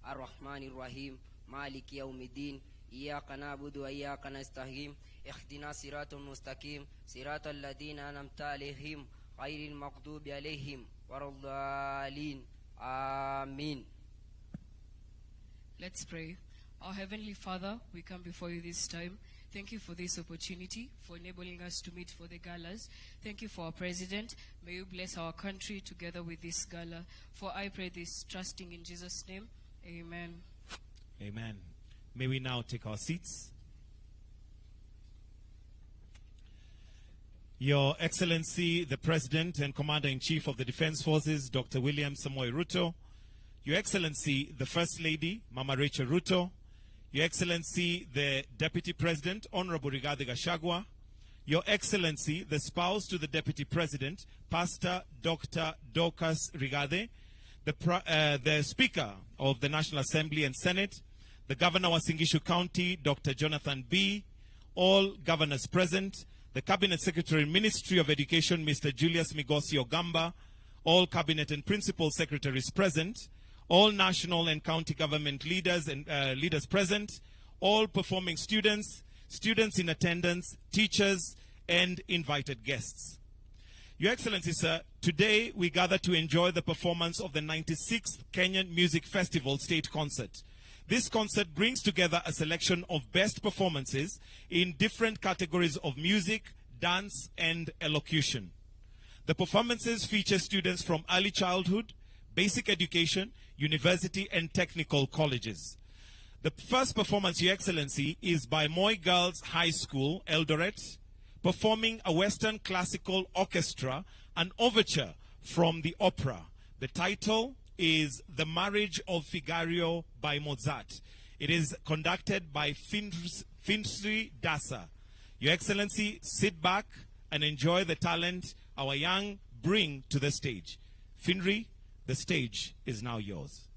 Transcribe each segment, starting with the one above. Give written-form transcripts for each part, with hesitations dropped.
الرحمن الرحيم مالك يوم الدين إياك نعبد وإياك نستعين اهدنا صراط المستقيم صراط الذين أنعمت عليهم غير المغضوب عليهم ولا الضالين آمين. Let's pray. Our Heavenly Father, we come before you this time. Thank you for this opportunity, for enabling us to meet for the galas. Thank you for our President. May you bless our country together with this gala. For I pray this, trusting in Jesus' name. Amen. Amen. May we now take our seats. Your Excellency, the President and Commander-in-Chief of the Defense Forces, Dr. William Samoei Ruto. Your Excellency, the First Lady, Mama Rachel Ruto. Your Excellency, the Deputy President, Honorable Rigathi Gachagua. Your Excellency, the spouse to the Deputy President, Pastor Dr. Dorcas Rigathi. The Speaker of the National Assembly and Senate, the Governor of Singishu County, Dr. Jonathan B., all governors present, the Cabinet Secretary, Ministry of Education, Mr. Julius Migosi Ogamba, all Cabinet and Principal Secretaries present, all national and county government leaders and leaders present, all performing students, students in attendance, teachers, and invited guests. Your Excellency, sir, today we gather to enjoy the performance of the 96th Kenyan Music Festival State Concert. This concert brings together a selection of best performances in different categories of music, dance, and elocution. The performances feature students from early childhood, basic education, university, and technical colleges. The first performance, Your Excellency, is by Moi Girls High School, Eldoret, performing a Western classical orchestra, an overture from the opera. The title is The Marriage of Figaro by Mozart. It is conducted by Finsri Dasa. Your Excellency, sit back and enjoy the talent our young bring to the stage. Finri, the stage is now yours.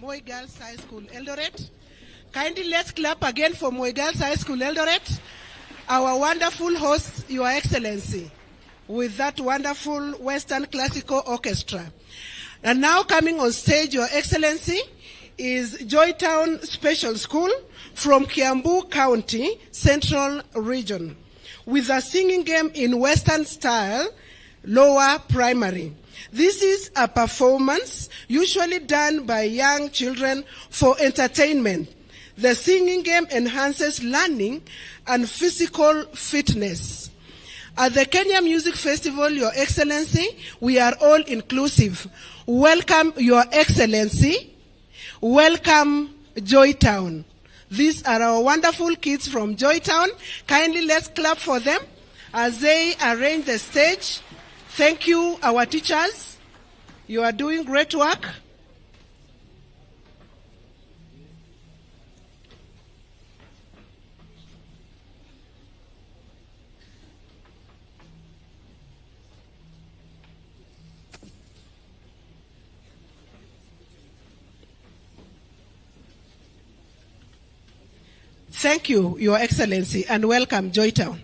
Moi Girls High School, Eldoret. Kindly let's clap again for Moi Girls High School, Eldoret. Our wonderful host, Your Excellency, with that wonderful Western Classical Orchestra. And now coming on stage, Your Excellency, is Joytown Special School from Kiambu County, Central Region, with a singing game in Western style, lower primary. This is a performance usually done by young children for entertainment. The singing game enhances learning and physical fitness. At the Kenya Music Festival, Your Excellency, we are all inclusive. Welcome, Your Excellency. Welcome, Joytown. These are our wonderful kids from Joytown. Kindly let's clap for them as they arrange the stage. Thank you, our teachers. You are doing great work. Thank you, Your Excellency, and welcome, Joytown.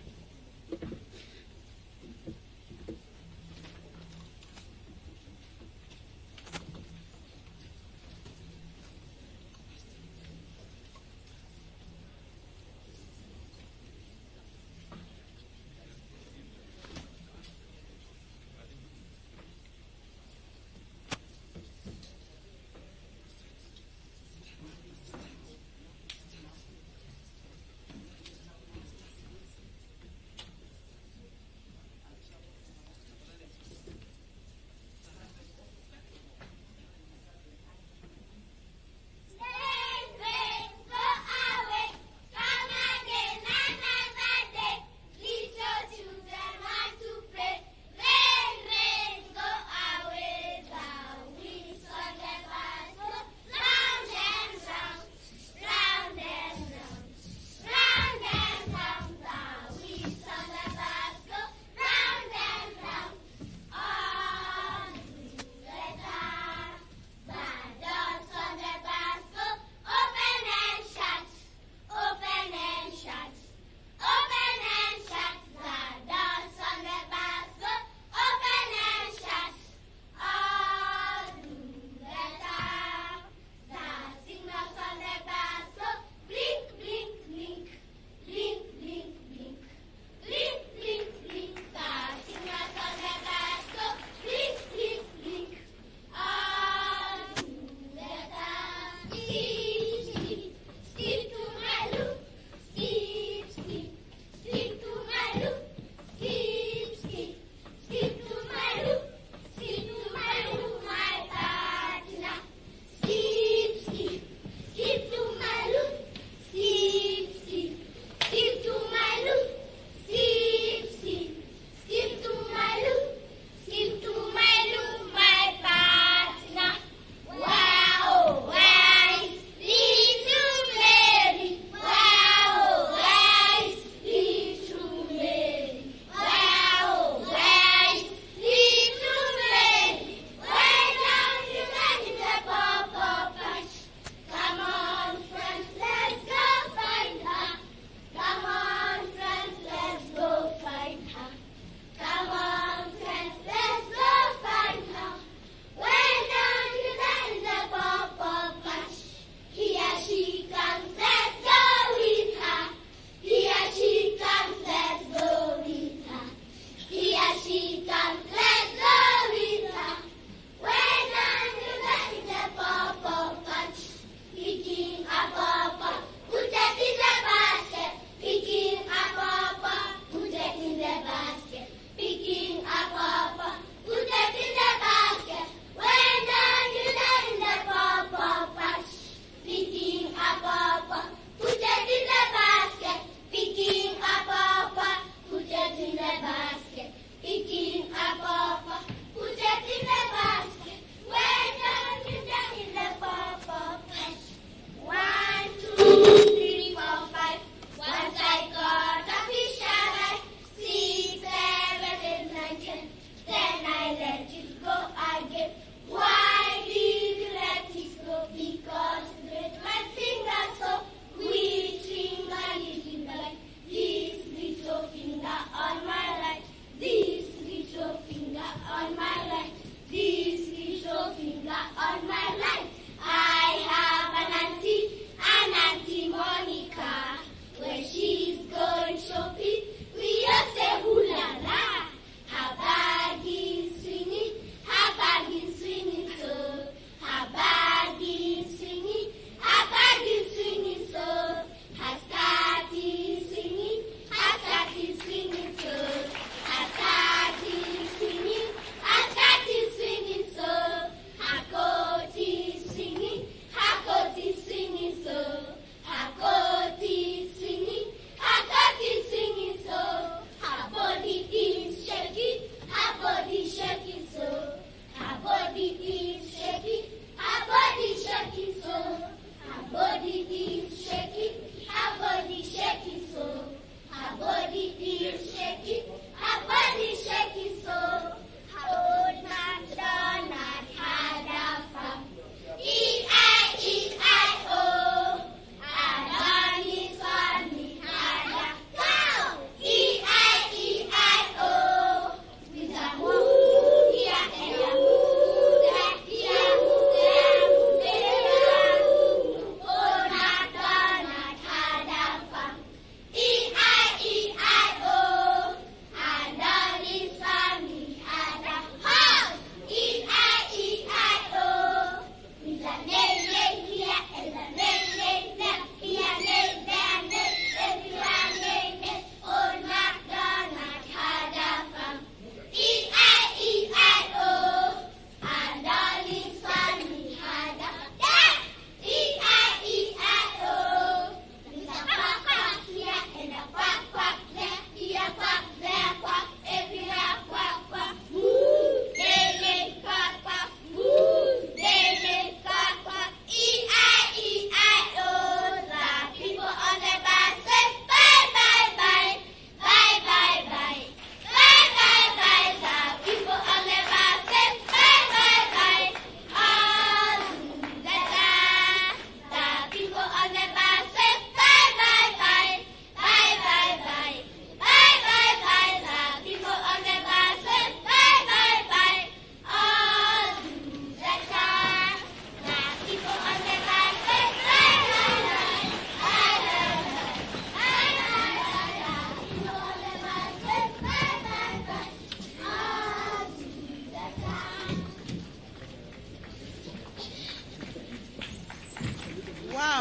Picking a papa, put it in the basket. Picking a papa.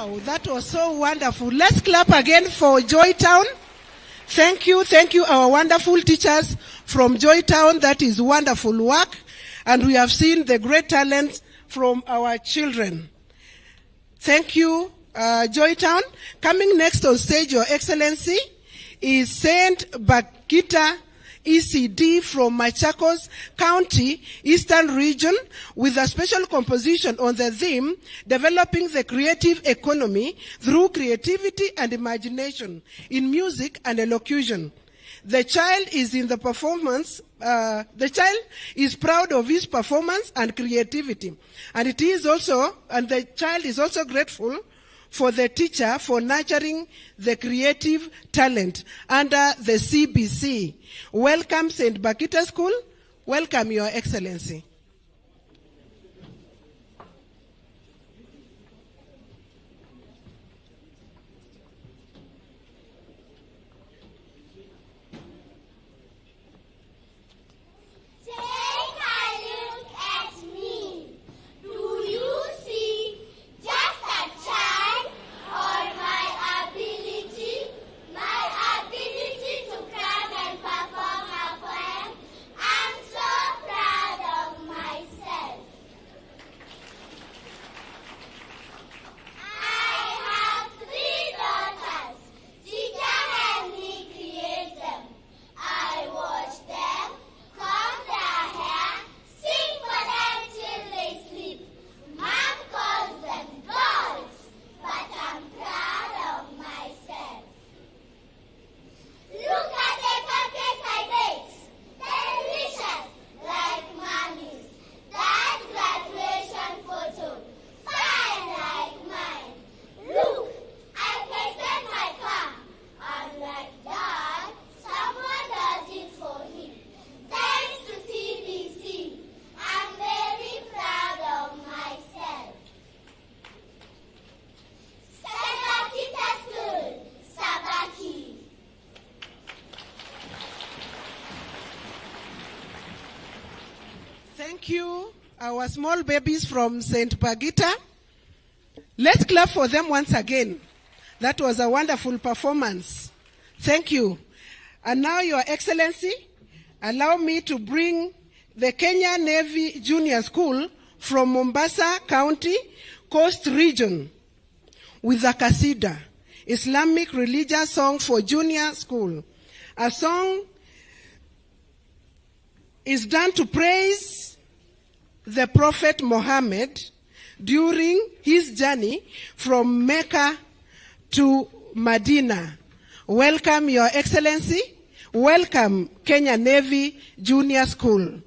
Wow, that was so wonderful. Let's clap again for Joytown. Thank you, our wonderful teachers from Joytown. That is wonderful work. And we have seen the great talent from our children. Thank you, Joytown. Coming next on stage, Your Excellency, is Saint Bakita ECD from Machakos County, Eastern Region, with a special composition on the theme, Developing the Creative Economy Through Creativity and Imagination in Music and Elocution. The child is in the performance, the child is proud of his performance and creativity. And the child is also grateful for the teacher for nurturing the creative talent under the CBC. Welcome, St. Bakita School. Welcome, Your Excellency. Thank you, our small babies from St. Bakita. Let's clap for them once again. That was a wonderful performance. Thank you. And now, Your Excellency, allow me to bring the Kenya Navy Junior School from Mombasa County, Coast Region, with a Kasida, Islamic religious song for junior school. A song is done to praise the Prophet Muhammad during his journey from Mecca to Medina. Welcome, Your Excellency. Welcome, Kenya Navy Junior School.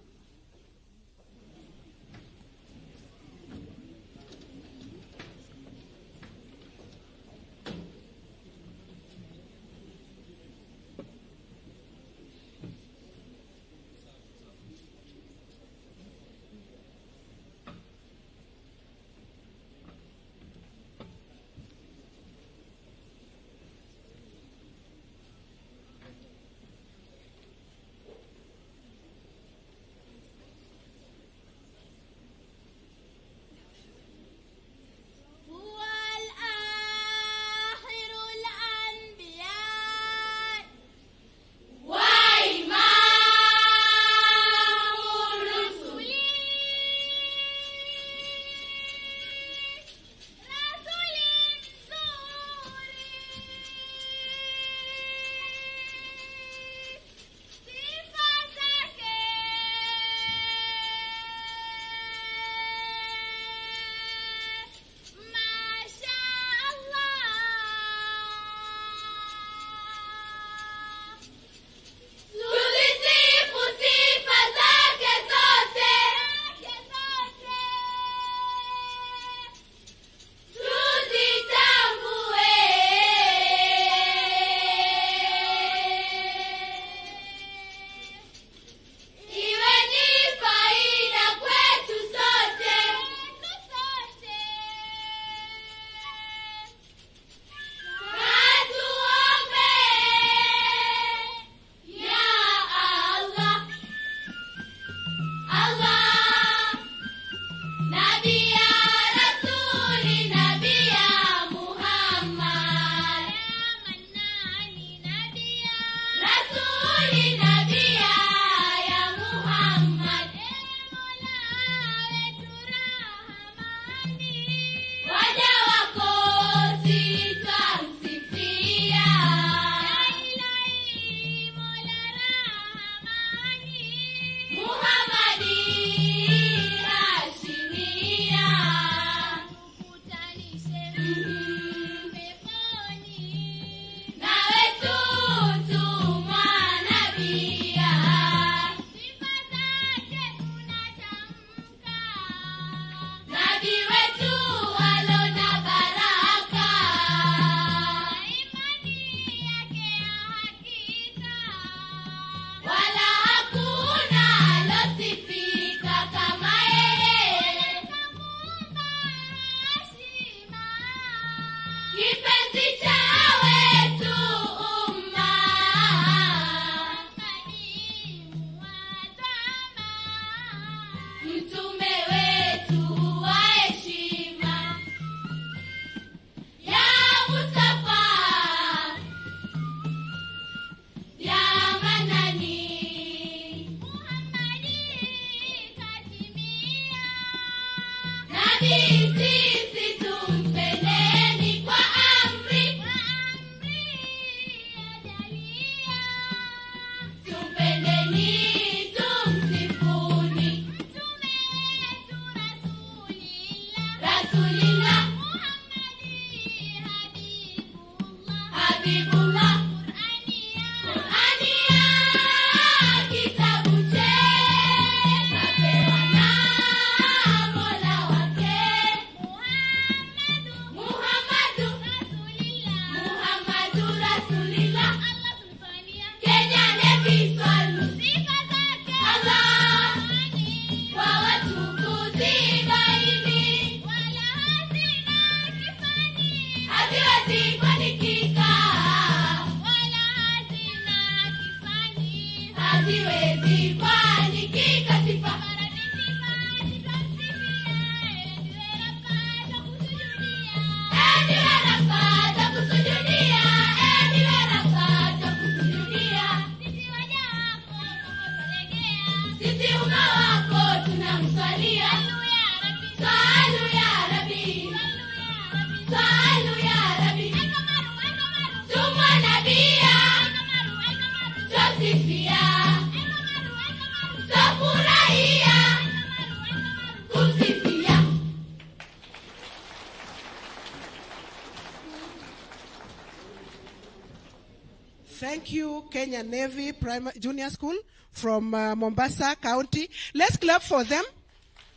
Thank you, Kenya Navy Junior School from Mombasa County. Let's clap for them.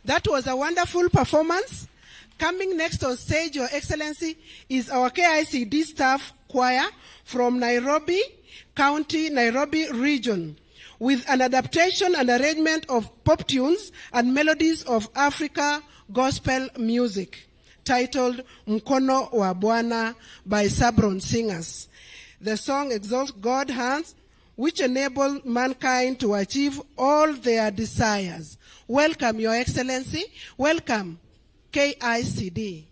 That was a wonderful performance. Coming next on stage, Your Excellency, is our KICD staff choir from Nairobi County, Nairobi region, with an adaptation and arrangement of pop tunes and melodies of Africa gospel music, titled Mkono wa Bwana by Sabron singers. The song exalts God's hands, which enable mankind to achieve all their desires. Welcome, Your Excellency. Welcome, KICD.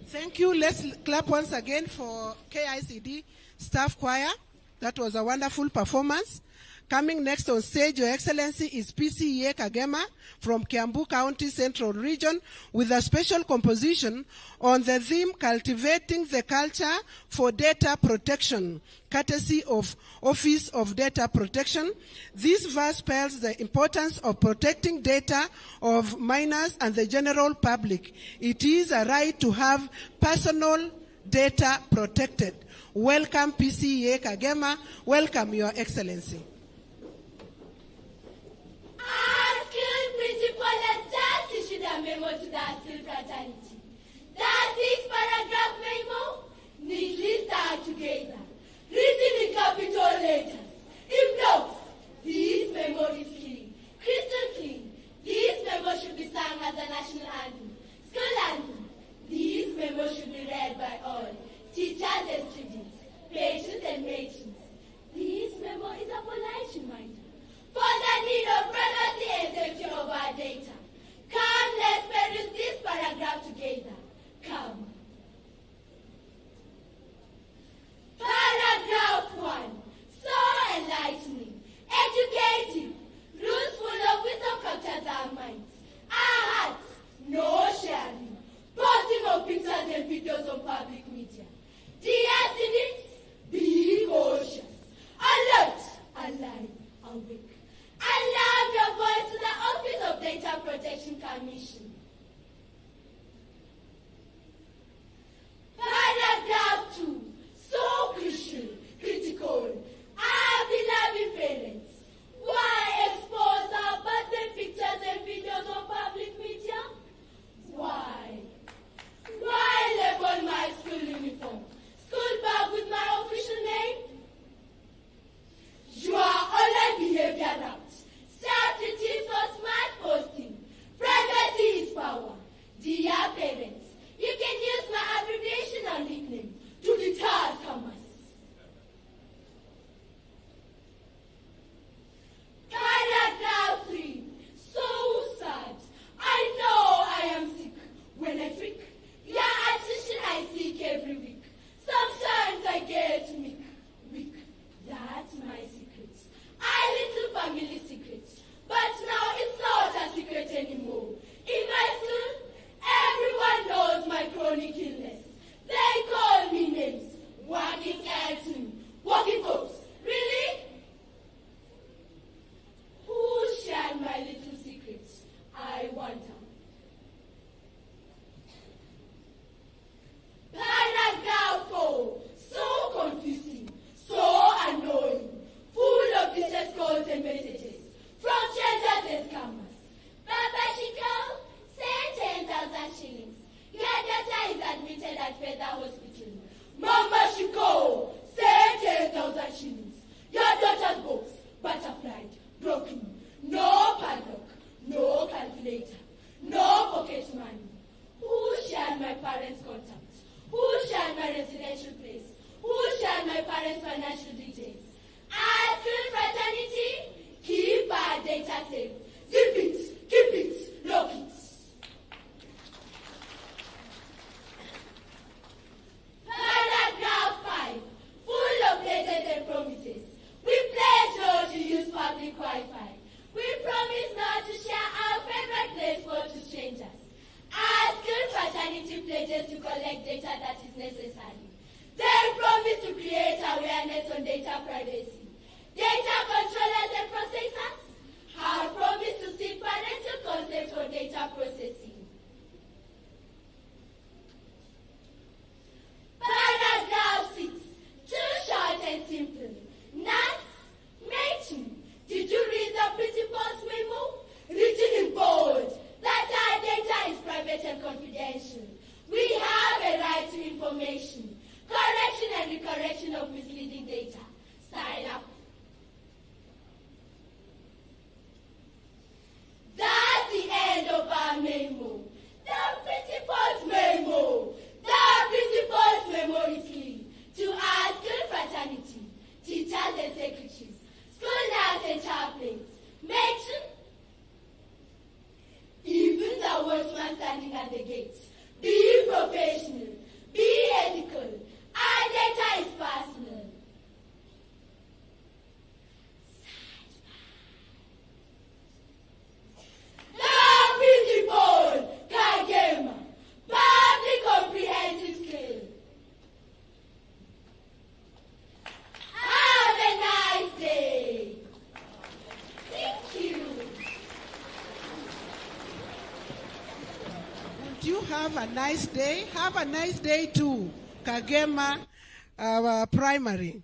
Thank you. Let's clap once again for KICD Staff Choir. That was a wonderful performance. Coming next on stage, Your Excellency, is PCEA Kagema from Kiambu County Central Region with a special composition on the theme Cultivating the Culture for Data Protection, courtesy of Office of Data Protection. This verse spells the importance of protecting data of minors and the general public. It is a right to have personal data protected. Welcome, PCEA Kagema. Welcome, Your Excellency. Our skilled principal has just issued a memo to the skilled fraternity. The 6-paragraph memo neatly tied together, written in capital letters, in blocks. This memo is clean, crystal clean. This memo should be sung as a national anthem, school anthem. This memo should be read by all, teachers and students, patients and matrons. This memo is a polite reminder for the need of privacy and safety of our data. Come, let's peruse this paragraph together. Come. Paragraph 1. So enlightening, educative, rules full of wisdom captures our minds, our hearts, no sharing, posting of pictures and videos on public media. Dear students, be cautious, alert, alive, awake. Allow your voice to the Office of Data Protection Commission. authority pledges to collect data that is necessary. They promise to create awareness on data privacy. Data controllers and processors have promised to seek parental consent for data processing. Paragraph 6, too short and simple. Nas, mention. Did you read the principal's memo? Written in bold that our data is private and confidential. We have a right to information, correction and recorrection of misleading data. Style up. That's the end of our memo. The principal's memo. The principal's memo is clear to our school fraternity, teachers and secretaries, school nurses and chaplains. Mention even the watchman standing at the gates. Be professional, be ethical. Our data is personal. The principal, Kagema, public comprehensive scale. Have a nice day. Thank you. Would you have a nice day? Have a nice day too, Kagema, our primary.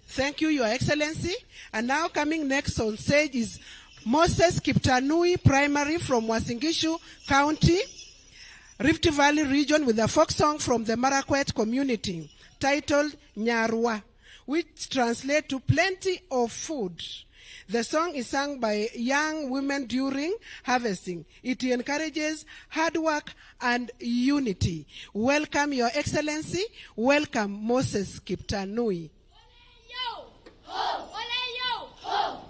Thank you, Your Excellency. And now coming next on stage is Moses Kiptanui Primary from Wasingishu County, Rift Valley region, with a folk song from the Marakwet community titled Nyarwa, which translates to plenty of food. The song is sung by young women during harvesting. It encourages hard work and unity. Welcome, Your Excellency. Welcome, Moses Kiptanui. Ho! Ole yo! Ho!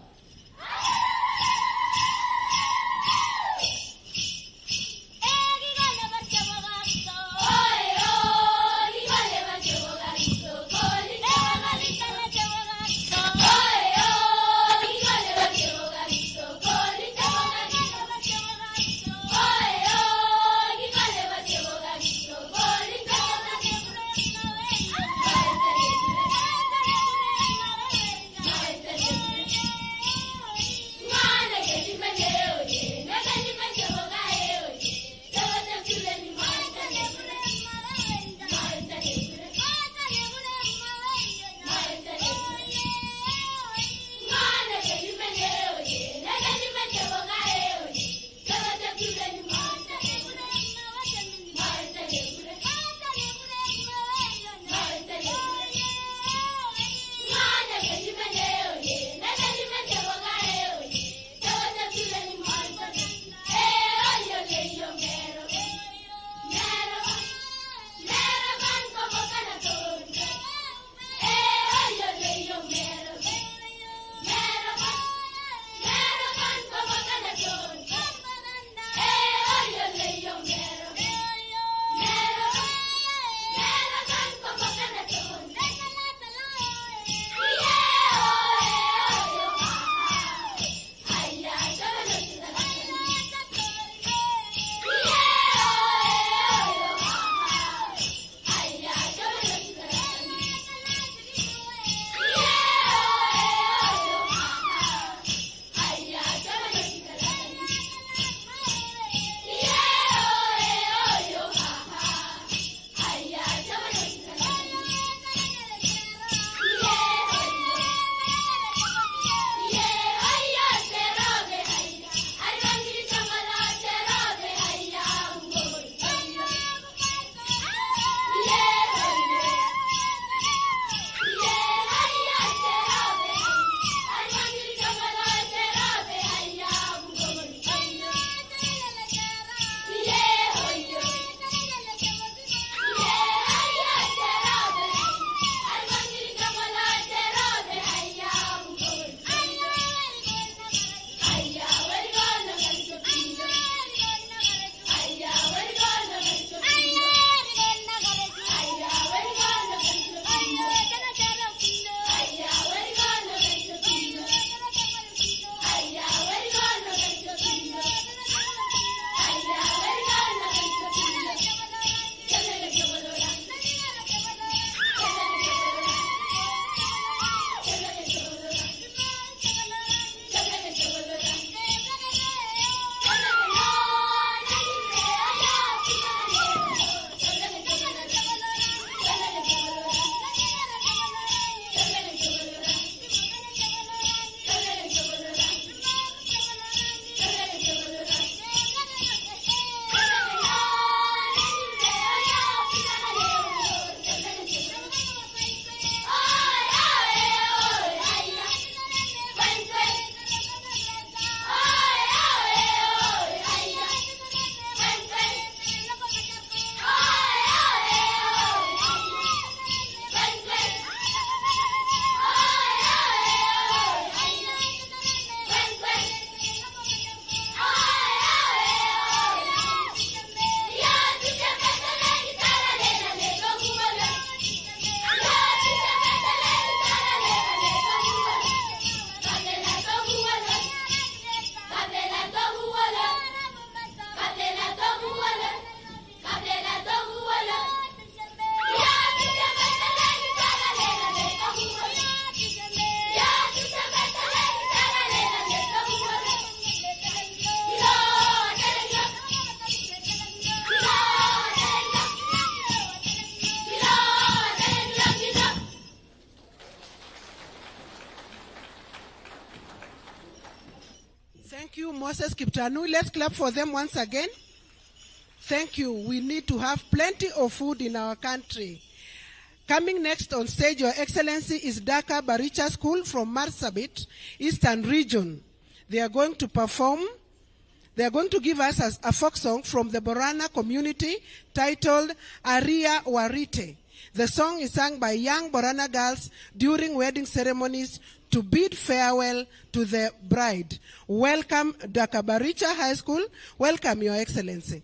Thank you, Moses Kiptanui. Let's clap for them once again. Thank you. We need to have plenty of food in our country. Coming next on stage, Your Excellency, is Dhaka Baricha School from Marsabit, Eastern Region. They are going to perform, they are going to give us a folk song from the Borana community titled Aria Warite. The song is sung by young Borana girls during wedding ceremonies to bid farewell to the bride. Welcome, Dhaka Baricha High School. Welcome, Your Excellency.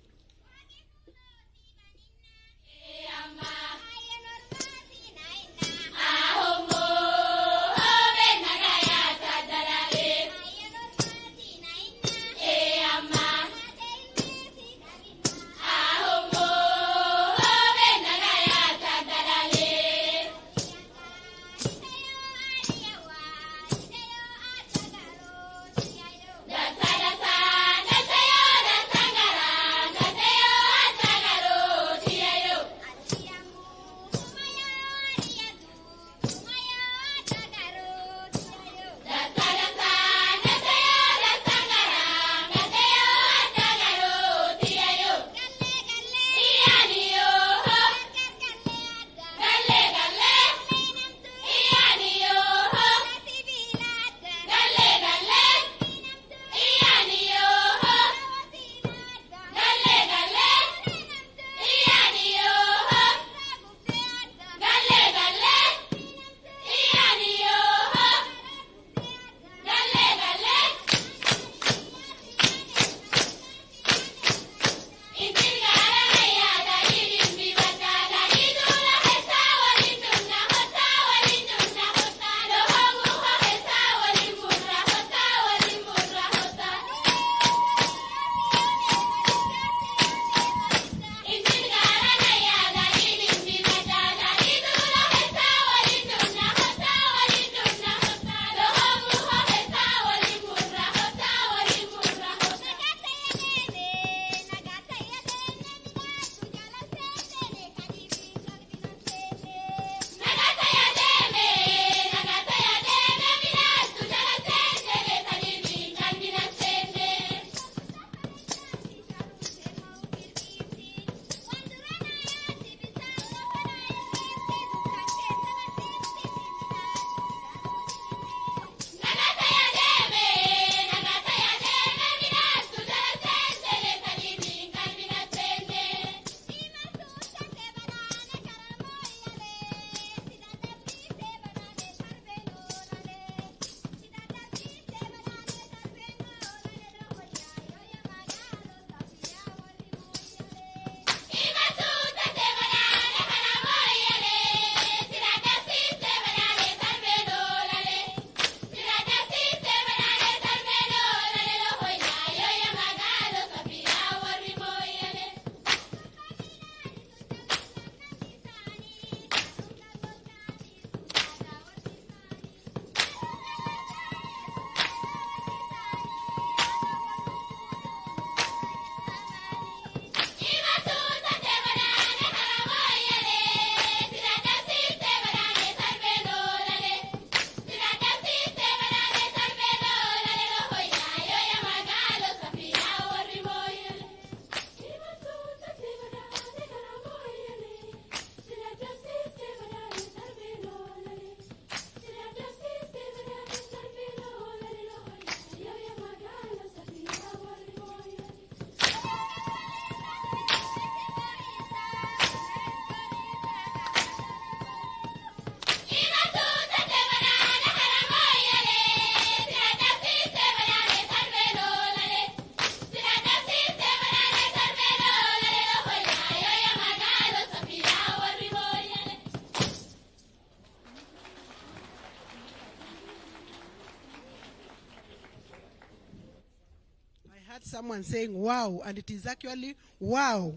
Someone saying wow, and it is actually wow.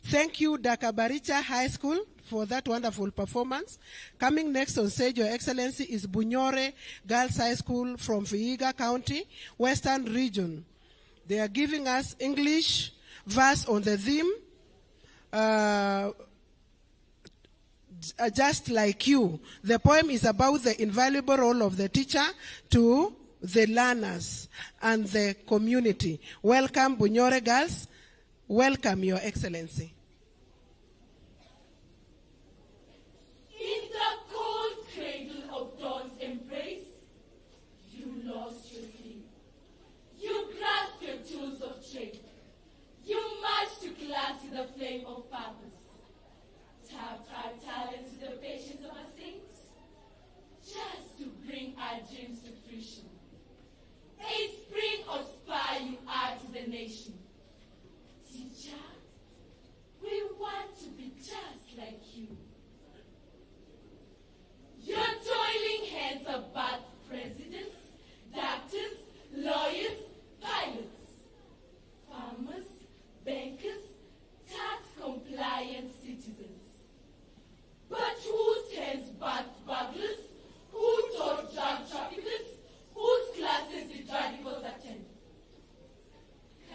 Thank you, Dhaka Baricha High School, for that wonderful performance. Coming next on stage, Your Excellency, is Bunyore Girls High School from Vihiga County, Western Region. They are giving us English verse on the theme, Just Like You. The poem is about the invaluable role of the teacher to the learners, and the community. Welcome, Bunyore girls. Welcome, Your Excellency. In the cold cradle of dawn's embrace, you lost your sleep. You grasped your tools of trade. You marched to class with a flame of purpose. Tapped our talents with the patience of a saint, just to bring our dreams to fruition. A spring of spire you are to the nation. Teacher, we want to be just like you. Your toiling hands have birthed presidents, doctors, lawyers, pilots, farmers, bankers, tax-compliant citizens. But whose hands birthed burglars? Who taught drug traffickers? Whose classes did radicals attend?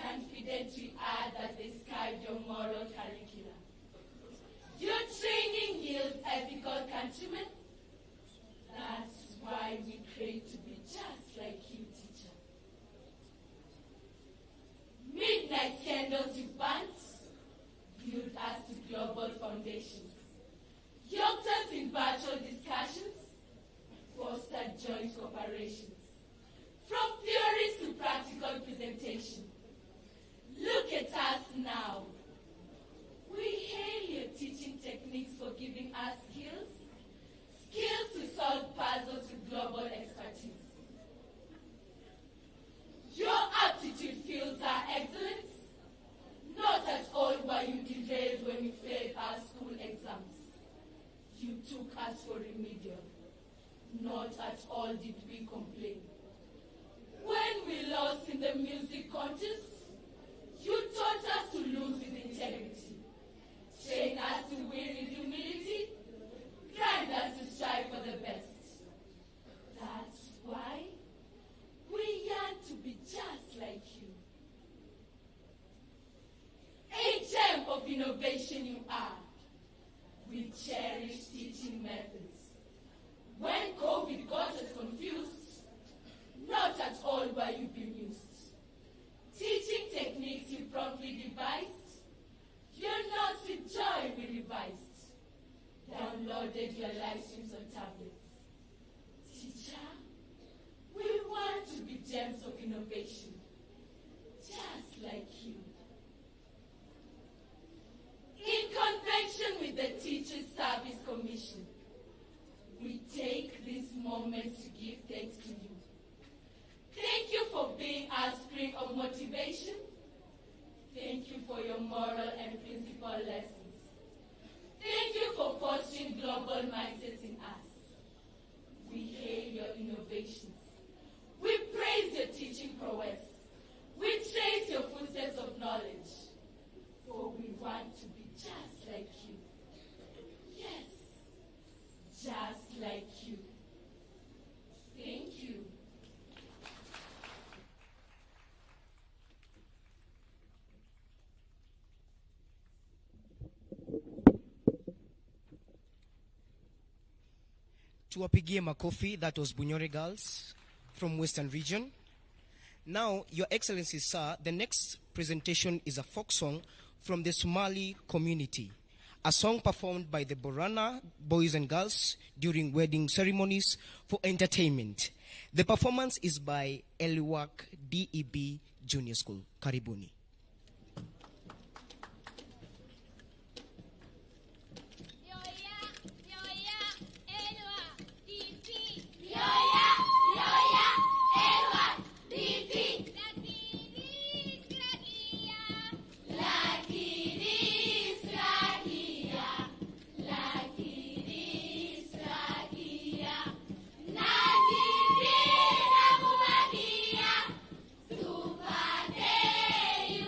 Confident we are that they skived your moral curriculum. Your training yields ethical countrymen. That's why we crave to be just like you, teacher. Midnight candles you burnt, glued us to global foundations. Yoked us in virtual discussions, fostered joint cooperations. From theories to practical presentation. Look at us now. We hail your teaching techniques for giving us skills to solve puzzles with global expertise. Your aptitude fuels our excellence. Not at all were you derailed when we failed our school exams. You took us for remedial. Not at all did we complain. When we lost in the music contest, you taught us to lose with integrity, trained us to win with humility, grind us to strive for the best. That's why we yearn to be just like you. A gem of innovation you are. We cherish teaching methods. When COVID got us confused, not at all were you bemused. Teaching techniques you promptly devised, your notes with joy we revised, downloaded your live streams on tablets. Teacher, we want to be gems of innovation, just like you. In convention with the Teachers Service Commission, we take this moment to give thanks to you. Thank you for being our spring of motivation. Thank you for your moral and principle lessons. Thank you for fostering global mindsets in us. We hail your innovations. We praise your teaching prowess. We trace your footsteps of knowledge. For we want to be just like you. Yes, just like you. Thank you. Tuwapigie makofi. That was Bunyore girls from Western region. Now, Your Excellency, sir, the next presentation is a folk song from the Somali community, a song performed by the Borana boys and girls during wedding ceremonies for entertainment. The performance is by Elwak DEB Junior School. Karibuni. Tupate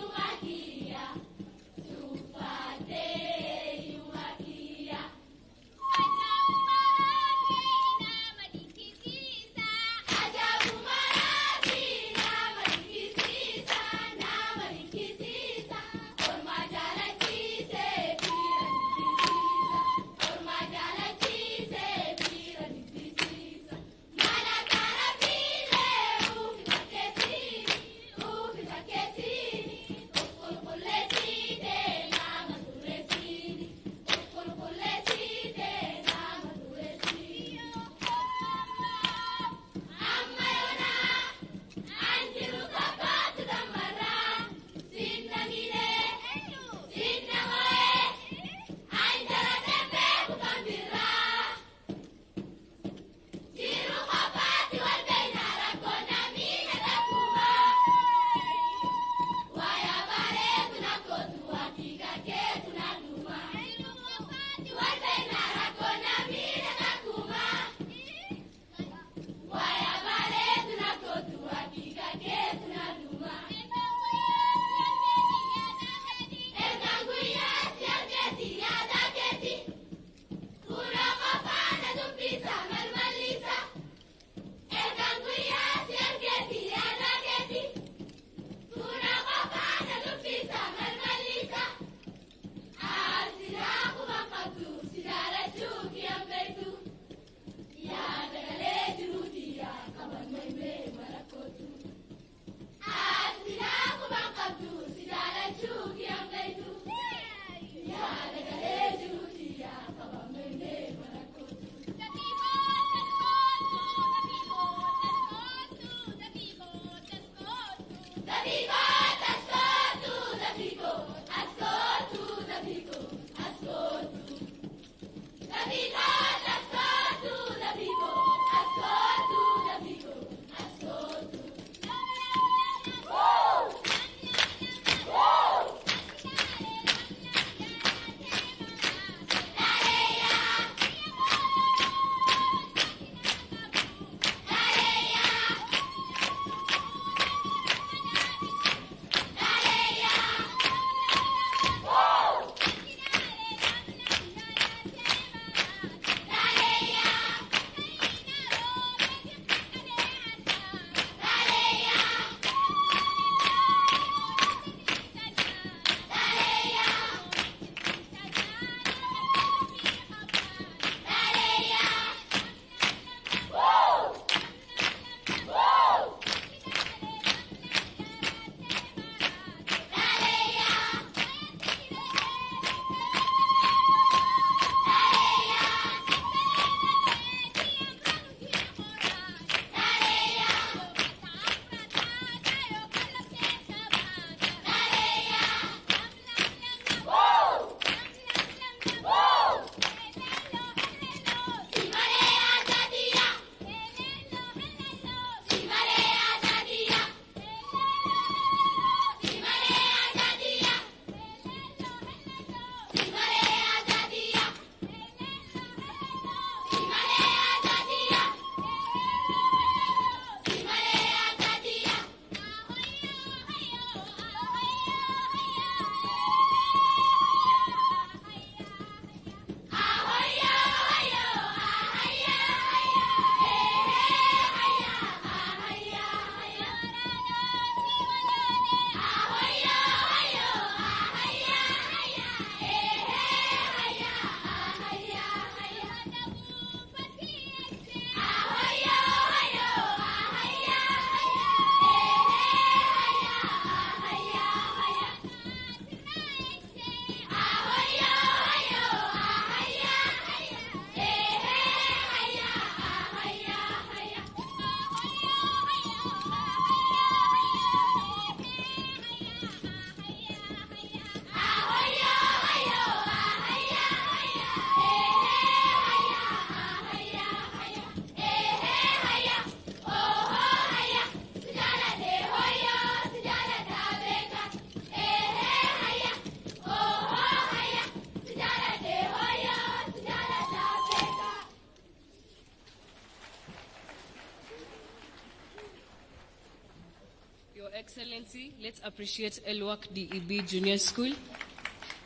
Excellency, let's appreciate Elwak DEB Junior School.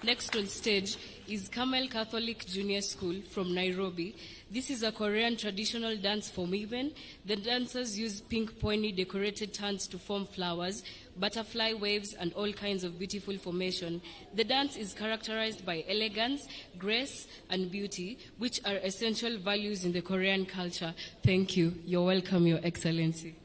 Next on stage is Camel Catholic Junior School from Nairobi. This is a Korean traditional dance for women. The dancers use pink pony decorated turns to form flowers, butterfly waves, and all kinds of beautiful formation. The dance is characterized by elegance, grace, and beauty, which are essential values in the Korean culture. Thank you. You're welcome, Your Excellency.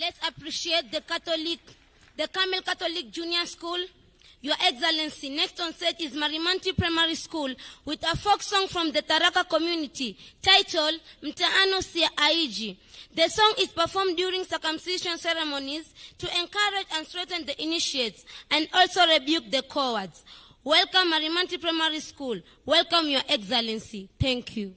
let's appreciate the Camel Catholic Junior School. Your Excellency, next on stage is Maranti Primary School with a folk song from the Taraka community titled Mtaano Sia Aiji. The song is performed during circumcision ceremonies to encourage and strengthen the initiates and also rebuke the cowards. Welcome Maranti Primary School. Welcome Your Excellency. Thank you.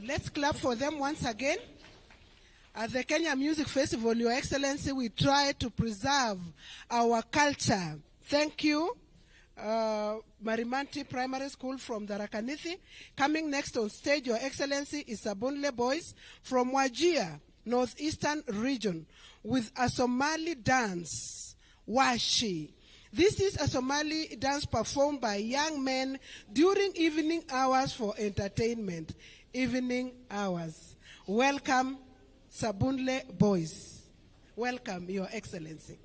Let's clap for them once again. At the Kenya Music Festival, Your Excellency, we try to preserve our culture. Thank you, Maranti Primary School from Darakanithi. Coming next on stage, Your Excellency, is Sabun Boys from Wajir, Northeastern Region, with a Somali dance, Washi. This is a Somali dance performed by young men during evening hours for entertainment. Evening hours. Welcome, Sabun Boys. Welcome, Your Excellency.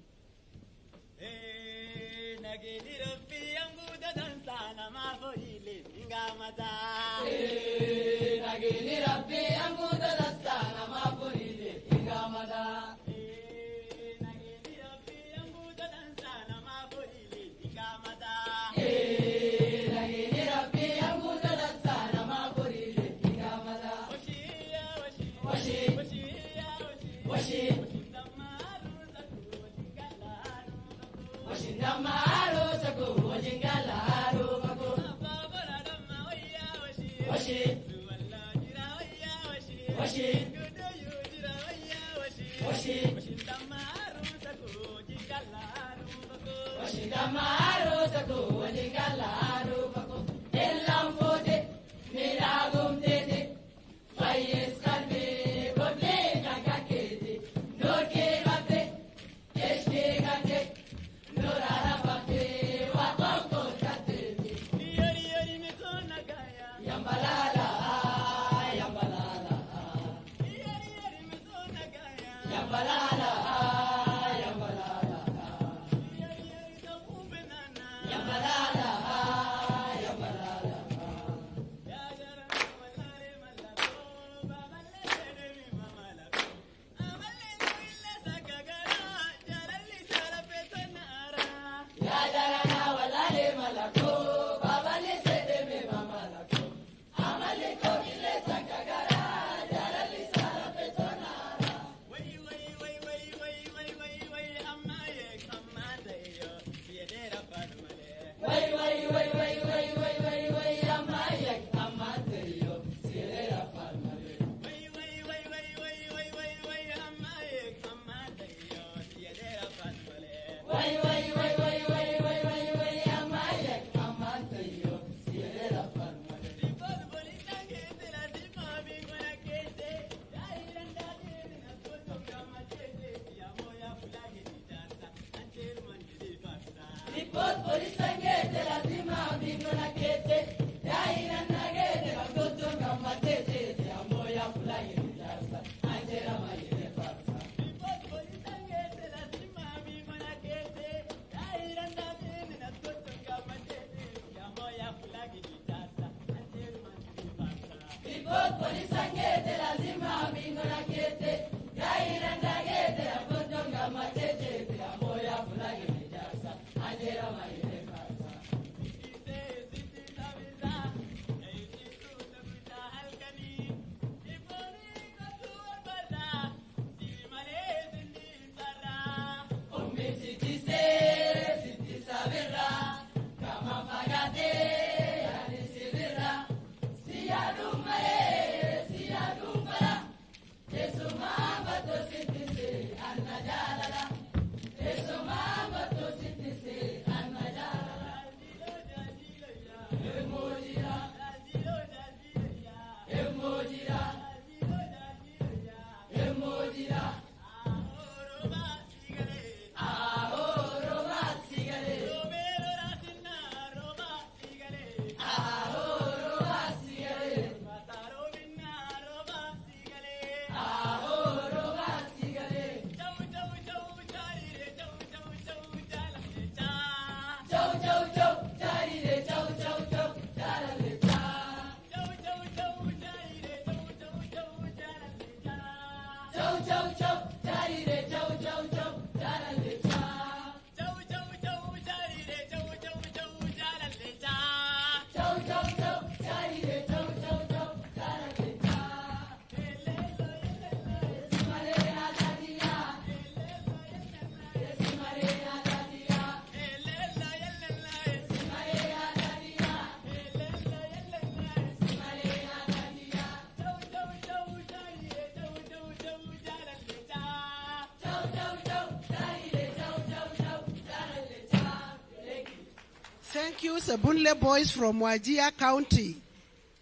Thank you, Sabun Boys from Wajir County,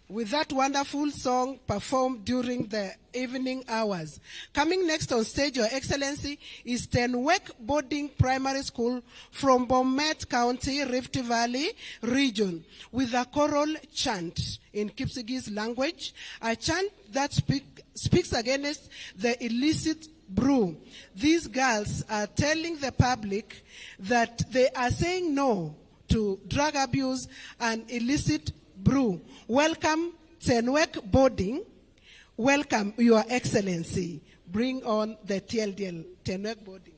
with that wonderful song performed during the evening hours. Coming next on stage, Your Excellency, is Tenwek Boarding Primary School from Bomet County, Rift Valley region, with a choral chant in Kipsigis language, a chant that speaks against the illicit brew. These girls are telling the public that they are saying no to drug abuse and illicit brew. Welcome, Tenwek Boarding. Welcome, Your Excellency. Bring on the TLDL, Tenwek Boarding.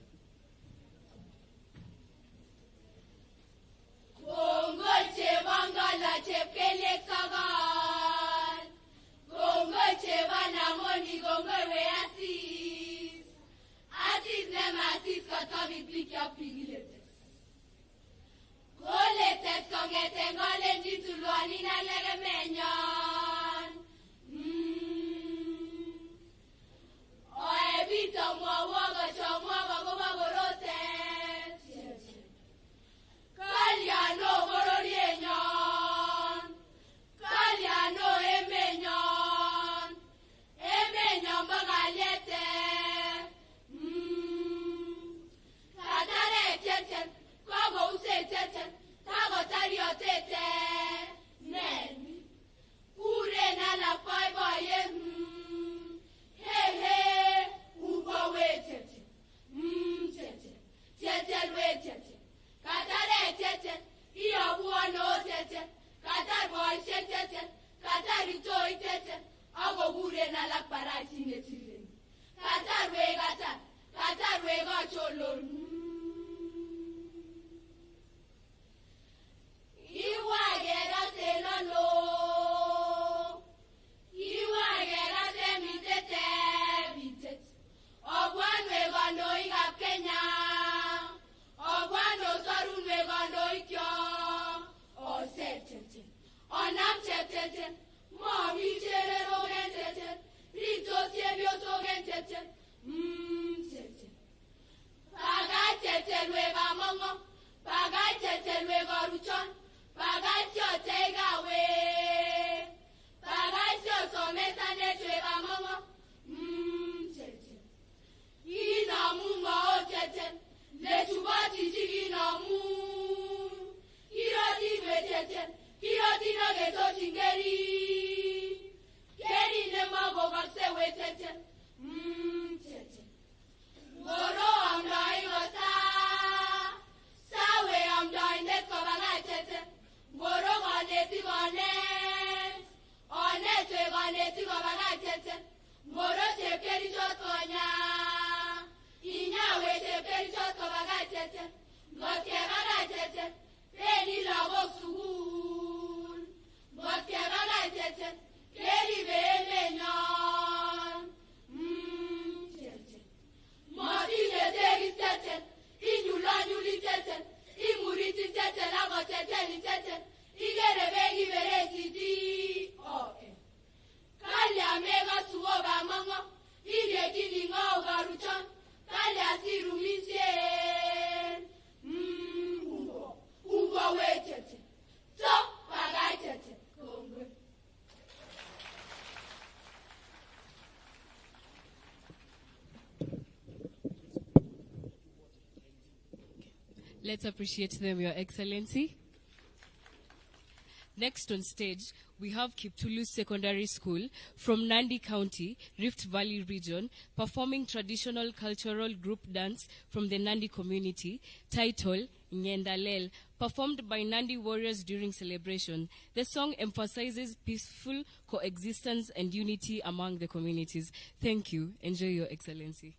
Oe bito mwa woga cho mwa woga Let's appreciate them, Your Excellency. Next on stage, we have Kipulu Secondary School from Nandi County, Rift Valley region, performing traditional cultural group dance from the Nandi community, titled Nyendalel, performed by Nandi warriors during celebration. The song emphasizes peaceful coexistence and unity among the communities. Thank you. Enjoy, Your Excellency.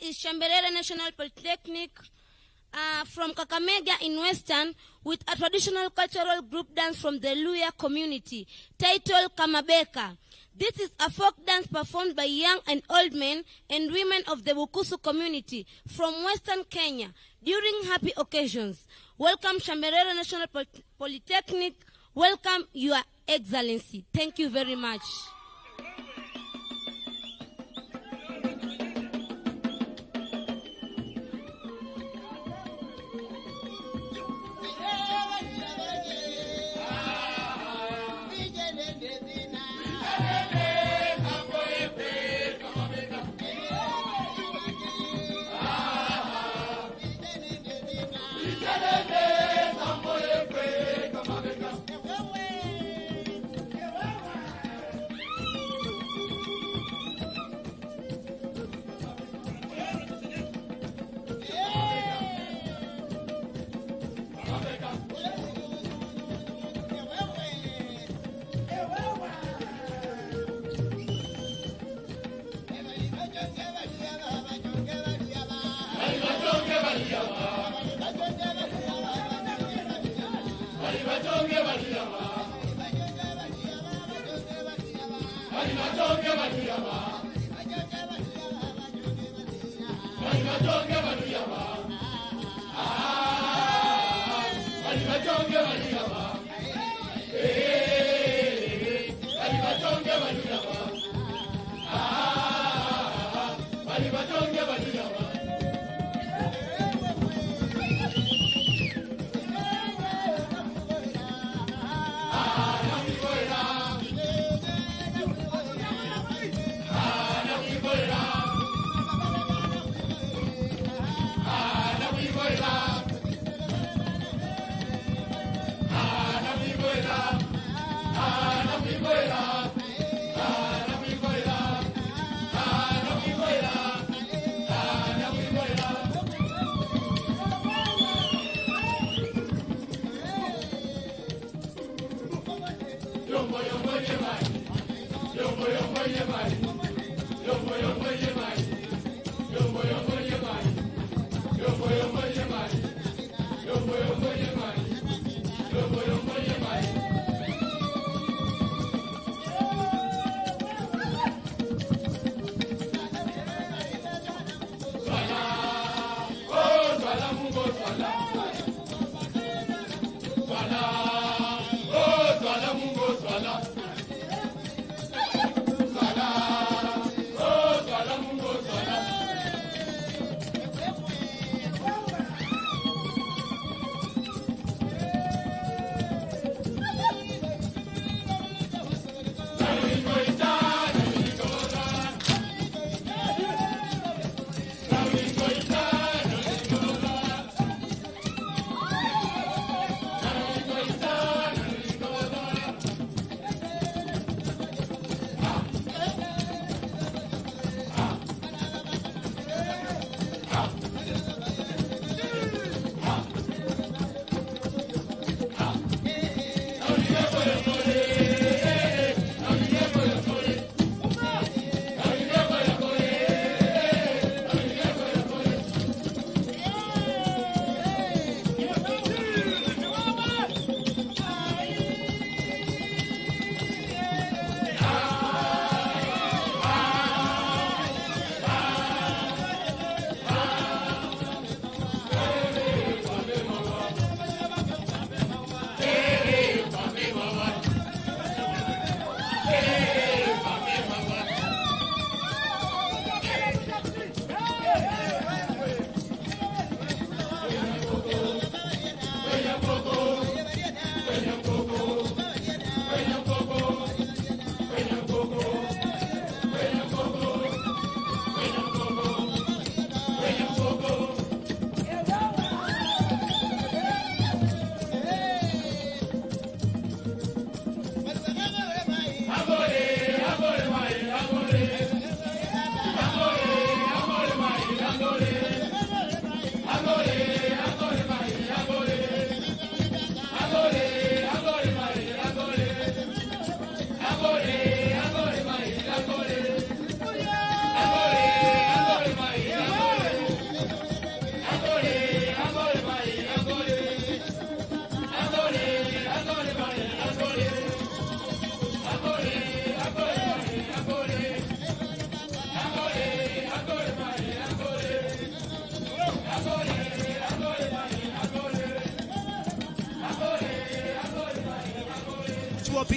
is Shamberere National Polytechnic from Kakamega in Western with a traditional cultural group dance from the Luya community titled Kamabeka. This is a folk dance performed by young and old men and women of the Bukusu community from Western Kenya during happy occasions. Welcome Shamberere National Polytechnic. Welcome Your Excellency. Thank you very much.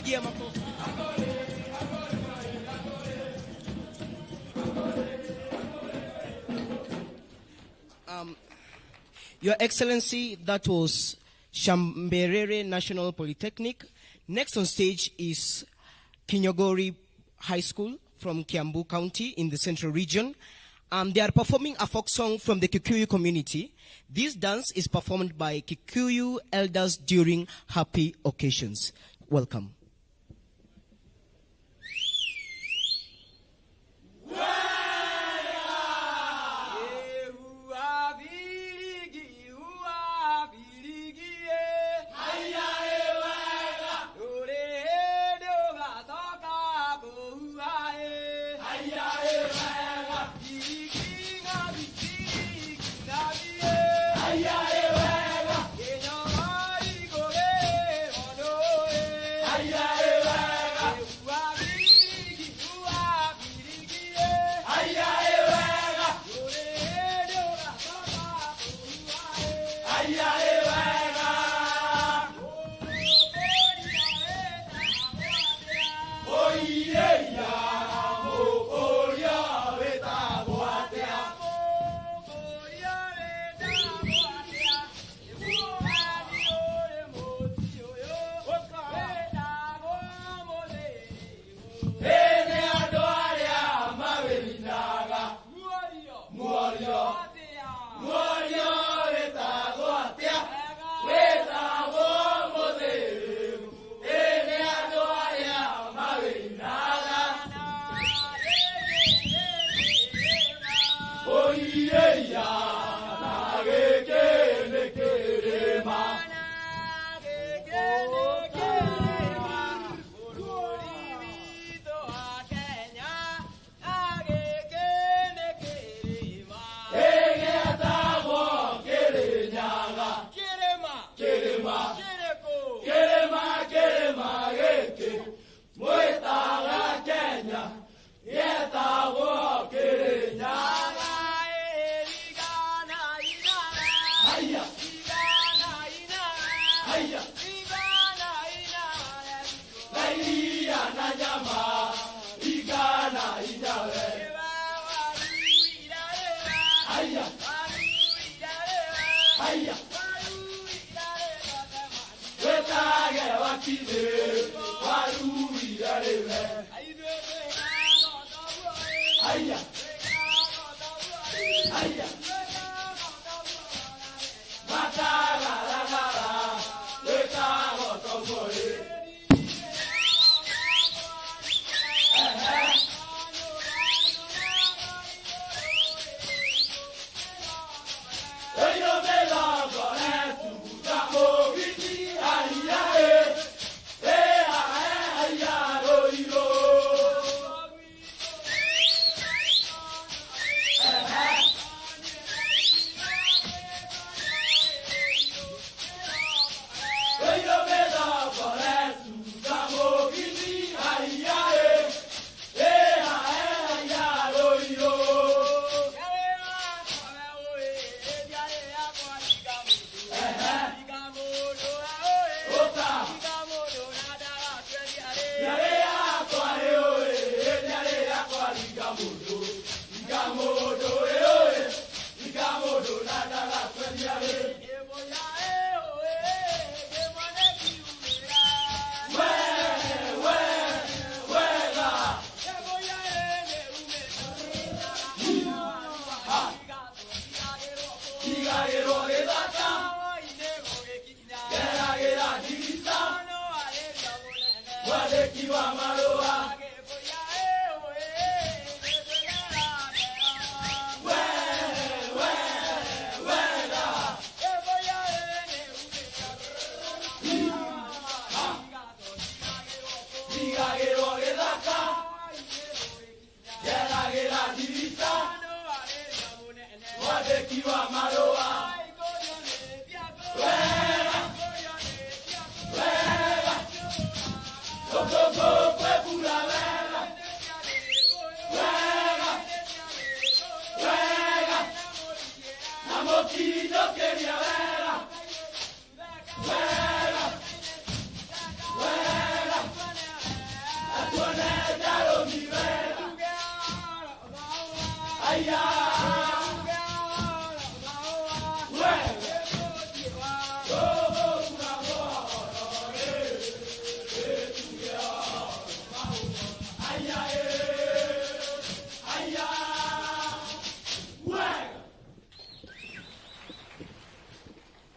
Pigia makofi. Your Excellency, that was Shamba National Polytechnic. Next on stage is Migori High School from Kiambu County in the Central Region. They are performing a folk song from the Kikuyu community. This dance is performed by Kikuyu elders during happy occasions. Welcome.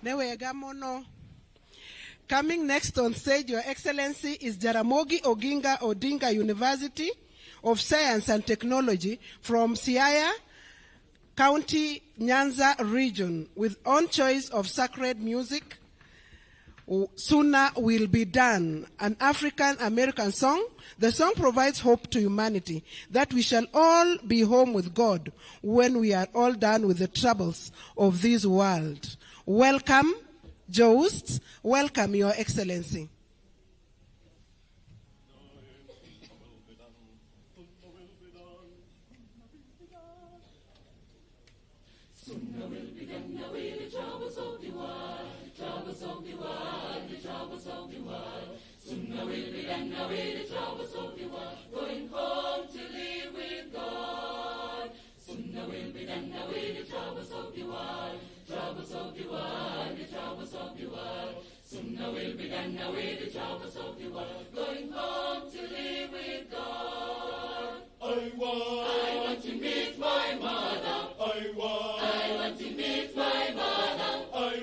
Newega mono. Coming next on stage, Your Excellency, is Jaramogi Oginga Odinga University of Science and Technology from Siaya County, Nyanza region, with own choice of sacred music. Sooner Will Be Done, an African-American song. The song provides hope to humanity that we shall all be home with God when we are all done with the troubles of this world. Welcome, Joust. Welcome, Your Excellency. Sooner will be done away the troubles of the world, troubles of the world, the troubles of the world. Sooner will be done away the troubles of the world, going home to live with God. Sooner will be done away the troubles of the world, troubles of the world, the troubles of the world. Sooner will be done away the troubles of the world, going home to live with God. I want to meet my mother. I want to meet my mother. I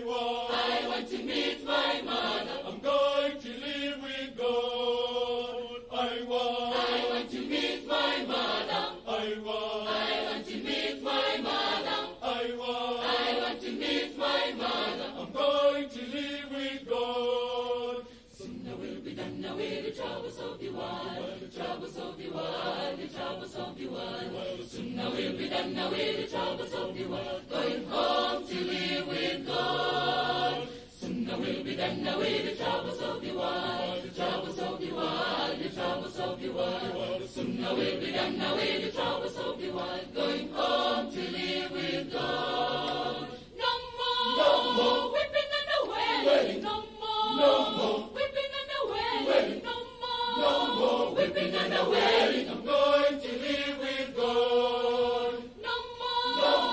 want to meet my mother. I'm going to live with God. I want to meet my mother. I want to meet my mother. I want to meet my mother. I'm going to live with God. Sooner will be done away the troubles of the world, the troubles of the world, the troubles of the world. Sooner will be done away the troubles of the world, going home to live with God. Sooner will be done away the troubles of the world, the troubles of the world, the troubles of the world. Sooner will be done away the troubles of the world, going home to live with God. No more whipping and wailing. No more whipping and wailing. No more whipping and wailing. I'm going to live with God. No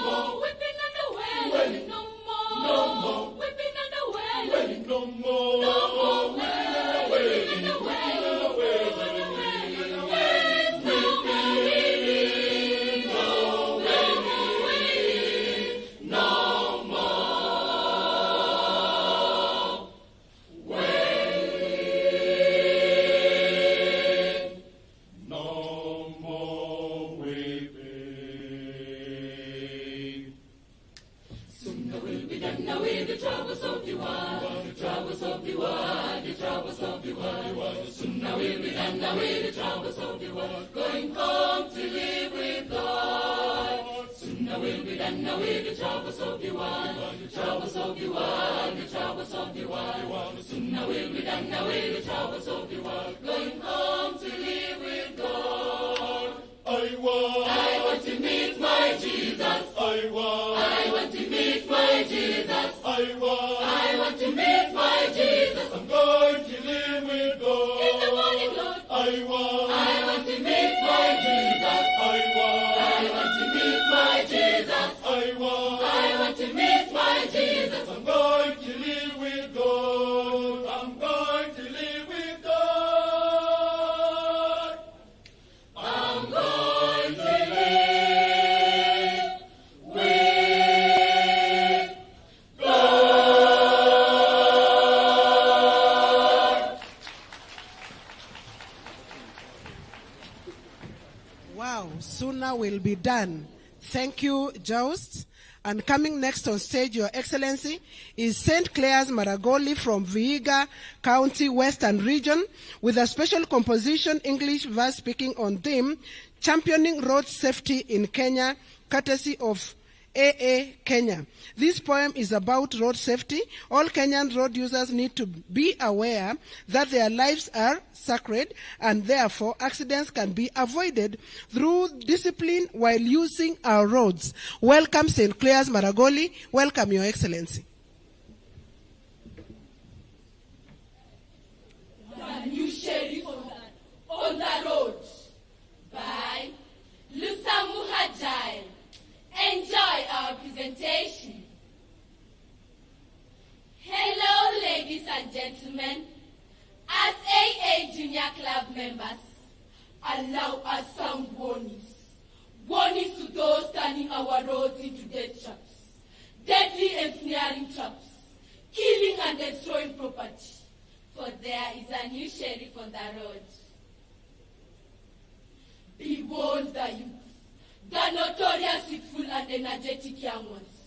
more whipping and wailing. No more whipping and wailing. No more whipping and wailing. Sooner will be done away the troubles of the world, going home to live with God. Sooner will be done away the troubles of the world, the troubles of the world, the troubles of the world. Sooner will be done away the troubles of the world, going home to live with God. I want to meet my Jesus. I want to meet my Jesus. I want to meet my Jesus. I'm going to live with God. In the morning, Lord. I want to meet my Jesus. I want to meet my Jesus. I want to meet my Jesus. I'm going to live with God. I'm going to live with God. I'm going to live with God. Wow, sooner will be done. Thank you, Joust. And coming next on stage, Your Excellency, is St. Clare's Maragoli from Vihiga County, Western Region, with a special composition, English verse speaking on theme, Championing Road Safety in Kenya, courtesy of AA Kenya. This poem is about road safety. All Kenyan road users need to be aware that their lives are sacred and therefore accidents can be avoided through discipline while using our roads. Welcome, St. Clare's Maragoli. Welcome, Your Excellency. The new sheriff on the road by Lusa Muhajir. Enjoy our presentation. Hello, ladies and gentlemen. As AA Junior Club members, allow us some warnings. Warnings to those turning our roads into death traps, deadly ensnaring traps, destroying property, for there is a new sheriff on the road. Be warned, the youth, the notorious youthful and energetic young ones,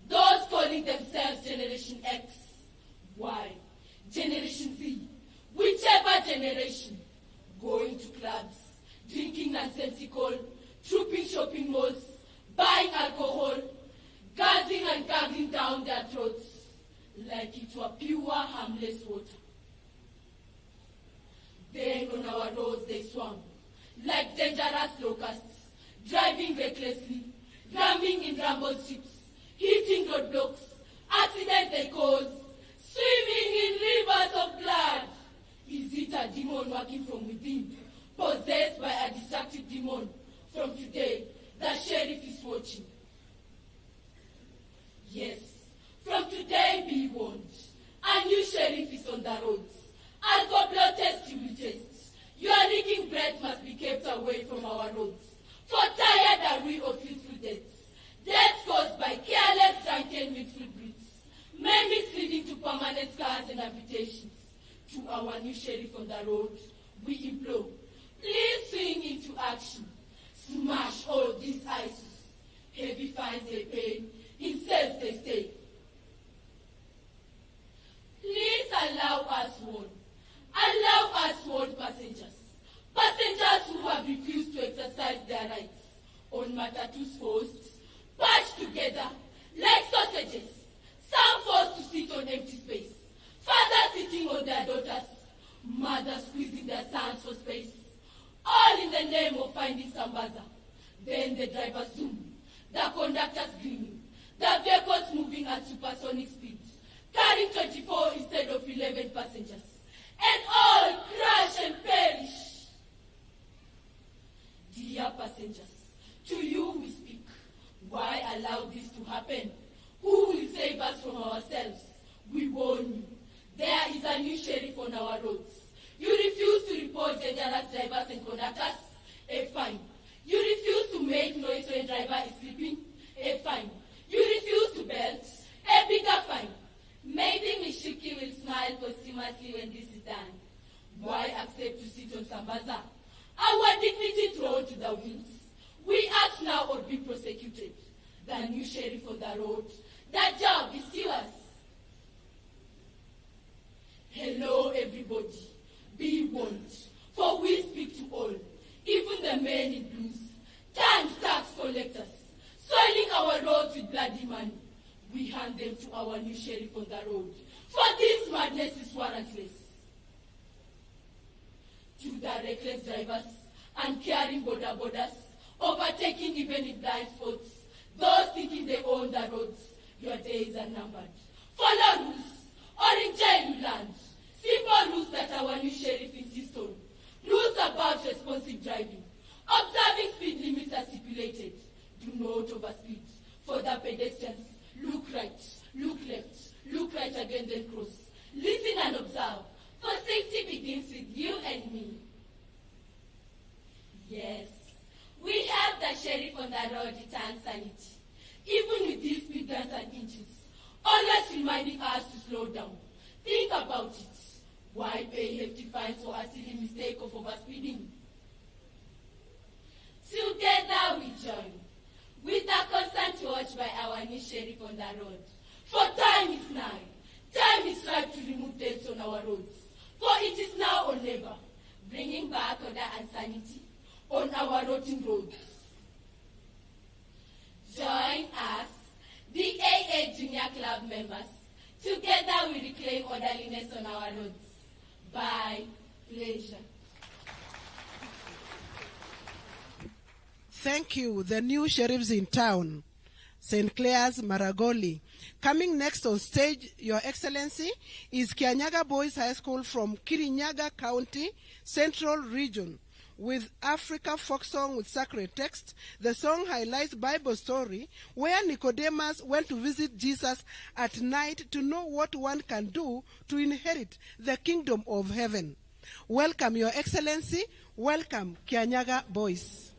those calling themselves Generation X, Y, Generation Z, whichever generation, going to clubs, drinking nonsensical, trooping shopping malls, buying alcohol, guzzling and gargling down their throats like it were pure, harmless water. Then on our roads they swam, like dangerous locusts, driving recklessly, ramming in rumble strips, hitting roadblocks, accidents they cause, swimming in rivers of blood. Is it a demon working from within, possessed by a destructive demon? From today, the sheriff is watching. Yes, from today be warned. A new sheriff is on the roads. As God blood test you will test. Your reeking breath must be kept away from our roads. For tired are we of youthful deaths. Deaths caused by careless, drunken, youthful brutes. Many leading to permanent scars and amputations. To our new sheriff on the road, we implore, please swing into action. Smash all these ISIS. Heavy fines they pay, in cells they stay. Please allow us warn. Allow us warn passengers. Passengers who have refused to exercise their rights on matatus forced, patched together like sausages. Some forced to sit on empty space. Fathers sitting on their daughters. Mothers squeezing their sons for space. All in the name of finding Sambaza. Then the drivers zoom, the conductors gleaming, the vehicles moving at supersonic speed, carrying 24 instead of 11 passengers, and all crash and perish. Dear passengers, to you we speak. Why allow this to happen? Who will save us from ourselves? We warn you. There is a new sheriff on our roads. You refuse to report dangerous drivers and conductors? A fine. You refuse to make noise when driver is sleeping? A fine. You refuse to belt? A bigger fine. Maybe Mishiki will smile posthumously when this is done. Why accept to sit on Sambaza? Our dignity thrown to the winds. We act now or be prosecuted. The new sheriff on the road. That job is yours. Hello, everybody. Be warned, for we speak to all, even the men in blues, turned tax collectors, soiling our roads with bloody money. We hand them to our new sheriff on the road, for this madness is warrantless. To the reckless drivers, uncaring borders, overtaking even in blind spots, those thinking they own the roads, your days are numbered. Follow rules, or in jail you land. Simple rules that our new sheriff insists on. Rules about responsive driving. Observing speed limits as stipulated. Do not overspeed. For the pedestrians, look right, look left, look right again, then cross. Listen and observe. For safety begins with you and me. Yes, we have the sheriff on the road return sanity. Even with these speed guns and inches, always reminding us to slow down. Think about it. Why pay hefty fines for a silly mistake of overspeeding? Together we join, with a constant watch by our new sheriff on the road. For time is nigh. Time is ripe to remove deaths on our roads. For it is now or never, bringing back order and sanity on our rotting roads. Join us, the AA Junior Club members. Together we reclaim orderliness on our roads. By pleasure. Thank you. The new sheriffs in town, St. Clare's Maragoli. Coming next on stage, Your Excellency, is Kanyaga Boys High School from Kirinyaga County, Central Region. With Africa folk song with sacred text, the song highlights Bible story where Nicodemus went to visit Jesus at night to know what one can do to inherit the kingdom of heaven. Welcome, Your Excellency. Welcome, Kanyaga Boys.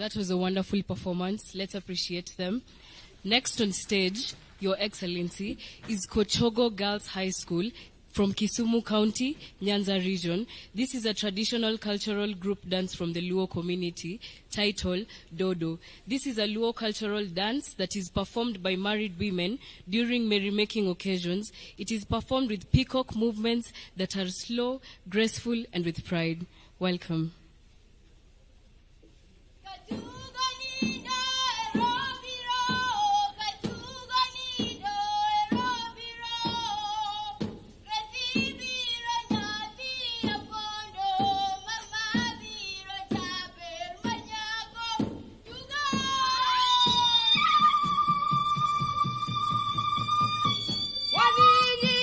That was a wonderful performance. Let's appreciate them. Next on stage, Your Excellency, is Kochogo Girls High School from Kisumu County, Nyanza region. This is a traditional cultural group dance from the Luo community titled Dodo. This is a Luo cultural dance that is performed by married women during merrymaking occasions. It is performed with peacock movements that are slow, graceful, and with pride. Welcome. Wani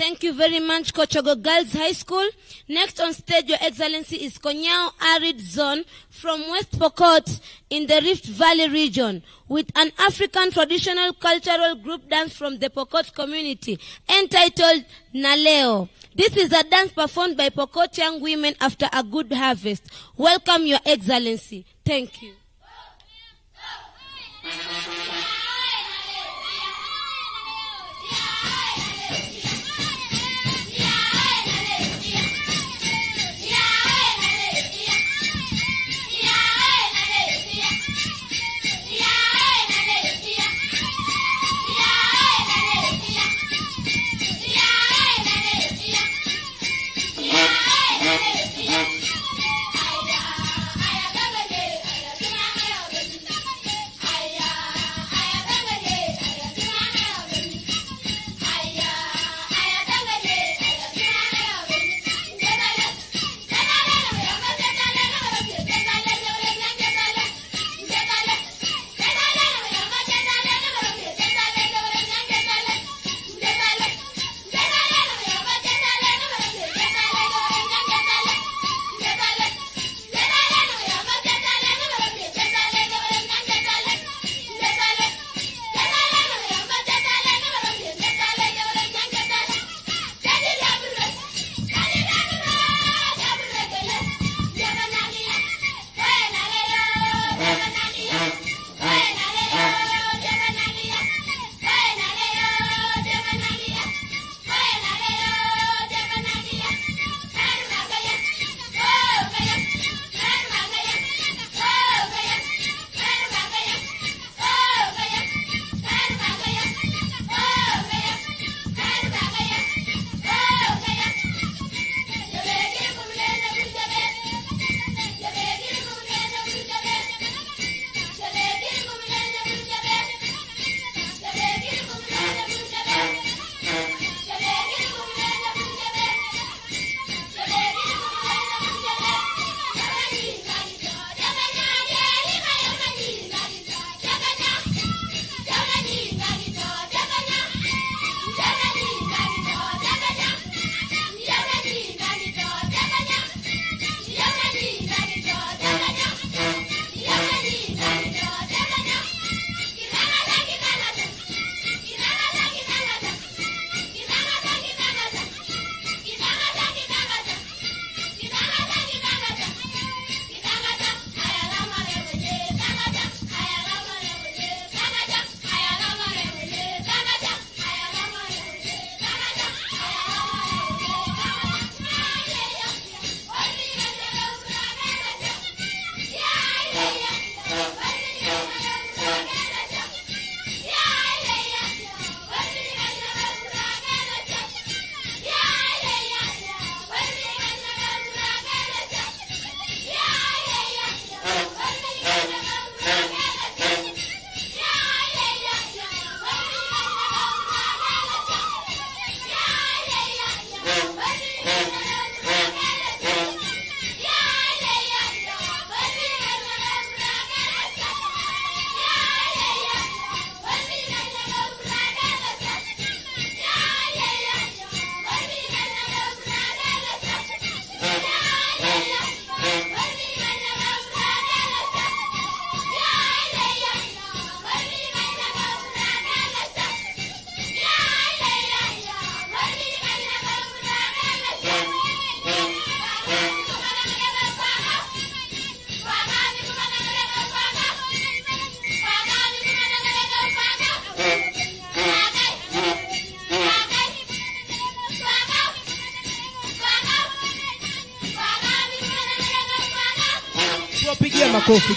Thank you very much, Kochogo Girls High School. Next on stage, Your Excellency, is Co-Arid Zone from West Pokot in the Rift Valley region, with an African traditional cultural group dance from the Pokot community entitled Naleo. This is a dance performed by Pokot young women after a good harvest. Welcome, Your Excellency. Thank you.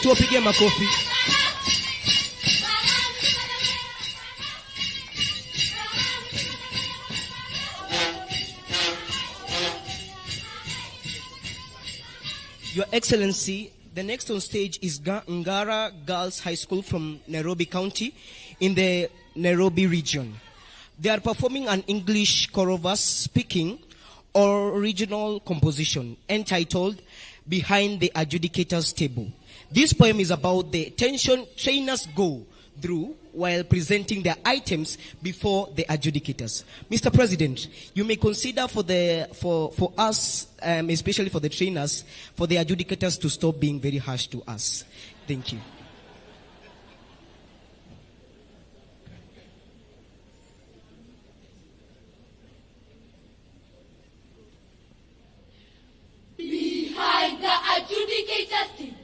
Tuwapigie makofi. Your Excellency, the next on stage is Ngara Girls High School from Nairobi County in the Nairobi region. They are performing an English chorus speaking original composition entitled Behind the Adjudicator's Table. This poem is about the attention trainers go through while presenting their items before the adjudicators. Mr. President, you may consider for us, especially for the trainers, for the adjudicators to stop being very harsh to us. Thank you. Behind the adjudicators team,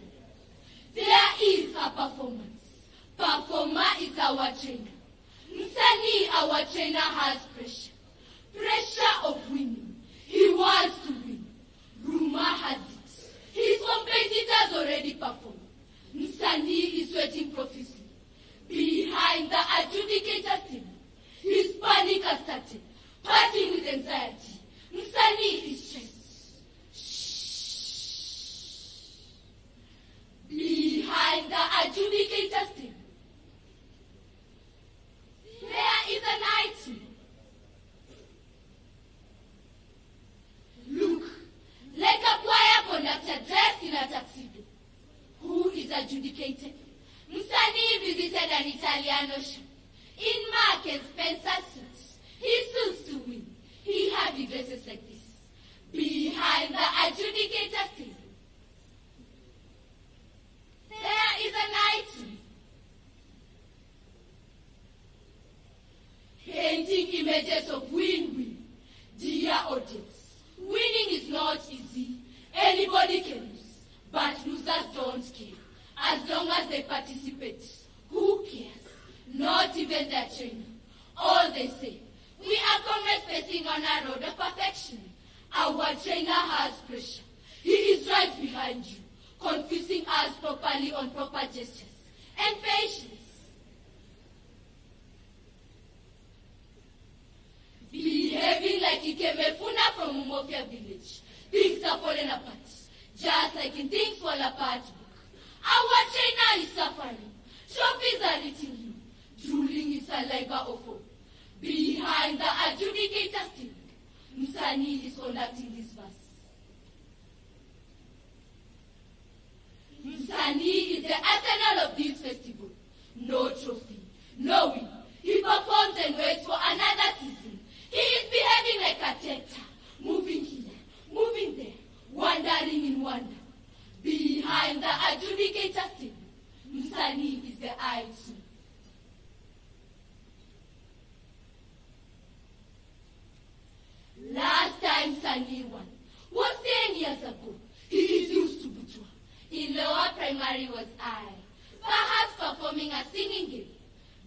there is a performance. Performer is our trainer. Msanii, our trainer, has pressure. Pressure of winning. He wants to win. Rumor has it. His competitors already performed. Msanii is sweating profusely. Behind the adjudicators team, his panic has started. Parting with anxiety. Msanii is stressed. Behind the adjudicators team, there is an item. Look, like a choir conductor dressed in a tuxedo. Who is adjudicated? Msanii visited an Italian ocean. In Mark and Spencer suits. He suits to win. He hardly dresses like this. Behind the adjudicators team, there is an item. Painting images of win-win. Dear audience, winning is not easy. Anybody can lose, but losers don't care. As long as they participate, who cares? Not even their trainer. All they say, we are comrades facing on a road of perfection. Our trainer has pressure. He is right behind you, confusing us properly on proper gestures and patience. Behaving like Ikemefuna from Umofia village. Things are falling apart, just like in Things Fall Apart book. Our trainer is suffering. Trophies are eating him. Drooling his saliva of hope. Behind the adjudicators team, Msanii is conducting this verse. Msanii is the arsenal of this festival. No trophy, no win. He performs and waits for another season. He is behaving like a tector, moving here, moving there, wandering in wonder. Behind the adjudicators team, Msanii is the item. Last time Msanii won was 10 years ago. He is used to Butwa. In lower primary was I, perhaps performing a singing game.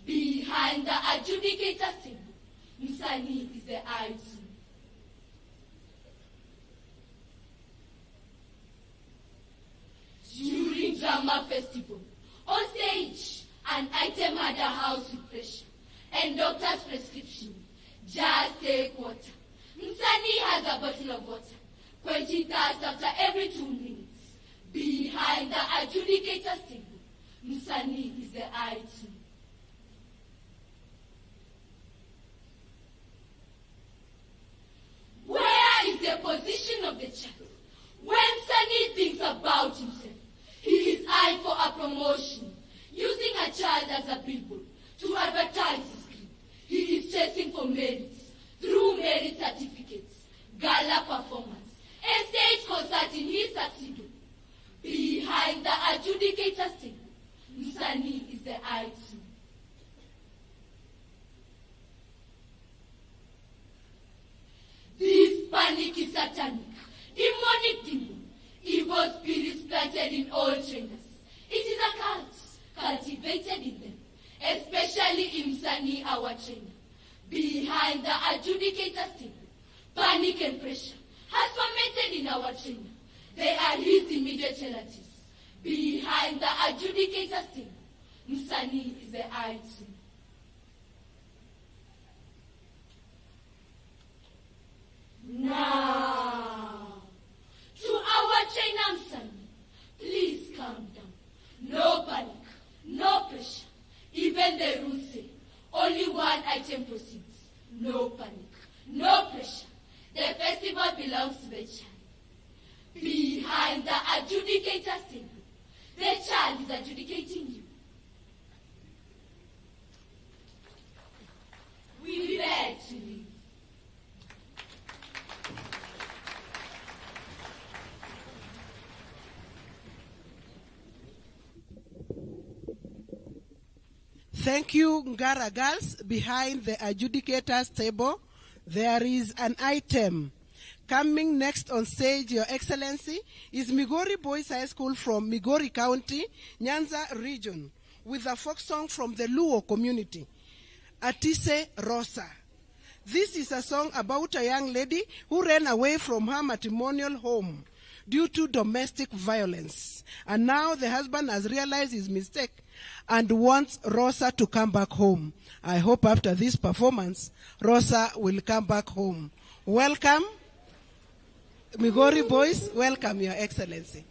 Behind the adjudicators team, Msanii is the item. During drama festival, on stage, an item had a house with pressure and doctor's prescription. Just take water. Msanii has a bottle of water, quenching thirst after every 2 minutes. Behind the adjudicators table, Msanii is the item. Where is the position of the child? When Msanii thinks about himself, he is eyeing for a promotion, using a child as a billboard to advertise his dream. He is chasing for merits, through merit certificates, gala performance, and stage concert in his tuxedo. Behind the adjudicators table, Msanii is the item. This panic is satanic, demonic demon, evil spirits planted in all trainers. It is a cult, cultivated in them, especially in Msanii, our trainer. Behind the adjudicators table, panic and pressure has fermented in our trainer. They are his immediate relatives. Behind the adjudicators table, Msanii is the item. Now, to our trainer Msanii, please calm down. No panic, no pressure. Even the rules say only one item proceeds. No panic, no pressure. The festival belongs to the child. Behind the adjudicators table, the child is adjudicating you. Thank you, Ngara girls. Behind the adjudicators table, there is an item. Coming next on stage, Your Excellency, is Migori Boys High School from Migori County, Nyanza region, with a folk song from the Luo community, Atise Rosa. This is a song about a young lady who ran away from her matrimonial home due to domestic violence. And now the husband has realized his mistake and wants Rosa to come back home. I hope after this performance, Rosa will come back home. Welcome, Migori Boys. Welcome, Your Excellency.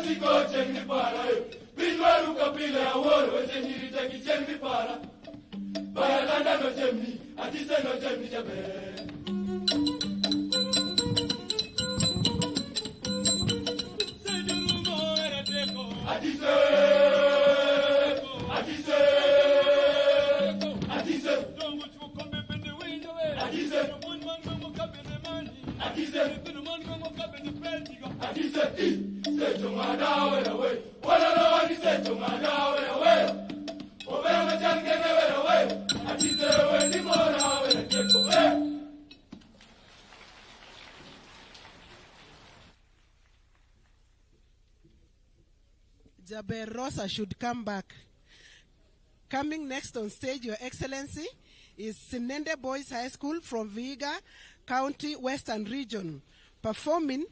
siko cheng ni para Binwaru kapile awolo Weche nyiri teki cheng ni para Baya landa no chemni Atise no chemni jabe Atise Atise Atise Jaber Rosa should come back. Coming next on stage, Your Excellency, is Sende Boys High School from Vihiga County, Western Region, performing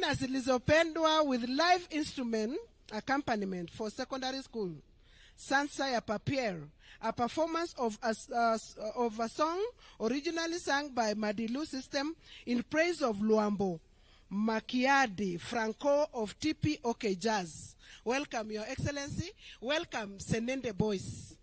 as Lizopendwa with live instrument accompaniment for secondary school. Sansa ya Papier, a performance of a song originally sung by Madilu System in praise of Luambo Makiadi Franco of TP OK Jazz. Welcome, Your Excellency. Welcome, Sende Boys.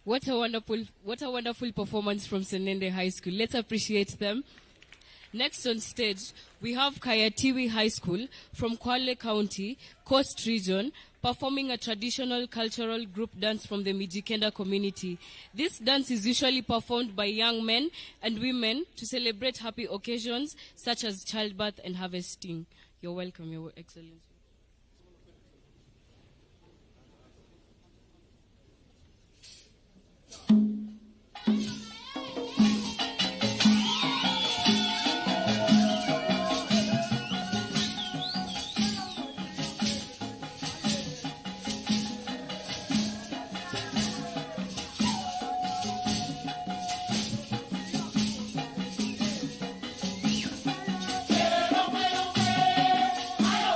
What a wonderful performance from Sende High School. Let's appreciate them. Next on stage, we have Tiwi High School from Kwale County, Coast Region, performing a traditional cultural group dance from the Mijikenda community. This dance is usually performed by young men and women to celebrate happy occasions such as childbirth and harvesting. You're welcome, Your Excellency. Ayo,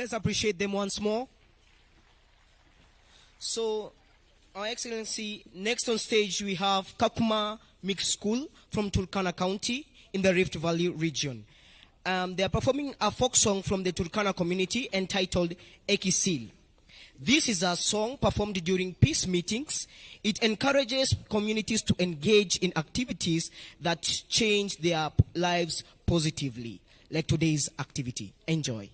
Let's appreciate them once more. So, Our Excellency, next on stage we have Kakuma Mixed School from Turkana County in the Rift Valley region. They are performing a folk song from the Turkana community entitled Ekisil. This is a song performed during peace meetings. It encourages communities to engage in activities that change their lives positively, like today's activity. Enjoy.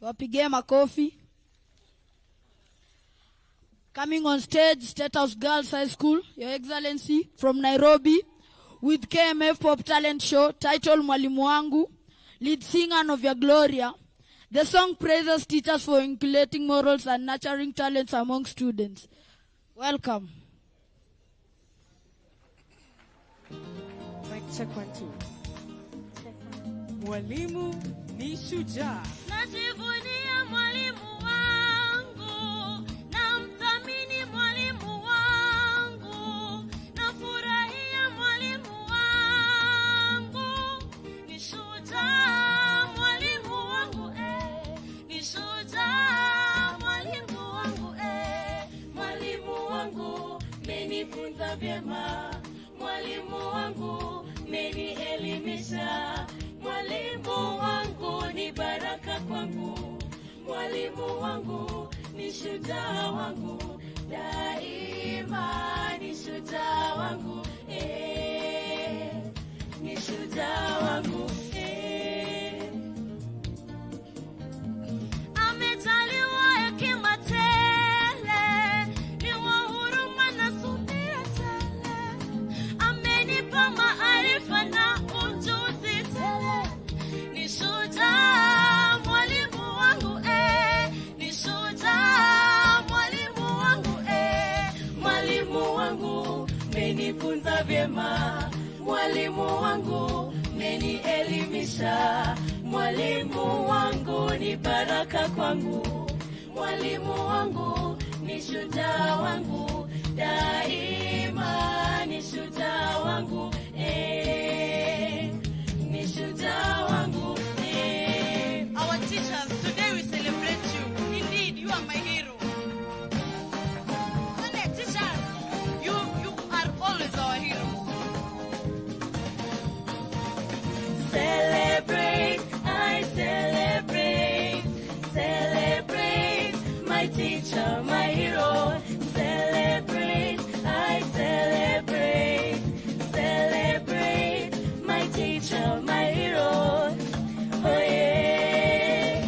Wapige makofi. Coming on stage, State House Girls High School, Your Excellency, from Nairobi, with KMF Pop Talent Show, titled Mwalimu Wangu, lead singer Novia Gloria. The song praises teachers for inculcating morals and nurturing talents among students. Welcome. Mic check 1 2. Mwalimu ni shujaa. Najivunia mwalimu wangu, namthamini mwalimu wangu, nafurahia mwalimu wangu, ni shujaa mwalimu wangu, ni shujaa umenifunza vyema. Mwalimu wangu umenielimisha. Mwalimu wangu ni baraka kwangu. Mwalimu wangu ni shujaa wangu. Daima ni shujaa wangu. Ni shujaa wangu. Amejaliwa hekima tele, ni wa huruma na subira tele. Amenipa maarifa na ujuzi tele. Ni shujaa mwalimu wangu, ni shujaa mwalimu wangu, mwalimu wangu menifunza vyema. Mwalimu wangu menielimisha. Mwalimu wangu ni baraka kwangu. Mwalimu wangu ni shujaa wangu. Daima ni shujaa wangu. Ni shujaa wangu. Our teachers, today we celebrate you. Indeed, you are my hero. Teachers, you are always our hero. Celebrate, I celebrate. Celebrate my teacher, my hero. Celebrate, I celebrate. Celebrate my teacher, my hero. Oh yeah.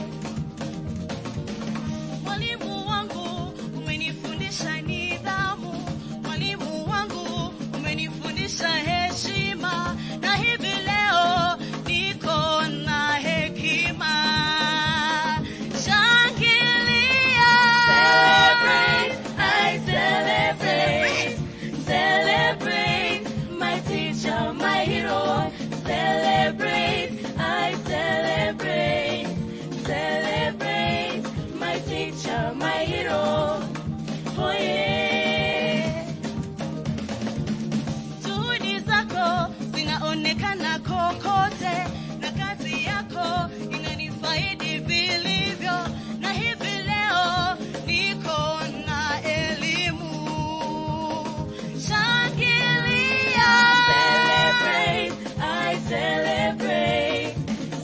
Mwalimu wangu umenifundisha nidhamu. Mwalimu wangu umenifundisha heshima. Na hivi leo niko na hekima. Shangilia. Celebrate, I celebrate. Celebrate my teacher, my hero. Celebrate, I celebrate. Celebrate my teacher, my hero. Oh yeah. Juhudi zako zinaonekana kokote, na kazi yako inanifaidi vilivyo. Na hivi leo niko na elimu. Shangilia. Celebrate, I celebrate.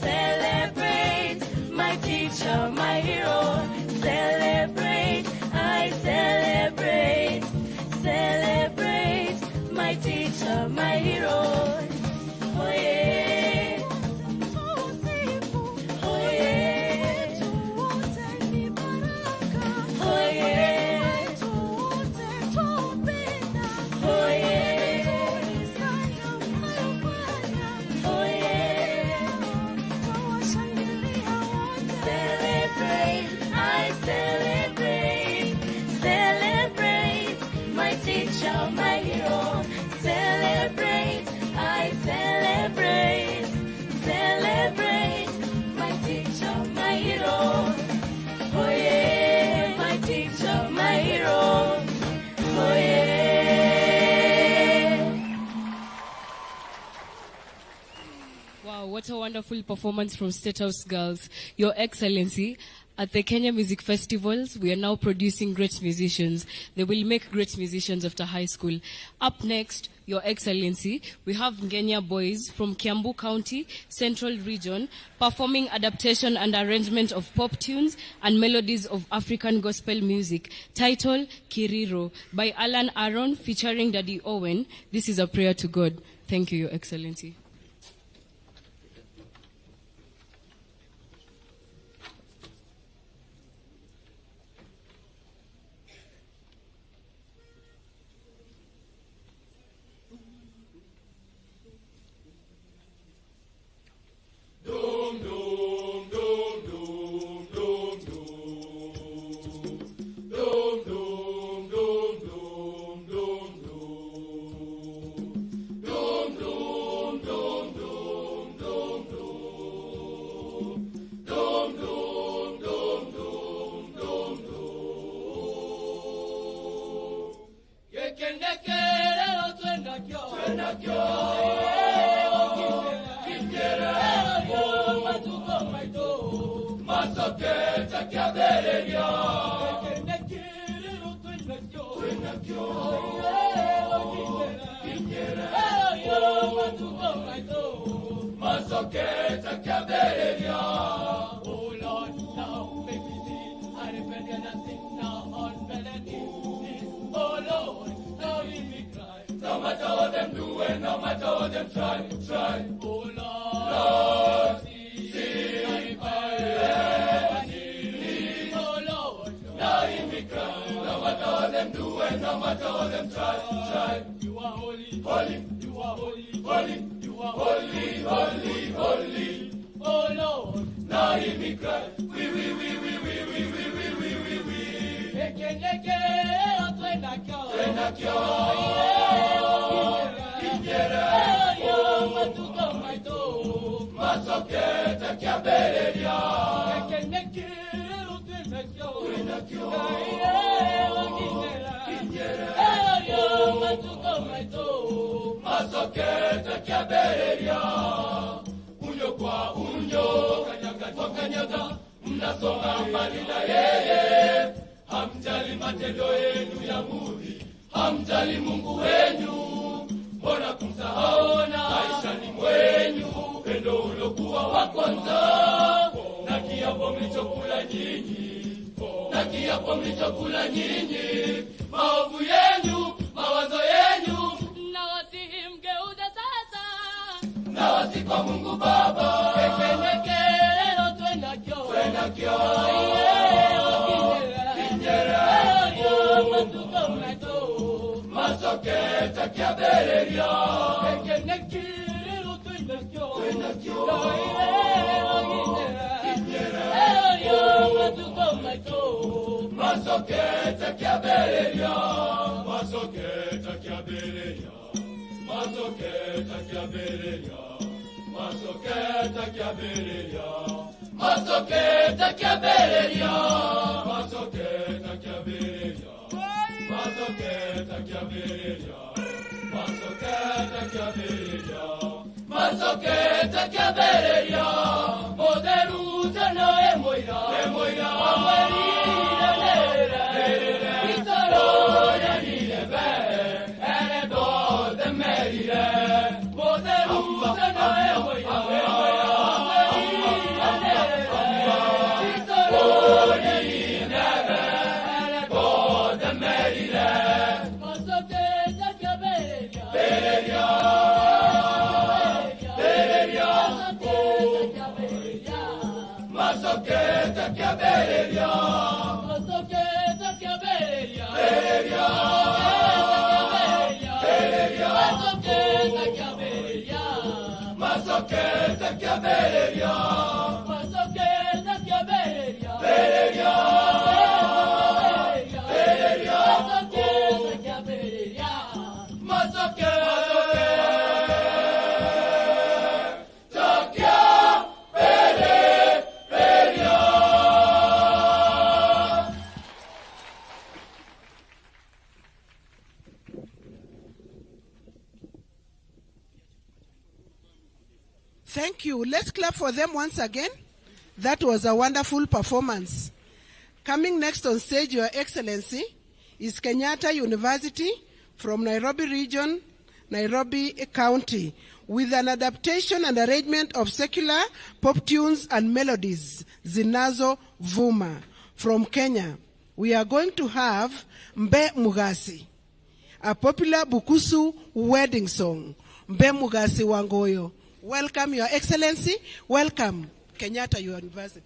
Celebrate my teacher, my hero. Celebrate, I celebrate. Celebrate my teacher, my hero. Oh yeah. Oh yeah. Oh yeah. Oh yeah. Oh yeah. Celebrate, I celebrate. Celebrate my teacher, my hero. Celebrate, I celebrate. Celebrate my teacher, my hero. Oh yeah, my teacher, my hero. Oh yeah. Wow, what a wonderful performance from State House Girls. Your Excellency, at the Kenya Music Festivals, we are now producing great musicians. They will make great musicians after high school. Up next, Your Excellency, we have Kenya Boys from Kiambu County, Central Region, performing adaptation and arrangement of pop tunes and melodies of African gospel music, titled Kiriro, by Alan Aaron, featuring Daddy Owen. This is a prayer to God. Thank you, Your Excellency. Masoketa Kaberia. Oh Lord, now make me see. I repent and I sin now on melodies. Oh Lord, now hear me cry. No matter what them do and no matter what them try. Oh Lord, see if I ever need. Oh Lord, now hear me cry. No matter what them do and no matter what them try. You are holy, holy. You are holy, holy. You are holy, holy, holy. Oh Lord, now hear me cry. We. Ekeneke, Twenakyo. Masoketa Kaberia. Ekeneke, Twenakyo. Masoketa Kaberia. Unyo kwa unyo, kanyaga kwa kanyaga, mnasonga mbali na yeye. Hamjali matendo yenu ya mudhi, hamjali Mungu wenyu. Mbona kumsahau maishani mwenyu upendo uliokuwa wa kwanza? Na kiapo mlichokula nyinyi, maovu yenu, mawazo yenu, na wasihi mgeuze sasa, na wasi kwa Mungu Baba. Ekenekero Twenakyo. Masoketa Kaberia. Ekenekero Twenakyo. Masoketa Kaberia. Masoketa Kaberia. Masoketa Kaberia. Masoketa Kaberia. Masoketa Kaberia. Masoketa Kaberia. Masoketa Kaberia. Masoketa Kaberia. Masoketa Kaberia. Moderuta no emoira. Amarira nere. Italoya nilebe. Ere do de merire. Moderuta no emoira. Masoketa Kaberia. Masoketa Kaberia. Masoketa Kaberia. Masoketa Kaberia. Masoketa Kaberia. Thank you. Let's clap for them once again. That was a wonderful performance. Coming next on stage, Your Excellency, is Kenyatta University from Nairobi region, Nairobi County, with an adaptation and arrangement of secular pop tunes and melodies, Zinazo Vuma, from Kenya. We are going to have Mbe Mugasi, a popular Bukusu wedding song, Mbe Mugasi Wangoyo. Welcome, Your Excellency. Welcome, Kenyatta University.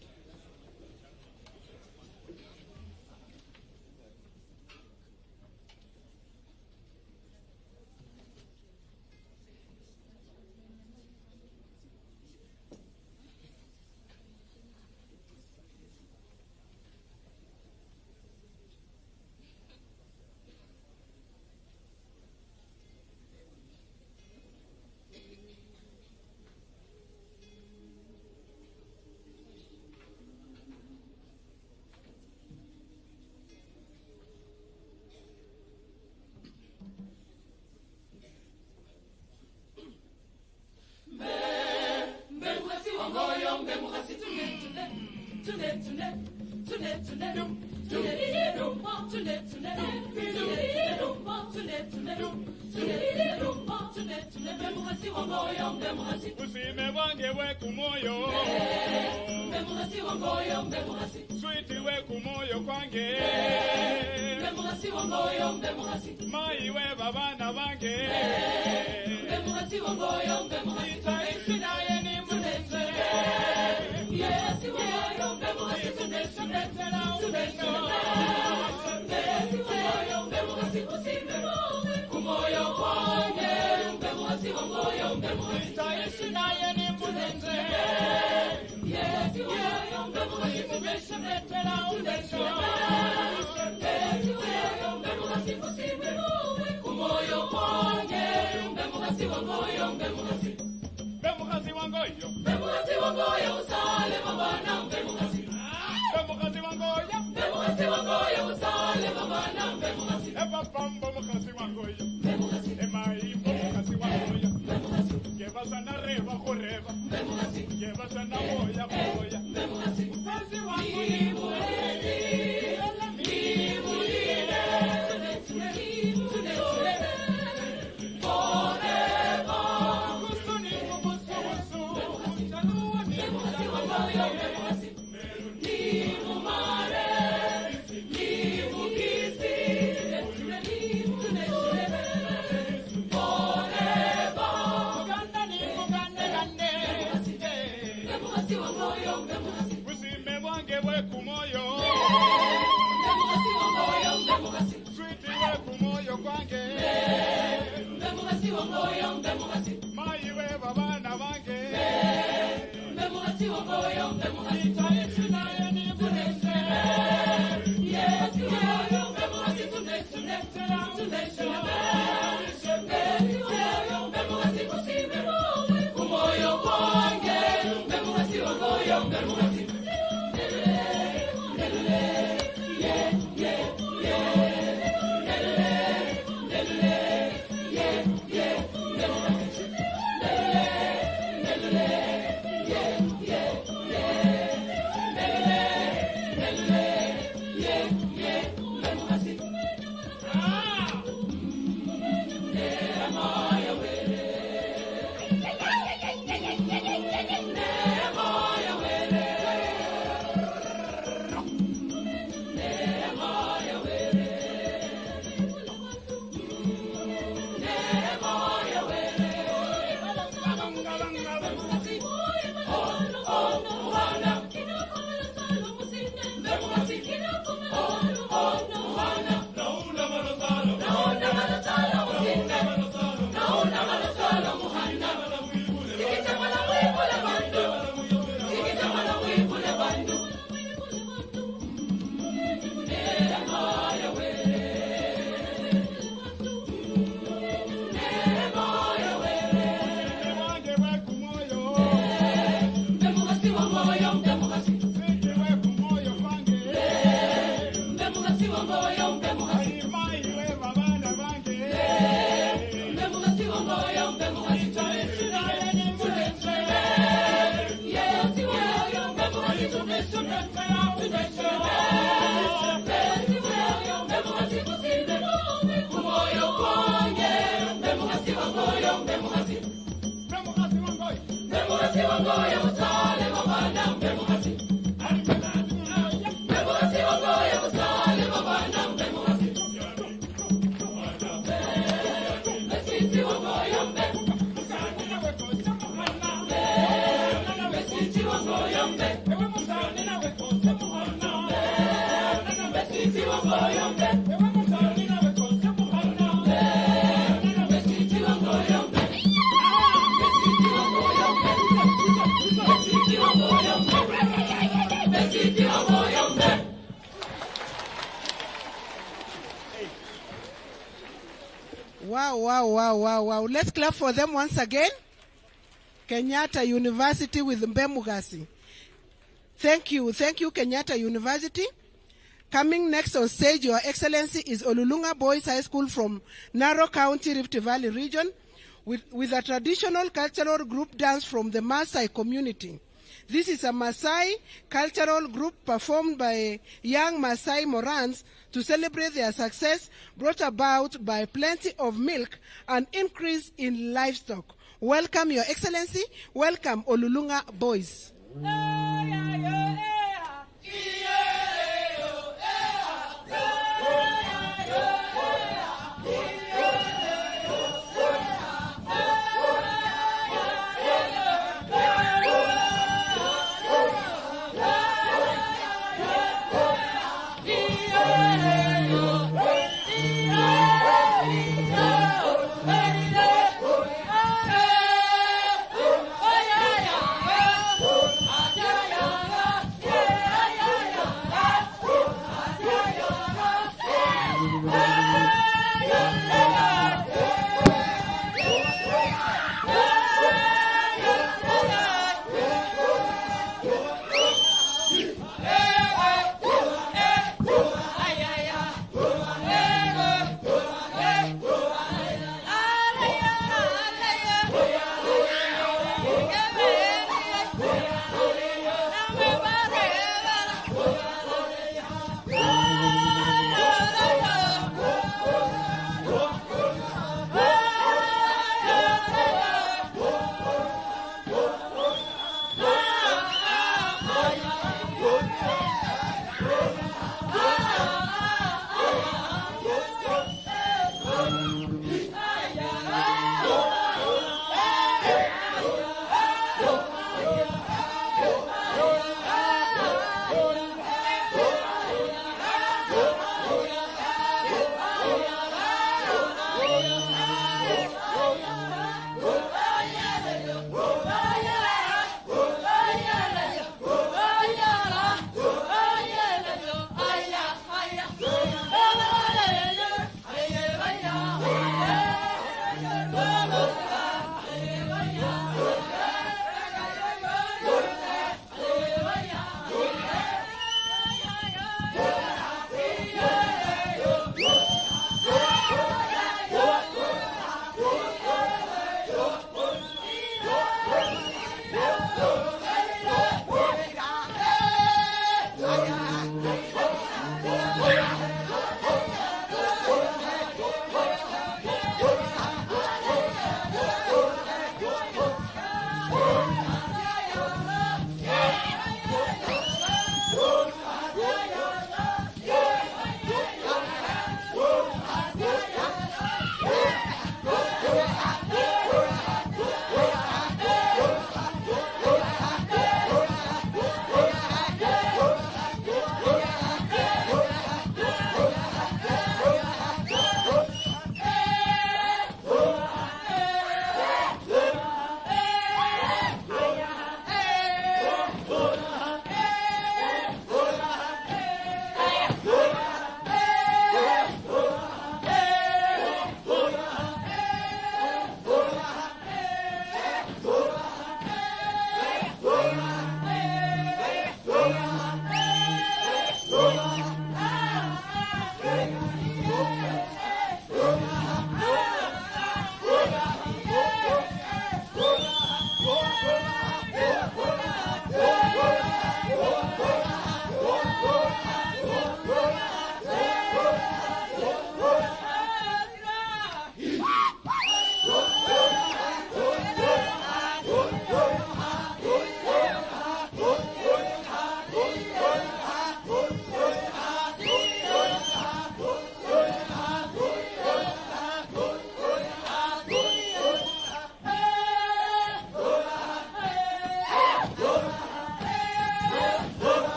Mbemugasi wangoyo, mbemugasi. Usime wange weku moyo. Mbemugasi wangoyo, mbemugasi. Sweet weku moyo kwange. Mbemugasi wangoyo, mbemugasi. Mai we babana bange. Mbemugasi wangoyo, mbemugasi. Itaishi naye ni mwenze. Yes, wangoyo, mbemugasi. Mbemugasi wangoyo, mbemugasi. Usime kumoyo kwange. Mbemugasi wangoyo, mbemugasi. Itaishi naye ni mwenze. Yes, wangoyo, mbemugasi. Mbemugasi wangoyo, mbemugasi. Kumoyo kwange, mbemugasi wangoyo, mbemugasi. Mbemugasi wangoyo. Mbemugasi wangoyo, usale mabana, mbemugasi. Mbemugasi wangoyo. Mbemugasi wangoyo, usale mabana, mbemugasi. Pambo mugasi wangoyo. Mbemugasi. Emai mugasi wangoyo. Mbemugasi. Lleva sana reba koreba. Mbemugasi. Lleva sana boya boya. Mbemugasi. Mugasi wangoyo. Usime wange weku moyo. Mbemugasi wangoyo, mbemugasi. Sweet weku moyo kwange. Mbemugasi wangoyo, mbemugasi. Mai we babana bange. Mbemugasi wangoyo, mbemugasi. Itaishi naye ni mwenze. Yes, wangoyo, mbemugasi. Mbemugasi kusime kumoyo kwange. Mbemugasi wangoyo, mbemugasi. Wow. Let's clap for them once again. Kenyatta University with Mbemugasi. Thank you, Kenyatta University. Coming next on stage, Your Excellency, is Olulunga Boys High School from Narok County, Rift Valley region, with a traditional cultural group dance from the Maasai community. This is a Maasai cultural group performed by young Maasai Morans to celebrate their success brought about by plenty of milk and increase in livestock. Welcome, Your Excellency. Welcome, Olulunga Boys. Yeah.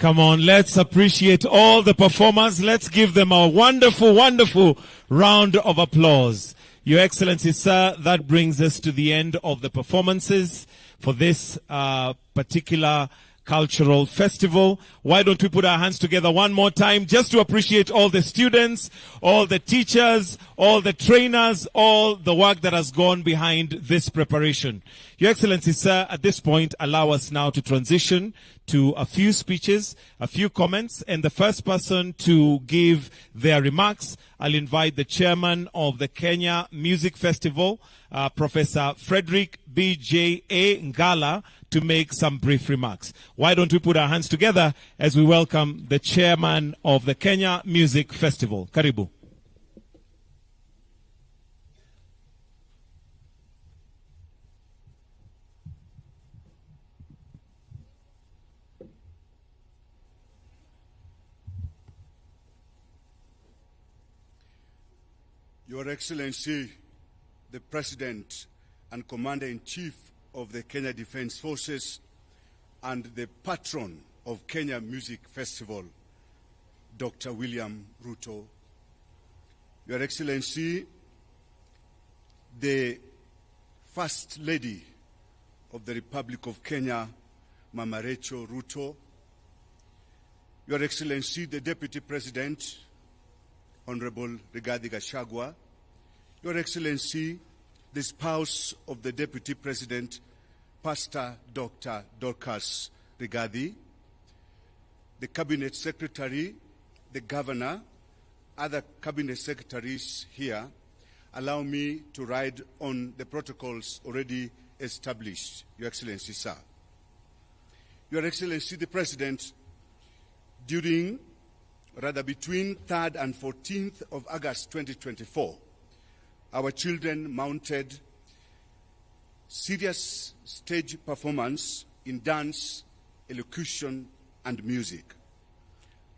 Come on, let's appreciate all the performers. Let's give them a wonderful, wonderful round of applause. Your Excellency, sir, that brings us to the end of the performances for this particular cultural festival. Why don't we put our hands together one more time just to appreciate all the students, all the teachers, all the trainers, all the work that has gone behind this preparation. Your Excellency, sir, at this point, allow us now to transition to a few speeches, a few comments, and the first person to give their remarks, I'll invite the chairman of the Kenya Music Festival, Professor Frederick B.J.A. Ngala, to make some brief remarks. Why don't we put our hands together as we welcome the chairman of the Kenya Music Festival. Karibu. Your Excellency, the President and Commander-in-Chief of the Kenya Defense Forces and the patron of Kenya Music Festival, Dr. William Ruto. Your Excellency, the First Lady of the Republic of Kenya, Mama Rachel Ruto. Your Excellency, the Deputy President, Honorable Rigathi Gachagua. Your Excellency, the spouse of the Deputy President, Pastor Dr. Dorcas Rigathi, the Cabinet Secretary, the Governor, other Cabinet Secretaries here, allow me to ride on the protocols already established, Your Excellency, sir. Your Excellency, the President, between 3rd and 14th of August 2024, our children mounted serious stage performance in dance, elocution, and music.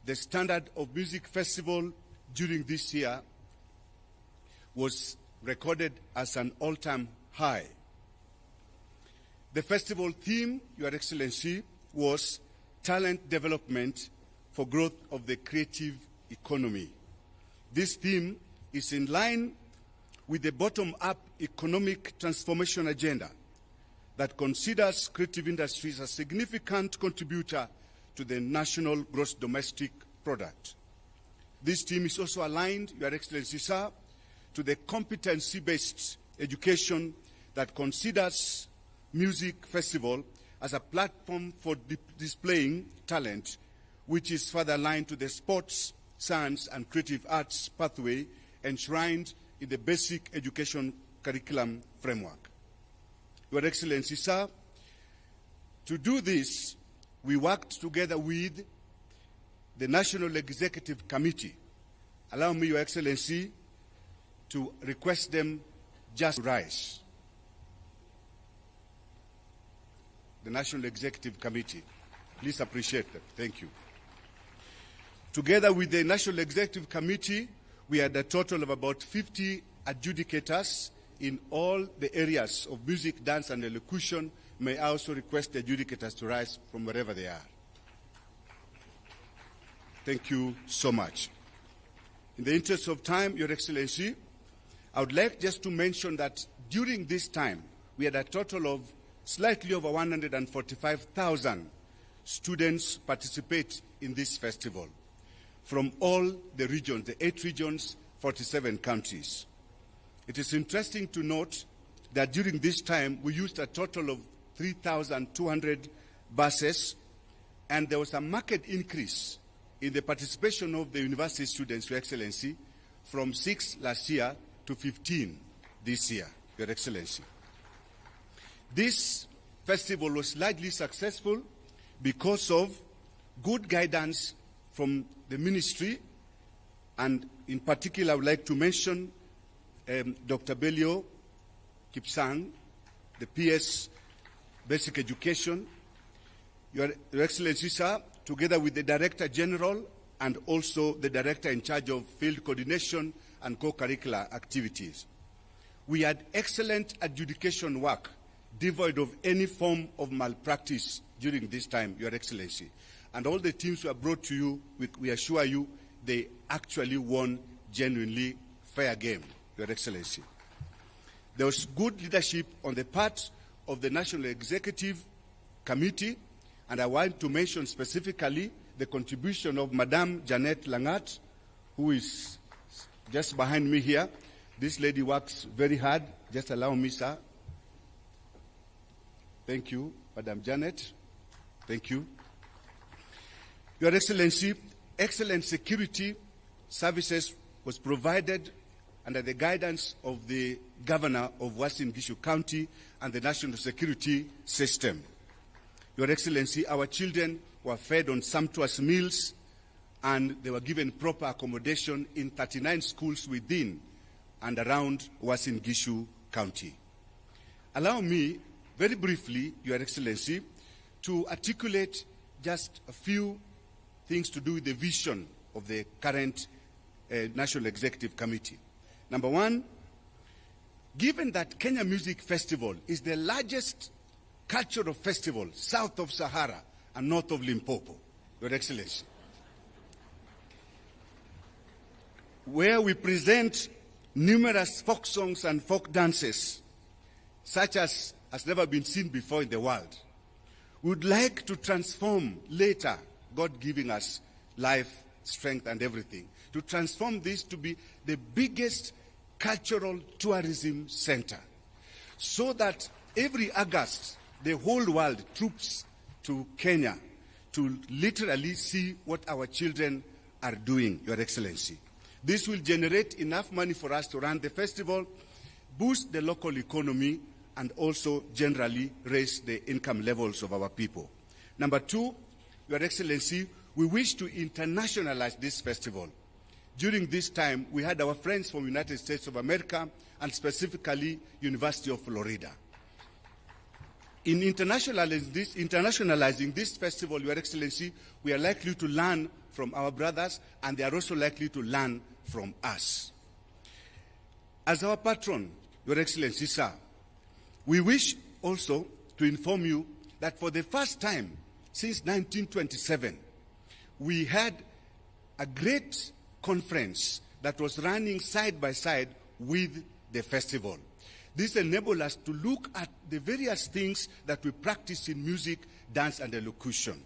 The standard of music festival during this year was recorded as an all-time high. The festival theme, Your Excellency, was talent development for growth of the creative economy. This theme is in line with the bottom-up economic transformation agenda that considers creative industries a significant contributor to the national gross domestic product. This theme is also aligned, Your Excellency, sir, to the competency-based education that considers music festival as a platform for displaying talent, which is further aligned to the sports, science, and creative arts pathway enshrined in the basic education curriculum framework. Your Excellency, sir, to do this, we worked together with the National Executive Committee. Allow me, Your Excellency, to request them just rise. The National Executive Committee. Please appreciate that. Thank you. Together with the National Executive Committee, we had a total of about 50 adjudicators in all the areas of music, dance, and elocution. May I also request the adjudicators to rise from wherever they are. Thank you so much. In the interest of time, Your Excellency, I would like just to mention that during this time, we had a total of slightly over 145,000 students participate in this festival from all the regions, the 8 regions, 47 countries. It is interesting to note that during this time, we used a total of 3,200 buses, and there was a marked increase in the participation of the university students, Your Excellency, from 6 last year to 15 this year, Your Excellency. This festival was largely successful because of good guidance from the ministry, and in particular, I would like to mention Dr. Belio Kipsang, the PS Basic Education, Your Excellency, sir, together with the Director General and also the Director in charge of Field Coordination and Co-Curricular Activities. We had excellent adjudication work, devoid of any form of malpractice during this time, Your Excellency. And all the teams were brought to you, we assure you, they actually won genuinely fair game, Your Excellency. There was good leadership on the part of the National Executive Committee, and I want to mention specifically the contribution of Madame Janet Langat, who is just behind me here. This lady works very hard. Just allow me, sir. Thank you, Madam Janet. Thank you. Your Excellency, excellent security services was provided under the guidance of the Governor of Uasin Gishu County and the National Security System. Your Excellency, our children were fed on sumptuous meals and they were given proper accommodation in 39 schools within and around Uasin Gishu County. Allow me, very briefly, Your Excellency, to articulate just a few things to do with the vision of the current National Executive Committee. Number one, given that Kenya Music Festival is the largest cultural festival south of Sahara and north of Limpopo, Your Excellency, where we present numerous folk songs and folk dances, such as has never been seen before in the world. We would like to transform later, God giving us life, strength, and everything, to transform this to be the biggest cultural tourism center, so that every August, the whole world troops to Kenya to literally see what our children are doing, Your Excellency. This will generate enough money for us to run the festival, boost the local economy, and also generally raise the income levels of our people. Number two, Your Excellency, we wish to internationalize this festival. During this time, we had our friends from the United States of America and specifically University of Florida. In internationalizing this festival, Your Excellency, we are likely to learn from our brothers, and they are also likely to learn from us. As our patron, Your Excellency, sir, we wish also to inform you that for the first time since 1927, we had a great conference that was running side by side with the festival. This enabled us to look at the various things that we practice in music, dance, and elocution.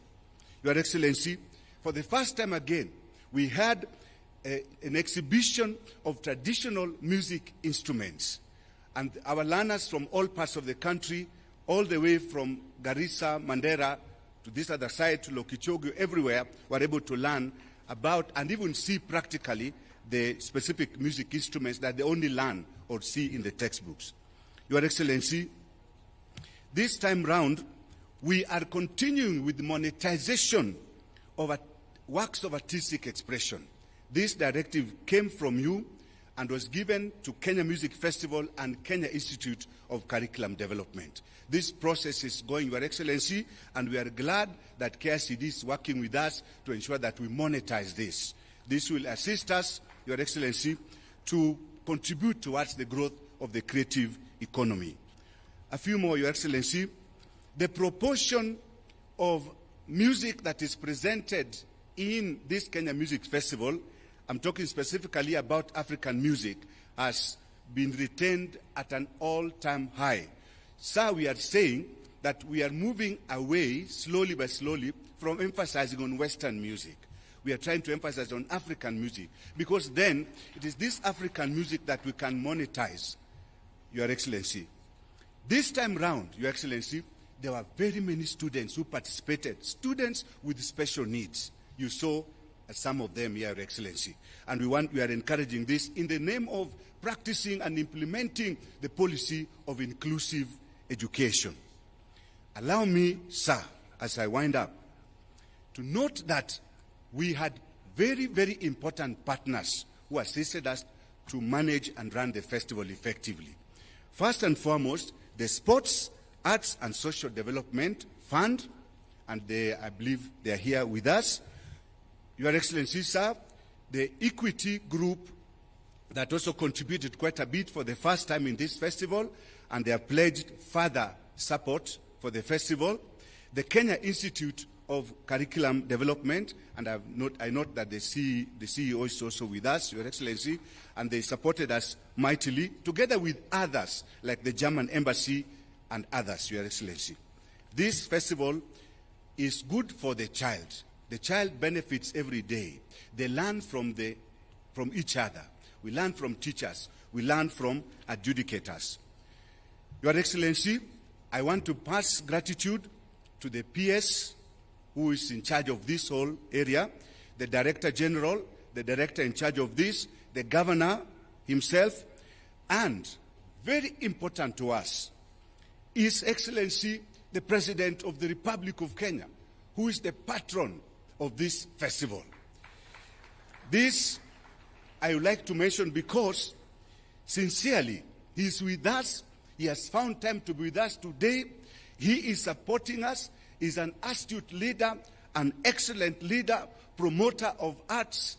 Your Excellency, for the first time again, we had an exhibition of traditional music instruments. And our learners from all parts of the country, all the way from Garissa, Mandera, to this other side, to Lokichogio, everywhere, were able to learn about and even see practically the specific music instruments that they only learn or see in the textbooks. Your Excellency, this time round, we are continuing with the monetization of works of artistic expression. This directive came from you and was given to Kenya Music Festival and Kenya Institute of Curriculum Development. This process is going, Your Excellency, and we are glad that KICD is working with us to ensure that we monetize this. This will assist us, Your Excellency, to contribute towards the growth of the creative economy. A few more, Your Excellency. The proportion of music that is presented in this Kenya Music Festival, I'm talking specifically about African music, has been retained at an all-time high. Sir, we are saying that we are moving away, slowly by slowly, from emphasizing on Western music. We are trying to emphasize on African music, because then it is this African music that we can monetize, Your Excellency. This time round, Your Excellency, there were very many students who participated, students with special needs. You saw some of them here, Your Excellency. And we are encouraging this in the name of practicing and implementing the policy of inclusive education. Allow me, sir, as I wind up, to note that we had very, very important partners who assisted us to manage and run the festival effectively. First and foremost, the Sports, Arts and Social Development Fund, and I believe they are here with us. Your Excellency, sir, the Equity Group that also contributed quite a bit for the first time in this festival, and they have pledged further support for the festival. The Kenya Institute of curriculum development, and I note that the CEO is also with us, Your Excellency, and they supported us mightily, together with others, like the German Embassy and others, Your Excellency. This festival is good for the child. The child benefits every day. They learn from each other. We learn from teachers. We learn from adjudicators. Your Excellency, I want to pass gratitude to the PS who is in charge of this whole area, the Director General, the Director in charge of this, the Governor himself, and very important to us, His Excellency, the President of the Republic of Kenya, who is the patron of this festival. This I would like to mention because, sincerely, he is with us. He has found time to be with us today. He is supporting us. He is an astute leader, an excellent leader, promoter of arts.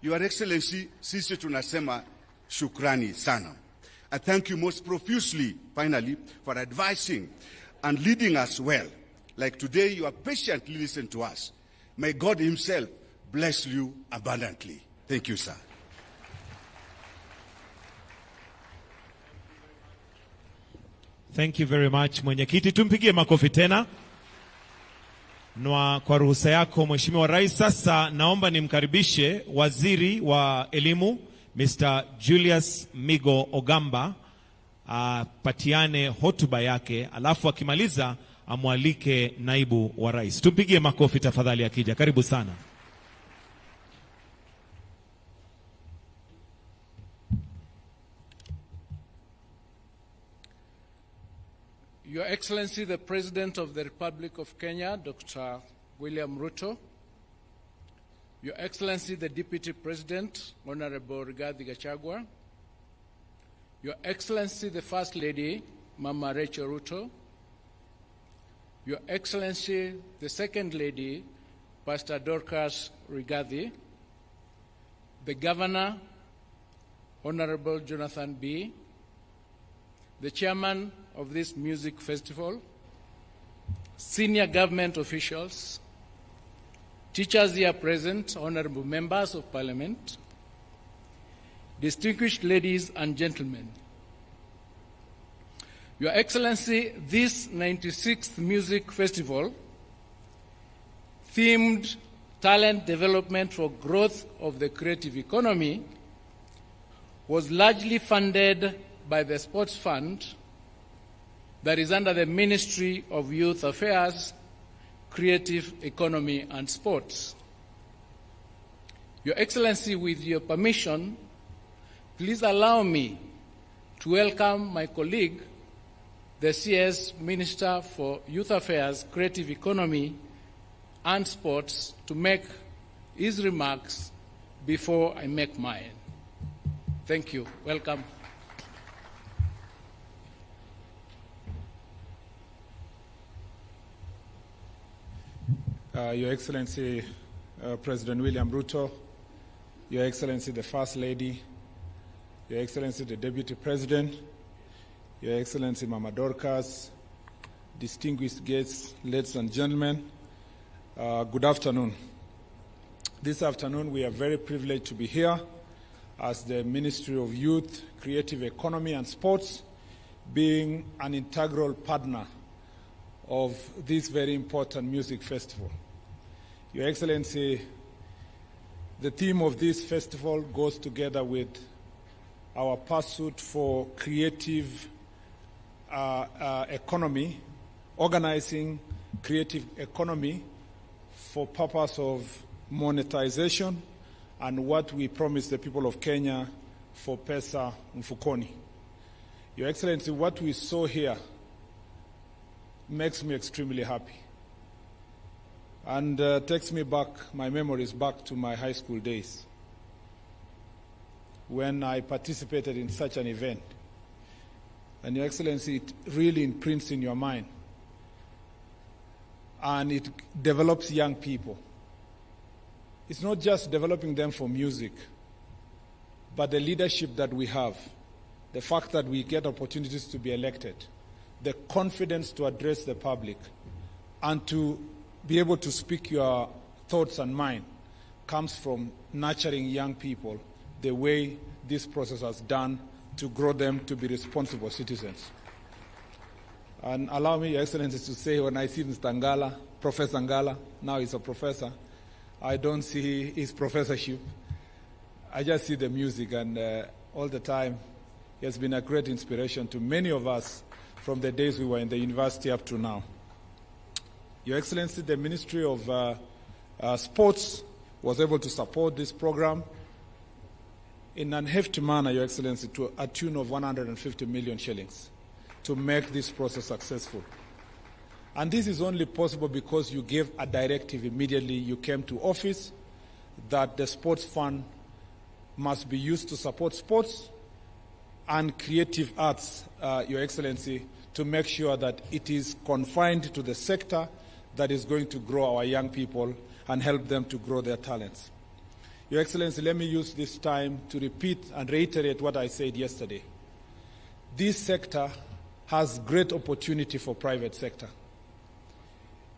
Your Excellency, sisi tunasema shukrani sana. I thank you most profusely, finally, for advising and leading us well. Like today, you have patiently listened to us. May God himself bless you abundantly. Thank you, sir. Thank you very much, Mwenyekiti. Tumpigie makofi tena. Na kwa ruhusa yako Mheshimiwa Rais, sasa naomba nimkaribishe Waziri wa Elimu Mr. Julius Migo Ogamba patiane hotuba yake, alafu akimaliza amwalike naibu wa Rais. Tumpigie makofi tafadhali akija. Karibu sana. Your Excellency, the President of the Republic of Kenya, Dr. William Ruto, Your Excellency, the Deputy President, Honorable Rigathi Gachagua, Your Excellency, the First Lady, Mama Rachel Ruto, Your Excellency, the Second Lady, Pastor Dorcas Rigathi, the Governor, Honorable Jonathan B., the Chairman of this music festival, senior government officials, teachers here present, honorable members of Parliament, distinguished ladies and gentlemen. Your Excellency, this 96th Music Festival, themed Talent Development for Growth of the Creative Economy, was largely funded by the Sports Fund that is under the Ministry of Youth Affairs, Creative Economy and Sports. Your Excellency, with your permission, please allow me to welcome my colleague, the CS Minister for Youth Affairs, Creative Economy and Sports, to make his remarks before I make mine. Thank you. Welcome. Your Excellency, President William Ruto, Your Excellency, the First Lady, Your Excellency, the Deputy President, Your Excellency, Mama Dorcas, distinguished guests, ladies and gentlemen, good afternoon. This afternoon, we are very privileged to be here as the Ministry of Youth, Creative Economy and Sports, being an integral partner of this very important music festival. Your Excellency, the theme of this festival goes together with our pursuit for creative economy, organizing creative economy for purpose of monetization and what we promise the people of Kenya for Pesa Mfukoni. Your Excellency, what we saw here makes me extremely happy and takes me back, my memories back to my high school days when I participated in such an event. And Your Excellency, it really imprints in your mind and it develops young people. It's not just developing them for music, but the leadership that we have, the fact that we get opportunities to be elected, the confidence to address the public and to be able to speak your thoughts and mind comes from nurturing young people the way this process has done to grow them to be responsible citizens. And allow me, Your Excellency, to say when I see Mr. Ngala, Professor Ngala, now he's a professor, I don't see his professorship. I just see the music, and all the time he has been a great inspiration to many of us from the days we were in the university up to now. Your Excellency, the Ministry of Sports was able to support this program in an hefty manner, Your Excellency, to a tune of 150 million shillings to make this process successful. And this is only possible because you gave a directive immediately you came to office that the sports fund must be used to support sports and creative arts, Your Excellency, to make sure that it is confined to the sector that is going to grow our young people and help them to grow their talents. Your Excellency, let me use this time to repeat and reiterate what I said yesterday. This sector has great opportunity for private sector.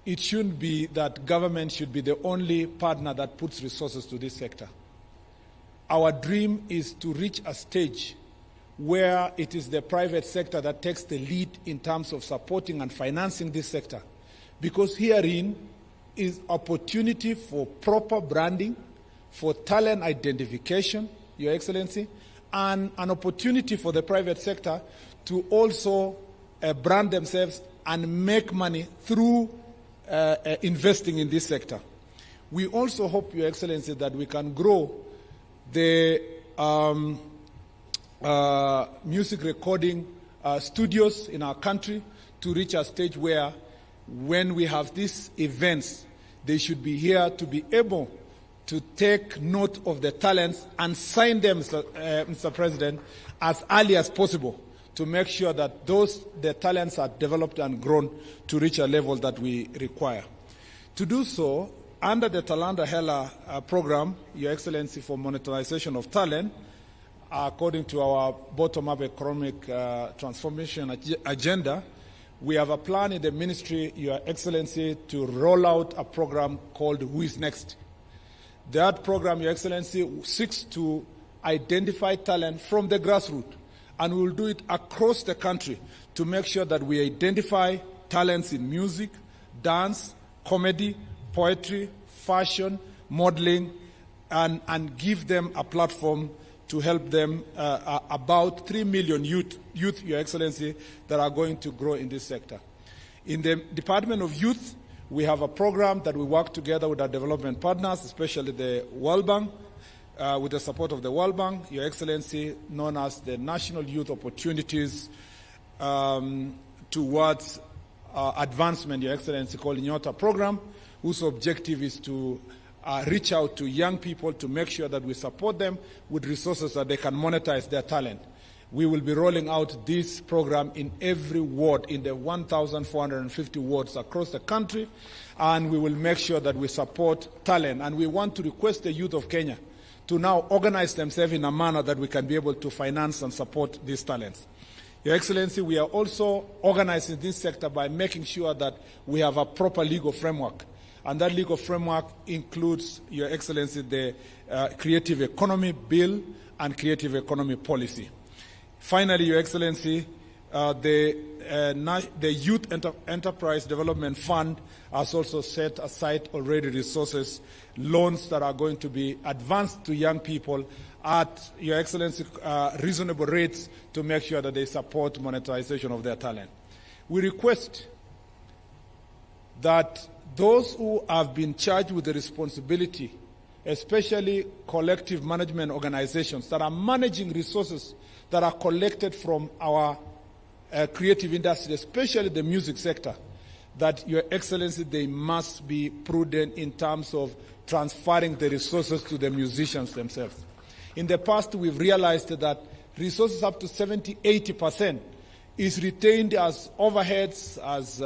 It shouldn't be that government should be the only partner that puts resources to this sector. Our dream is to reach a stage where it is the private sector that takes the lead in terms of supporting and financing this sector. Because herein is opportunity for proper branding, for talent identification, Your Excellency, and an opportunity for the private sector to also brand themselves and make money through investing in this sector. We also hope, Your Excellency, that we can grow the music recording studios in our country to reach a stage where when we have these events, they should be here to be able to take note of the talents and sign them, Mr. President, as early as possible to make sure that the talents are developed and grown to reach a level that we require. To do so, under the Talanta Hela program, Your Excellency, for monetization of talent, according to our bottom-up economic transformation agenda, we have a plan in the ministry, Your Excellency, to roll out a program called Who is Next. That program, Your Excellency, seeks to identify talent from the grassroots, and we will do it across the country to make sure that we identify talents in music, dance, comedy, poetry, fashion, modeling, and give them a platform to help them, about 3 million youth, Your Excellency, that are going to grow in this sector. In the Department of Youth, we have a program that we work together with our development partners, especially the World Bank, with the support of the World Bank, Your Excellency, known as the National Youth Opportunities towards Advancement, Your Excellency, called Kenyatta program, whose objective is to reach out to young people to make sure that we support them with resources that they can monetize their talent. We will be rolling out this program in every ward, in the 1,450 wards across the country, and we will make sure that we support talent. And we want to request the youth of Kenya to now organize themselves in a manner that we can be able to finance and support these talents. Your Excellency, we are also organizing this sector by making sure that we have a proper legal framework. And that legal framework includes, Your Excellency, the Creative Economy Bill and Creative Economy Policy. Finally, Your Excellency, the Youth Enterprise Development Fund has also set aside already resources, loans that are going to be advanced to young people at, Your Excellency, reasonable rates to make sure that they support monetization of their talent. We request that those who have been charged with the responsibility, especially collective management organizations that are managing resources that are collected from our creative industry, especially the music sector, that, Your Excellency, they must be prudent in terms of transferring the resources to the musicians themselves. In the past, we've realized that resources up to 70-80% is retained as overheads, as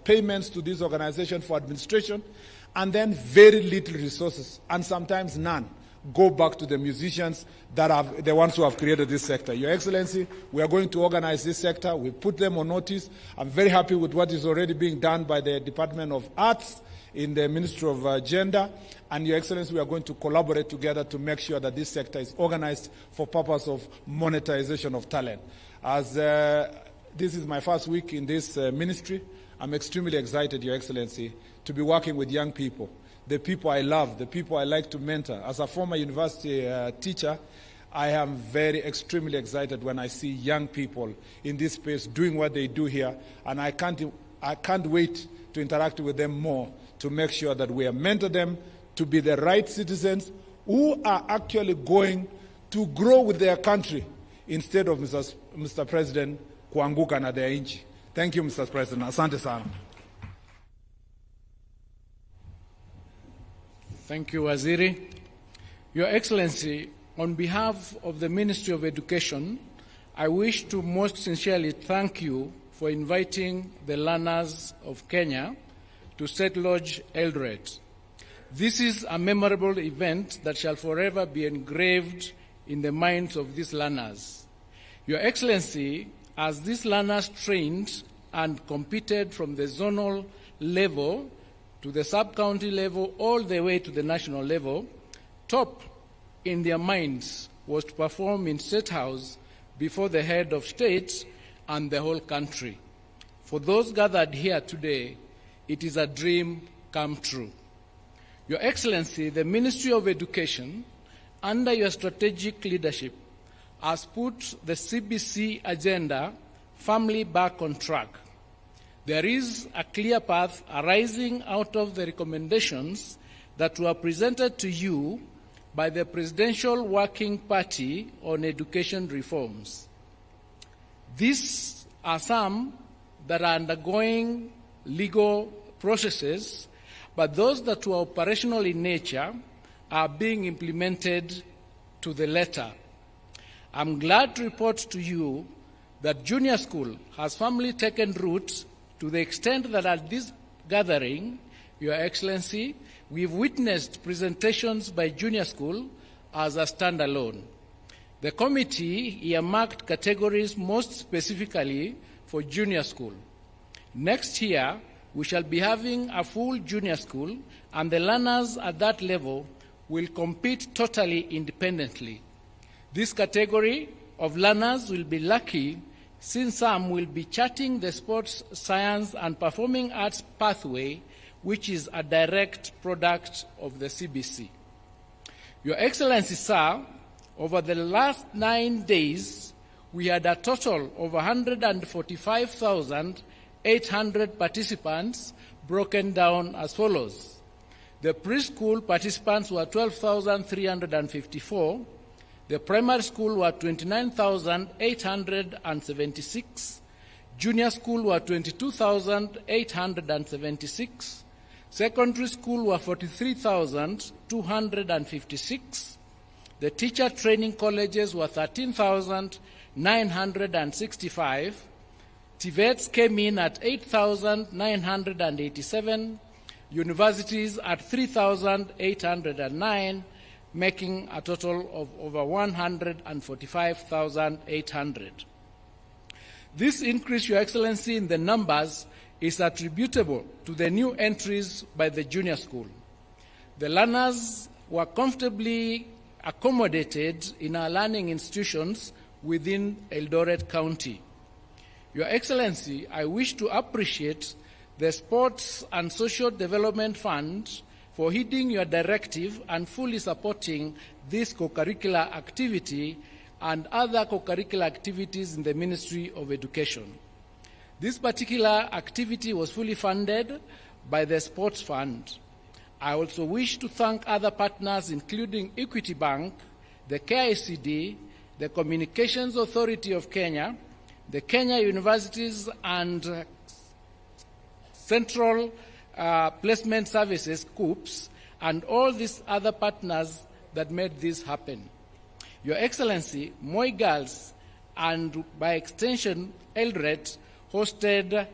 payments to these organizations for administration, and then very little resources, and sometimes none, go back to the musicians that are the ones who have created this sector. Your Excellency, we are going to organize this sector. We put them on notice. I'm very happy with what is already being done by the Department of Arts in the Ministry of Gender. And Your Excellency, we are going to collaborate together to make sure that this sector is organized for purpose of monetization of talent. As this is my first week in this ministry, I'm extremely excited, Your Excellency, to be working with young people, the people I love, the people I like to mentor. As a former university teacher, I am extremely excited when I see young people in this space doing what they do here, and I can't wait to interact with them more to make sure that we mentor them to be the right citizens who are actually going to grow with their country instead of, Mr. President, kuanguka na their inchi. Thank you, Mr. President. Asante sana. Thank you, Waziri. Your Excellency, on behalf of the Ministry of Education, I wish to most sincerely thank you for inviting the learners of Kenya to State Lodge Eldoret. This is a memorable event that shall forever be engraved in the minds of these learners. Your Excellency, as these learners trained and competed from the zonal level to the sub-county level all the way to the national level, top in their minds was to perform in State House before the head of state and the whole country. For those gathered here today, it is a dream come true. Your Excellency, the Ministry of Education, under your strategic leadership, has put the CBC agenda firmly back on track. There is a clear path arising out of the recommendations that were presented to you by the Presidential Working Party on Education Reforms. These are some that are undergoing legal processes, but those that were operational in nature are being implemented to the letter. I'm glad to report to you that junior school has firmly taken root to the extent that at this gathering, Your Excellency, we've witnessed presentations by junior school as a standalone. The committee earmarked categories most specifically for junior school. Next year, we shall be having a full junior school, and the learners at that level will compete totally independently. This category of learners will be lucky since some will be charting the sports science and performing arts pathway, which is a direct product of the CBC. Your Excellency, sir, over the last 9 days, we had a total of 145,800 participants, broken down as follows. The preschool participants were 12,354. The primary school were 29,876. Junior school were 22,876. Secondary school were 43,256. The teacher training colleges were 13,965. TVETs came in at 8,987. Universities at 3,809, making a total of over 145,800. This increase, Your Excellency, in the numbers is attributable to the new entries by the junior school. The learners were comfortably accommodated in our learning institutions within Eldoret County. Your Excellency, I wish to appreciate the Sports and Social Development Fund for heeding your directive and fully supporting this co-curricular activity and other co-curricular activities in the Ministry of Education. This particular activity was fully funded by the Sports Fund. I also wish to thank other partners, including Equity Bank, the KICD, the Communications Authority of Kenya, the Kenya Universities and Central Placement Services, COOPS, and all these other partners that made this happen. Your Excellency, Moi Girls, and by extension, Eldoret, hosted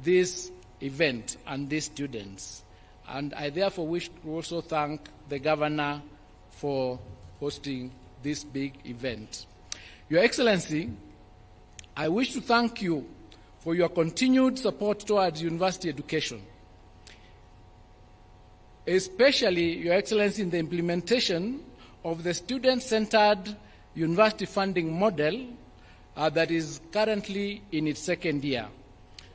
this event and these students. And I therefore wish to also thank the Governor for hosting this big event. Your Excellency, I wish to thank you for your continued support towards university education, especially, Your Excellency, in the implementation of the student-centered university funding model that is currently in its second year.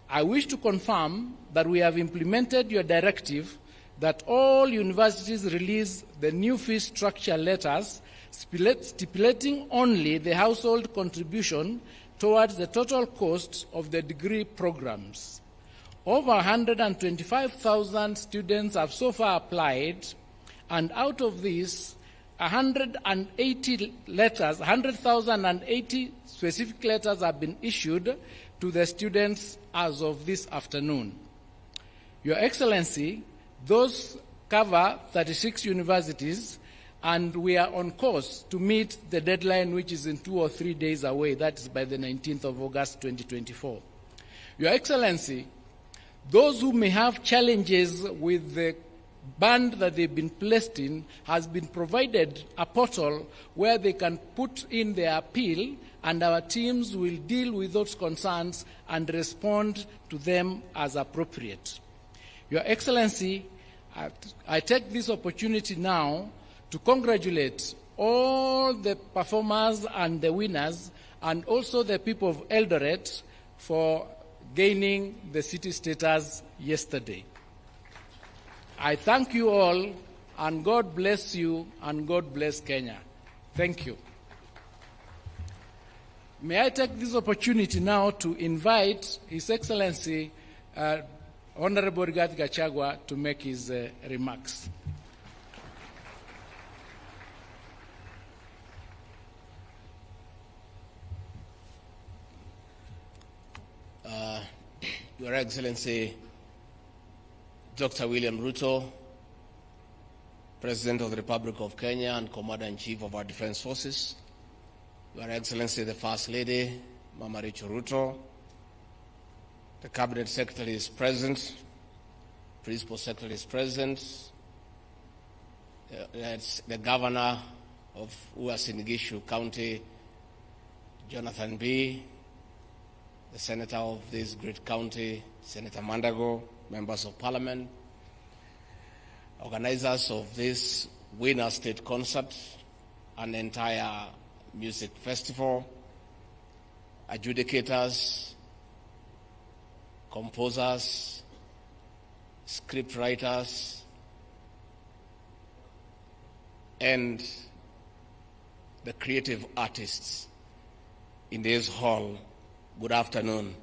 I wish to confirm that we have implemented your directive that all universities release the new fee structure letters stipulating only the household contribution towards the total cost of the degree programs. Over 125,000 students have so far applied, and out of these, 100,080 specific letters have been issued to the students as of this afternoon. Your Excellency, those cover 36 universities, and we are on course to meet the deadline, which is in 2 or 3 days away. That is by the 19th of August 2024. Your Excellency, those who may have challenges with the band that they've been placed in has been provided a portal where they can put in their appeal, and our teams will deal with those concerns and respond to them as appropriate. Your Excellency, I take this opportunity now to congratulate all the performers and the winners, and also the people of Eldoret for gaining the city status yesterday. I thank you all, and God bless you, and God bless Kenya. Thank you. May I take this opportunity now to invite His Excellency Honorable Rigathi Gachagua to make his remarks. Your Excellency, Dr. William Ruto, President of the Republic of Kenya and Commander-in-Chief of our Defense Forces, Your Excellency, the First Lady, Mama Rachel Ruto, the Cabinet Secretary is present, Principal Secretary is present, the Governor of Uasin Gishu County, Jonathan B., the Senator of this great county, Senator Mandago, members of Parliament, organizers of this Winner State Concert, an entire music festival, adjudicators, composers, script writers, and the creative artists in this hall. Good afternoon.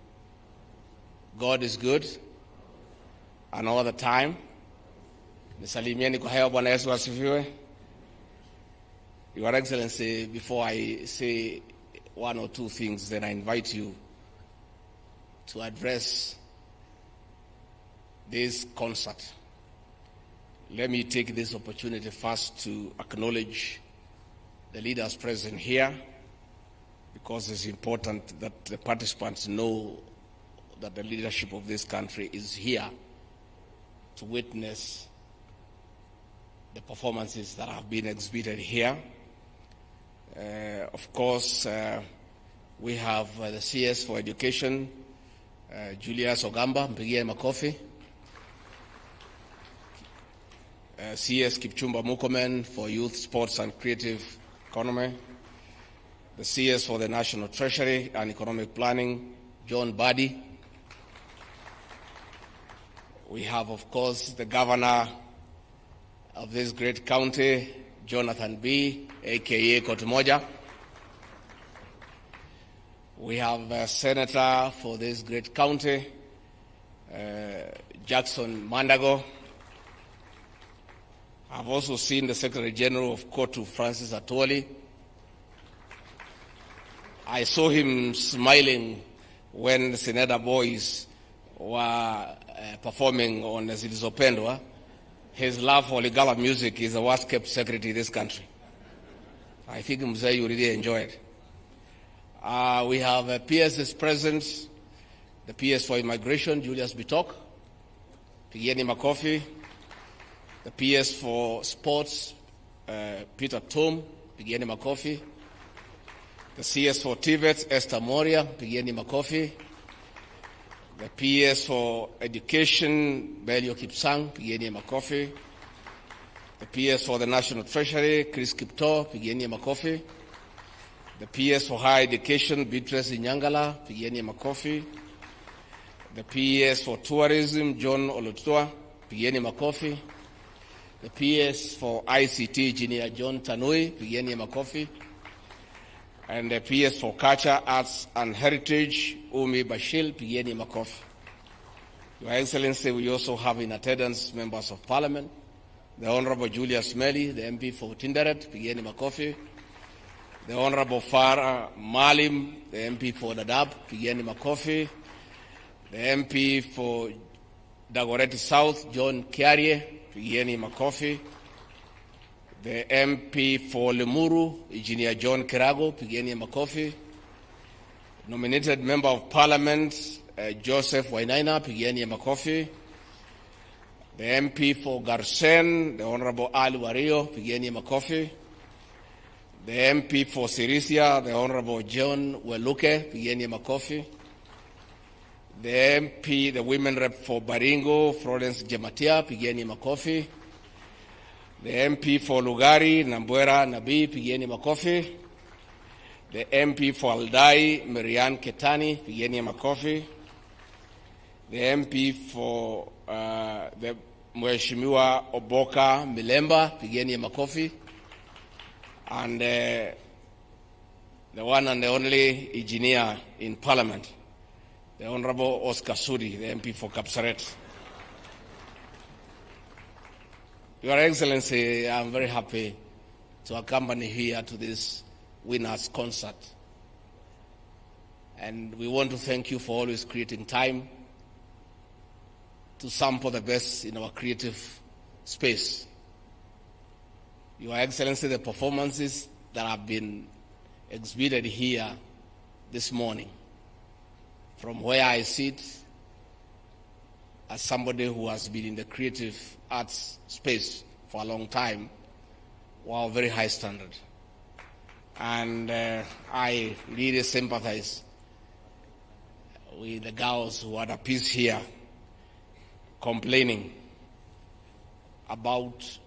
God is good, and all the time. Nisalimieni kwa hewa. Bwana Yesu asifiwe. Your Excellency, before I say one or two things, then I invite you to address this concert. Let me take this opportunity first to acknowledge the leaders present here, because it's important that the participants know that the leadership of this country is here to witness the performances that have been exhibited here. Of course, we have the CS for Education, Julius Ogamba, mpigie makofi. CS Kipchumba Murkomen for Youth, Sports and Creative Economy. The CS for the National Treasury and Economic Planning, John Buddy. We have, of course, the Governor of this great county, Jonathan B., a.k.a. Kotumoja. We have a Senator for this great county, Jackson Mandago. I've also seen the Secretary General of Kotu, Francis Atwoli. I saw him smiling when the Senator Boys were performing on the Zilizopendwa. His love for Ligala music is the worst kept secret in this country. I think Mzee, you really enjoy it. We have a PS's present, the PS for Immigration, Julius Bitok, Pigieni Makofi, the PS for Sports, Peter Tom, pigieni makofi. The CS for Tibet, Esther Moria, pigieni makofi. The PS for Education, Belio Kipsang, pigieni makofi. The PS for the National Treasury, Chris Kipto, pigieni makofi. The PS for Higher Education, Beatrice Nyangala, pigieni makofi. The PS for Tourism, John Olutua, pigieni makofi. The PS for ICT, Engineer John Tanui, pigieni makofi. And the PS for Culture, Arts and Heritage, Umi Bashil, pigieni makofi. Your Excellency, we also have in attendance members of Parliament, the Honorable Julius Meli, the MP for Tinderet, pigieni makofi. The Honorable Farah Malim, the MP for Dhab, pigieni makofi. The MP for Dagoretti South, John Kiarie, pigieni makofi. The MP for Lemuru, Engineer John Kirago, pigieni makofi. Nominated Member of Parliament, Joseph Wainaina, pigieni makofi. The MP for Garsen, the Honorable Ali Wario, pigieni makofi. The MP for Sirisia, the Honorable John Weluke, pigieni makofi. The MP, the Women Rep for Baringo, Florence Jematia, pigieni makofi. The MP for Lugari, Nambwera Nabi, pigieni makofi. The MP for Aldai, Marianne Ketani, pigieni makofi. The MP for the Mheshimiwa Oboka Milemba, pigieni makofi. And the one and the only engineer in Parliament, the Honorable Oscar Sudi, the MP for Kapsaret. Your Excellency, I'm very happy to accompany here to this winners concert. And we want to thank you for always creating time to sample the best in our creative space. Your Excellency, the performances that have been exhibited here this morning, from where I sit as somebody who has been in the creative arts space for a long time, were very high standard. And I really sympathize with the girls who had a piece here complaining about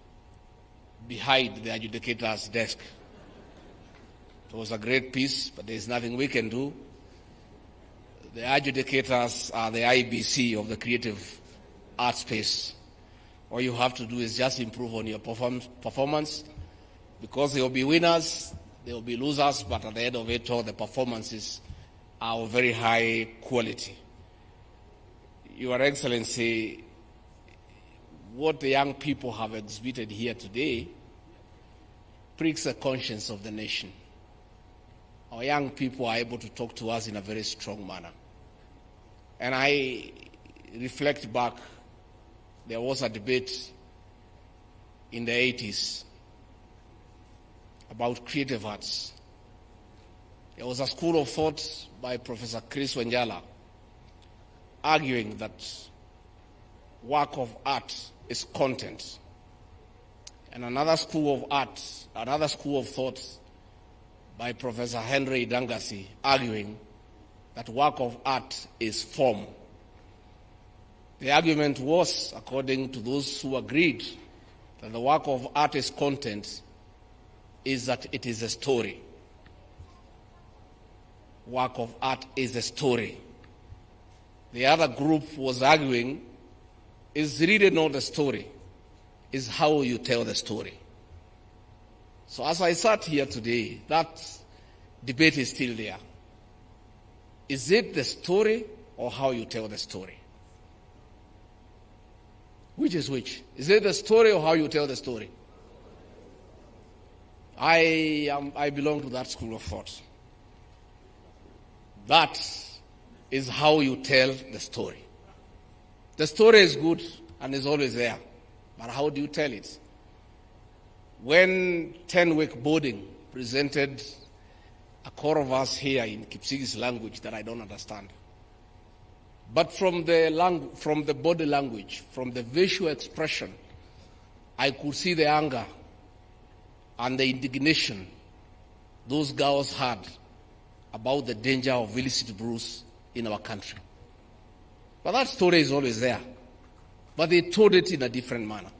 behind the adjudicator's desk. It was a great piece, but there is nothing we can do. The adjudicators are the IBC of the creative art space. All you have to do is just improve on your performance, because there will be winners, there will be losers, but at the end of it all, the performances are of very high quality. Your Excellency, what the young people have exhibited here today pricks the conscience of the nation. Our young people are able to talk to us in a very strong manner. And I reflect back, there was a debate in the 80s about creative arts. There was a school of thought by Professor Chris Wenjala arguing that work of art is content. And another school of art, another school of thought by Professor Henry Dangasi arguing that work of art is form. The argument was, according to those who agreed that the work of art is content, is that it is a story. Work of art is a story. The other group was arguing, is really not the story, is how you tell the story. So as I sat here today, that debate is still there. Is it the story or how you tell the story? Which is which? Is it the story or how you tell the story? I belong to that school of thought. That is how you tell the story. The story is good and is always there, but how do you tell it? When Tenwek boarding presented a chorus here in Kipsigis language that I don't understand, but from the body language, from the visual expression, I could see the anger and the indignation those girls heard about the danger of illicit brews in our country. But that story is always there. But they told it in a different manner.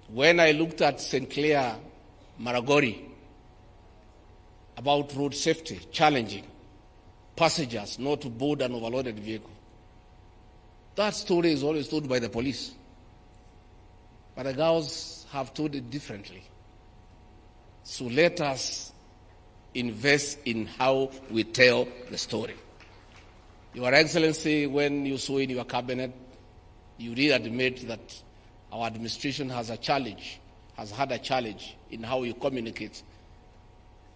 When I looked at St. Clare, Maragoli, about road safety, challenging passengers not to board an overloaded vehicle, that story is always told by the police. But the girls have told it differently. So let us invest in how we tell the story. Your Excellency, when you saw in your cabinet, you did admit that our administration has a challenge, has had a challenge in how we communicate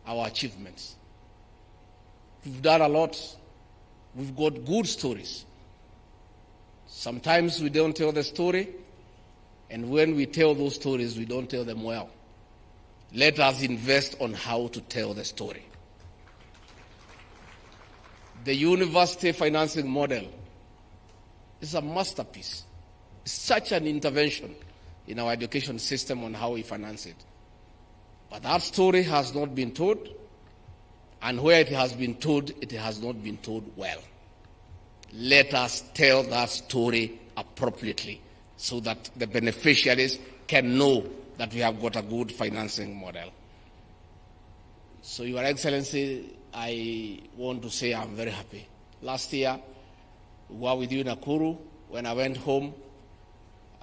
our achievements. We've done a lot. We've got good stories. Sometimes we don't tell the story, and when we tell those stories, we don't tell them well. Let us invest on how to tell the story. The university financing model is a masterpiece. It's such an intervention in our education system on how we finance it. But that story has not been told, and where it has been told, it has not been told well. Let us tell that story appropriately so that the beneficiaries can know that we have got a good financing model. So, Your Excellency, I want to say I'm very happy. Last year, we were with you in Nakuru. When I went home,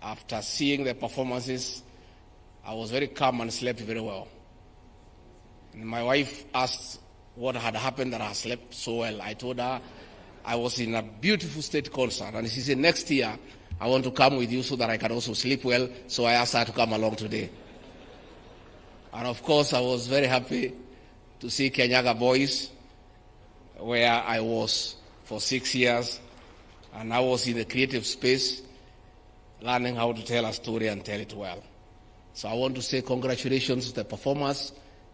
after seeing the performances, I was very calm and slept very well. And my wife asked what had happened that I slept so well. I told her I was in a beautiful state concert, and she said, next year, I want to come with you so that I can also sleep well, so I asked her to come along today. And of course, I was very happy to see Kenyatta Boys, where I was for 6 years, and I was in the creative space, learning how to tell a story and tell it well. So I want to say congratulations to the performers.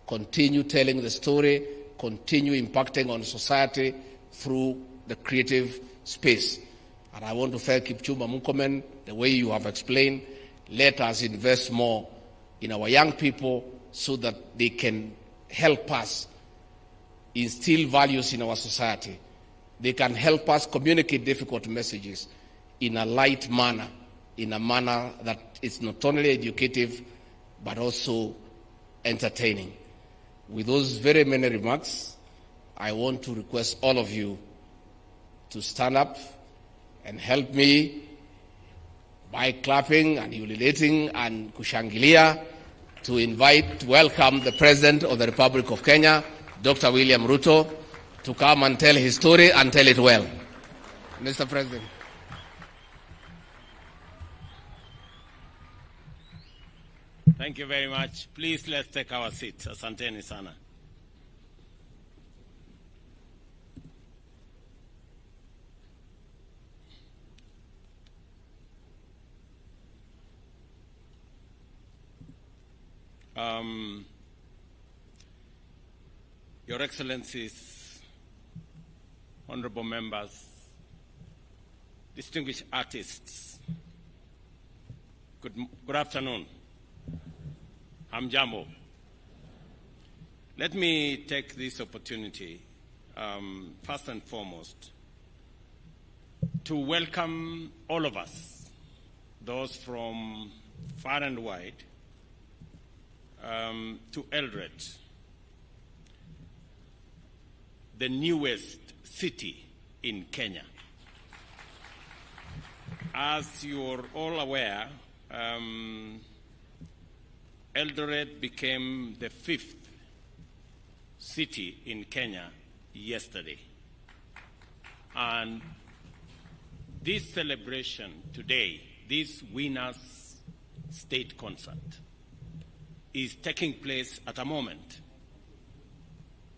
Continue telling the story, continue impacting on society through the creative space. And I want to thank Kipchumba Murkomen, the way you have explained. Let us invest more in our young people so that they can help us instill values in our society. They can help us communicate difficult messages in a light manner, in a manner that is not only educative, but also entertaining. With those very many remarks, I want to request all of you to stand up and help me by clapping and ululating and kushangilia to welcome the President of the Republic of Kenya, Dr. William Ruto, to come and tell his story and tell it well. Mr. President. Thank you very much. Please, let's take our seats. Asanteni sana. Your Excellencies, honorable members, distinguished artists, good afternoon. I'm Jambo. Let me take this opportunity, first and foremost, to welcome all of us, those from far and wide, to Eldoret, the newest city in Kenya. As you're all aware, Eldoret became the 5th city in Kenya yesterday. And this celebration today, this Winners State Concert, is taking place at a moment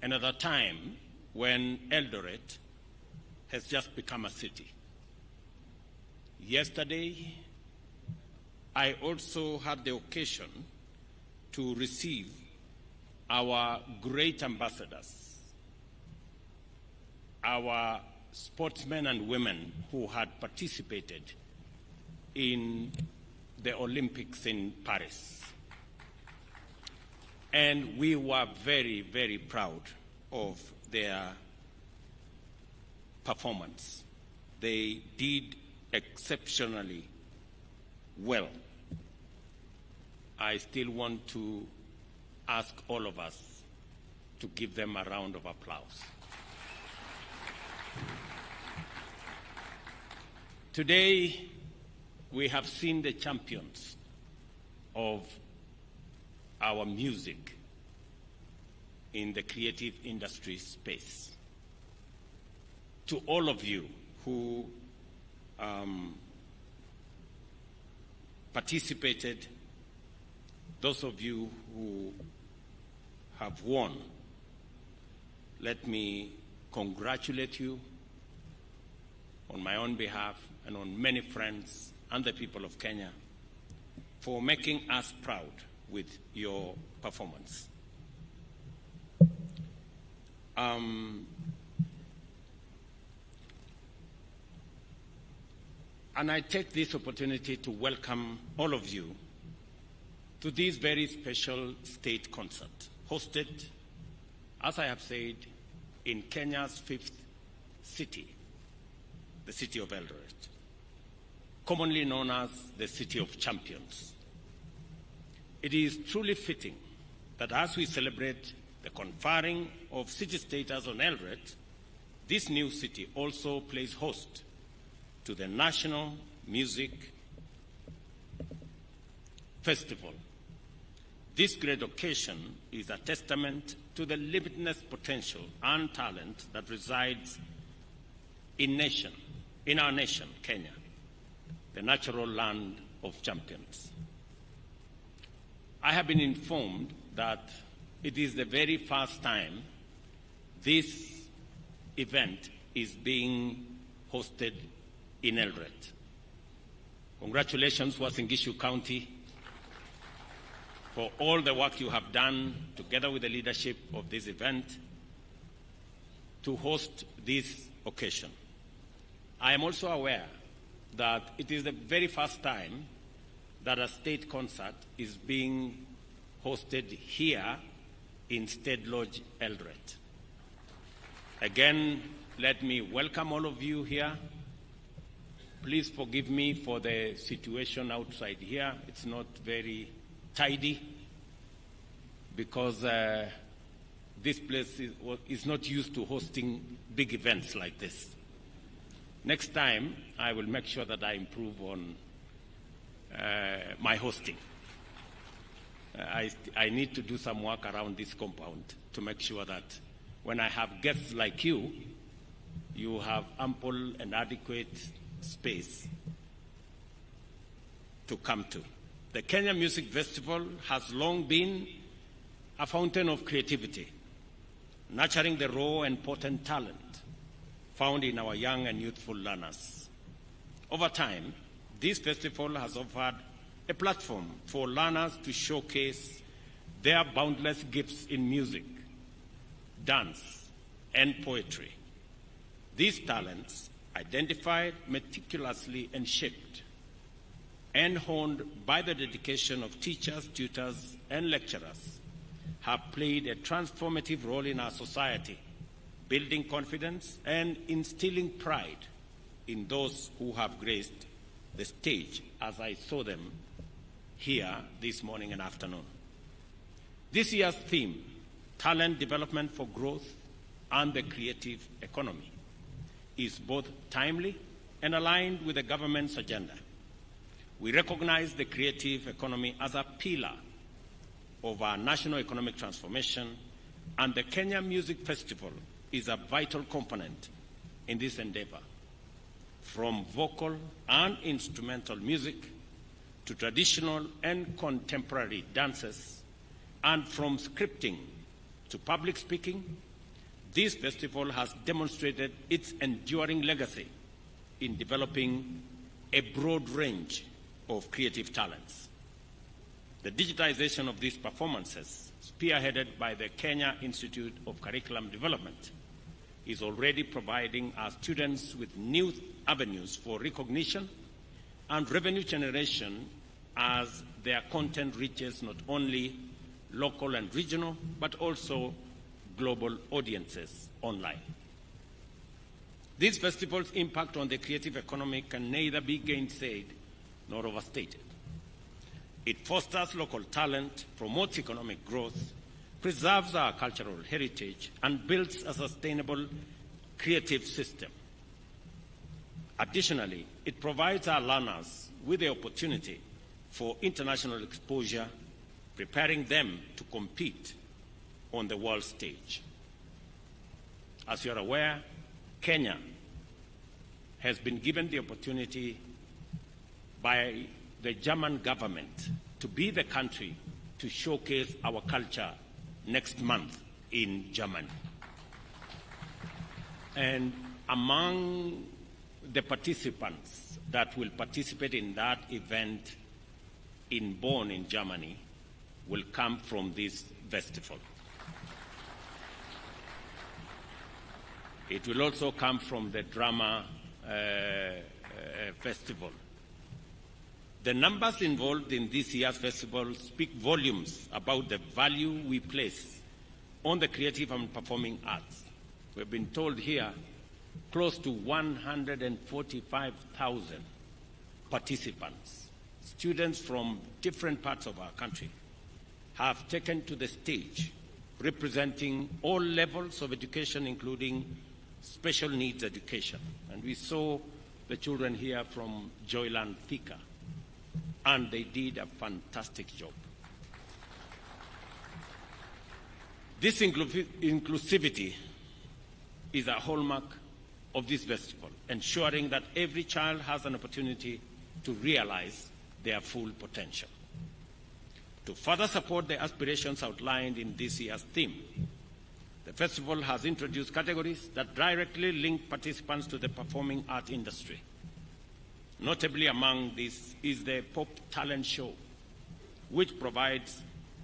and at a time when Eldoret has just become a city. Yesterday, I also had the occasion to receive our great ambassadors, our sportsmen and women who had participated in the Olympics in Paris. And we were very, very proud of their performance. They did exceptionally well. I still want to ask all of us to give them a round of applause. Today, we have seen the champions of our music in the creative industry space. To all of you who participated, those of you who have won, let me congratulate you on my own behalf and on many friends and the people of Kenya for making us proud with your performance. And I take this opportunity to welcome all of you to this very special state concert, hosted, as I have said, in Kenya's 5th city, the city of Eldoret, commonly known as the City of Champions. It is truly fitting that as we celebrate the conferring of city status on Eldoret, this new city also plays host to the National Music Festival. This great occasion is a testament to the limitless potential and talent that resides in our nation, Kenya, the natural land of champions. I have been informed that it is the very first time this event is being hosted in Eldoret. Congratulations, Uasin Gishu County, for all the work you have done together with the leadership of this event to host this occasion. I am also aware that it is the very first time that a state concert is being hosted here in State Lodge, Eldoret. Again, let me welcome all of you here. Please forgive me for the situation outside here. It's not very tidy because this place is not used to hosting big events like this. Next time, I will make sure that I improve on my hosting. I need to do some work around this compound to make sure that when I have guests like you, you have ample and adequate space to come to. The Kenya Music Festival has long been a fountain of creativity, nurturing the raw and potent talent found in our young and youthful learners. Over time, this festival has offered a platform for learners to showcase their boundless gifts in music, dance, and poetry. These talents, identified meticulously and shaped and honed by the dedication of teachers, tutors, and lecturers, have played a transformative role in our society, building confidence and instilling pride in those who have graced the stage, as I saw them here this morning and afternoon. This year's theme, Talent Development for Growth and the Creative Economy, is both timely and aligned with the government's agenda. We recognize the creative economy as a pillar of our national economic transformation, and the Kenya Music Festival is a vital component in this endeavor. From vocal and instrumental music to traditional and contemporary dances, and from scripting to public speaking, this festival has demonstrated its enduring legacy in developing a broad range of creative talents. The digitization of these performances, spearheaded by the Kenya Institute of Curriculum Development, is already providing our students with new avenues for recognition and revenue generation as their content reaches not only local and regional, but also global audiences online. These festivals' impact on the creative economy can neither be gainsaid nor overstated. It fosters local talent, promotes economic growth, preserves our cultural heritage, and builds a sustainable creative system. Additionally, it provides our learners with the opportunity for international exposure, preparing them to compete on the world stage. As you are aware, Kenya has been given the opportunity by the German government to be the country to showcase our culture next month in Germany. And among the participants that will participate in that event in Bonn in Germany will come from this festival. It will also come from the drama festival. The numbers involved in this year's festival speak volumes about the value we place on the creative and performing arts. We've been told here close to 145,000 participants, students from different parts of our country, have taken to the stage representing all levels of education, including special needs education. And we saw the children here from Joyland Thika, and they did a fantastic job. This inclusivity is a hallmark of this festival, ensuring that every child has an opportunity to realize their full potential. To further support the aspirations outlined in this year's theme, the festival has introduced categories that directly link participants to the performing art industry. Notably among these is the Pop Talent Show, which provides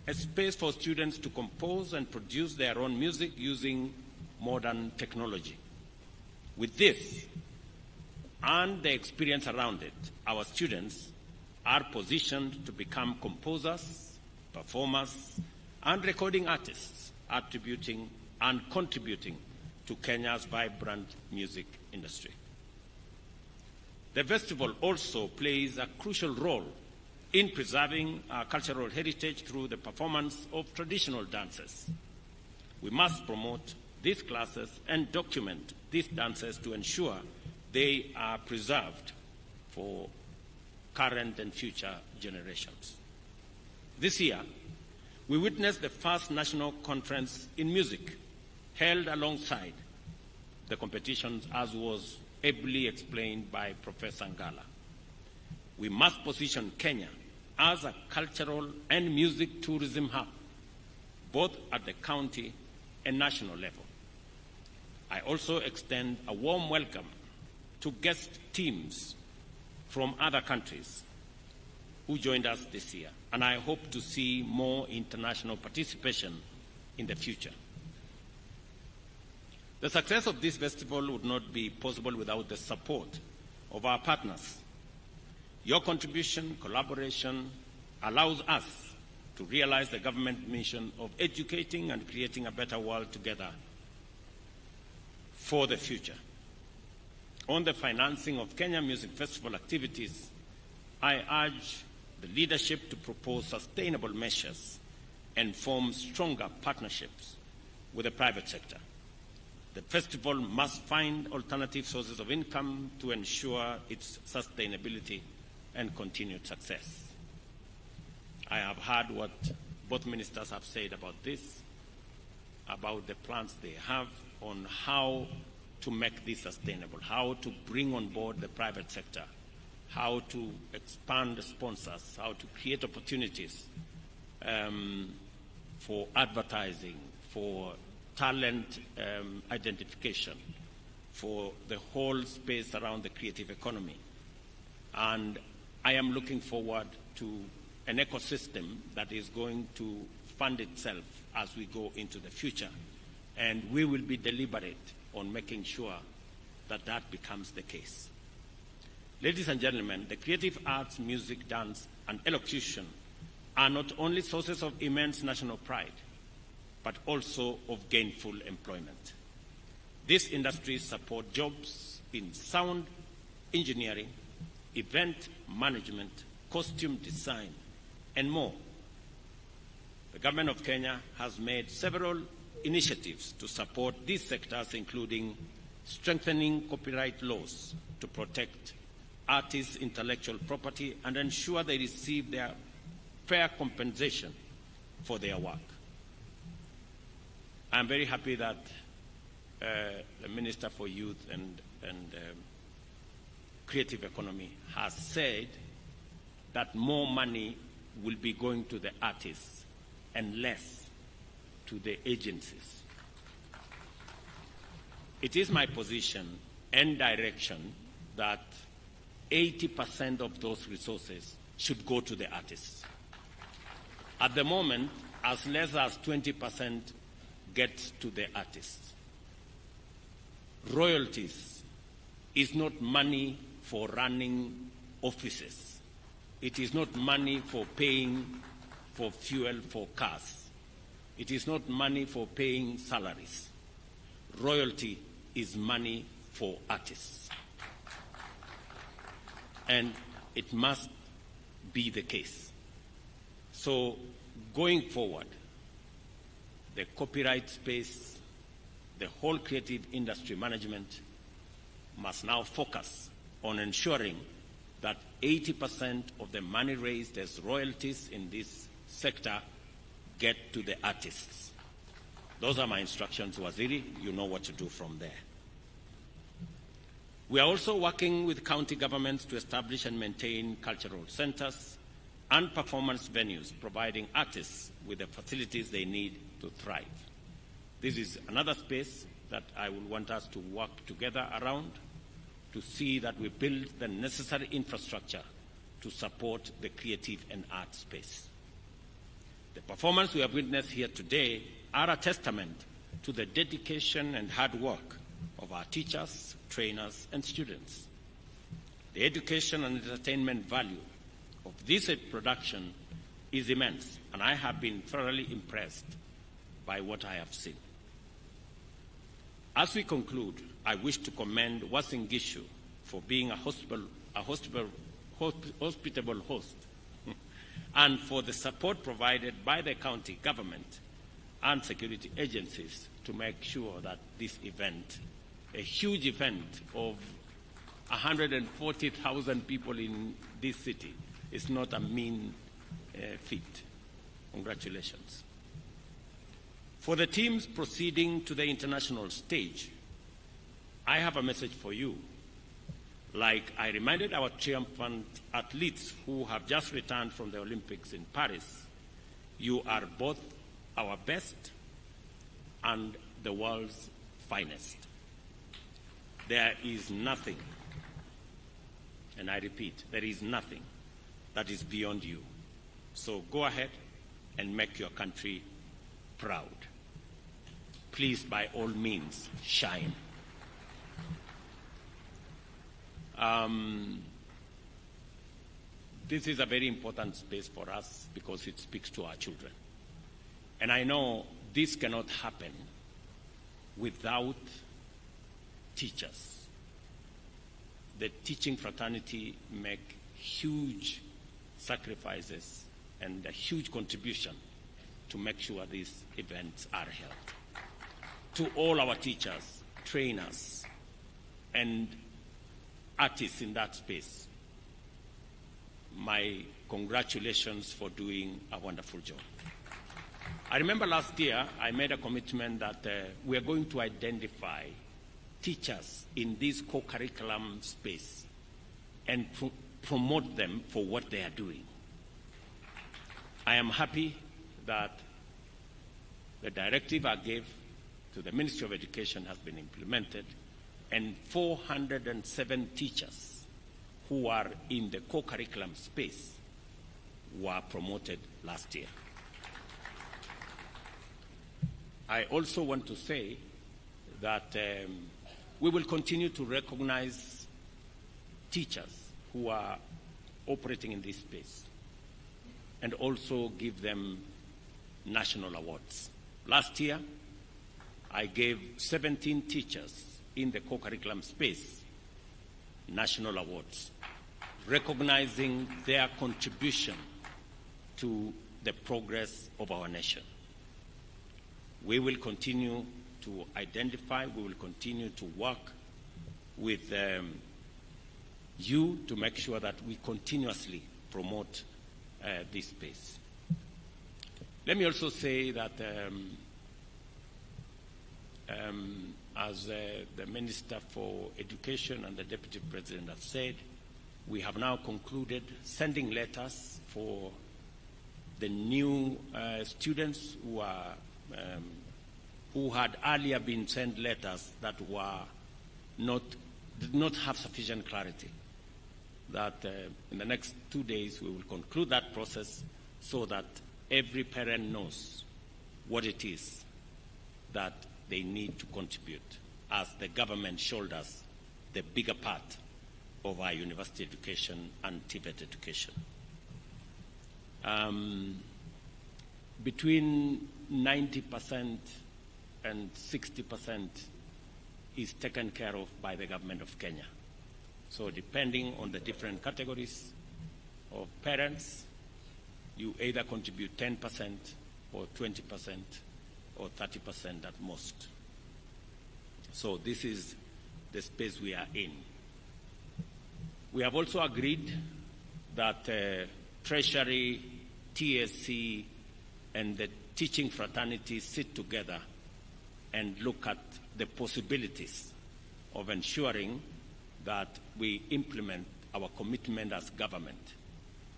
a space for students to compose and produce their own music using modern technology. With this and the experience around it, our students are positioned to become composers, performers, and recording artists, attributing and contributing to Kenya's vibrant music industry. The festival also plays a crucial role in preserving our cultural heritage through the performance of traditional dances. We must promote these classes and document these dances to ensure they are preserved for current and future generations. This year, we witnessed the first national conference in music held alongside the competitions, as was ably explained by Professor Ngala. We must position Kenya as a cultural and music tourism hub, both at the county and national level. I also extend a warm welcome to guest teams from other countries who joined us this year, and I hope to see more international participation in the future. The success of this festival would not be possible without the support of our partners. Your contribution, collaboration, allows us to realize the government mission of educating and creating a better world together for the future. On the financing of Kenya Music Festival activities, I urge the leadership to propose sustainable measures and form stronger partnerships with the private sector. The festival must find alternative sources of income to ensure its sustainability and continued success. I have heard what both ministers have said about this, about the plans they have on how to make this sustainable, how to bring on board the private sector, how to expand the sponsors, how to create opportunities for advertising, for talent identification, for the whole space around the creative economy. And I am looking forward to an ecosystem that is going to fund itself as we go into the future. And we will be deliberate on making sure that that becomes the case. Ladies and gentlemen, the creative arts, music, dance, and elocution are not only sources of immense national pride, but also of gainful employment. These industries support jobs in sound engineering, event management, costume design, and more. The government of Kenya has made several initiatives to support these sectors, including strengthening copyright laws to protect artists' intellectual property and ensure they receive their fair compensation for their work. I'm very happy that the Minister for Youth and Creative Economy has said that more money will be going to the artists and less to the agencies. It is my position and direction that 80% of those resources should go to the artists. At the moment, as less as 20% gets to the artists. Royalties is not money for running offices. It is not money for paying for fuel for cars. It is not money for paying salaries. Royalty is money for artists. And it must be the case. So going forward, the copyright space, the whole creative industry management must now focus on ensuring that 80% of the money raised as royalties in this sector get to the artists. Those are my instructions, Waziri. You know what to do from there. We are also working with county governments to establish and maintain cultural centers and performance venues, providing artists with the facilities they need to thrive. This is another space that I will want us to work together around to see that we build the necessary infrastructure to support the creative and art space. The performance we have witnessed here today are a testament to the dedication and hard work of our teachers, trainers, and students. The education and entertainment value of this production is immense, and I have been thoroughly impressed by what I have seen. As we conclude, I wish to commend Wasingishu for being a hospitable host and for the support provided by the county government and security agencies to make sure that this event, a huge event of 140,000 people in this city, is not a mean feat. Congratulations. For the teams proceeding to the international stage, I have a message for you. Like I reminded our triumphant athletes who have just returned from the Olympics in Paris, you are both our best and the world's finest. There is nothing, and I repeat, there is nothing that is beyond you. So go ahead and make your country proud. Please, by all means, shine. This is a very important space for us because it speaks to our children. And I know this cannot happen without teachers. The teaching fraternity make huge sacrifices and a huge contribution to make sure these events are held. To all our teachers, trainers, and artists in that space, my congratulations for doing a wonderful job. I remember last year I made a commitment that we are going to identify teachers in this co-curriculum space and promote them for what they are doing. I am happy that the directive I gave to the Ministry of Education has been implemented, and 407 teachers who are in the co-curriculum space were promoted last year. I also want to say that we will continue to recognize teachers who are operating in this space. and also give them national awards. Last year, I gave 17 teachers in the co-curriculum space national awards, recognizing their contribution to the progress of our nation. We will continue to identify, we will continue to work with you to make sure that we continuously promote this space. Let me also say that as the Minister for Education and the Deputy President have said, we have now concluded sending letters for the new students who had earlier been sent letters that did not have sufficient clarity. That in the next 2 days we will conclude that process so that every parent knows what it is that they need to contribute as the government shoulders the bigger part of our university education and TVET education. Between 90% and 60% is taken care of by the government of Kenya. So depending on the different categories of parents, you either contribute 10% or 20% or 30% at most. So this is the space we are in. We have also agreed that Treasury, TSC, and the teaching fraternity sit together and look at the possibilities of ensuring that we implement our commitment as government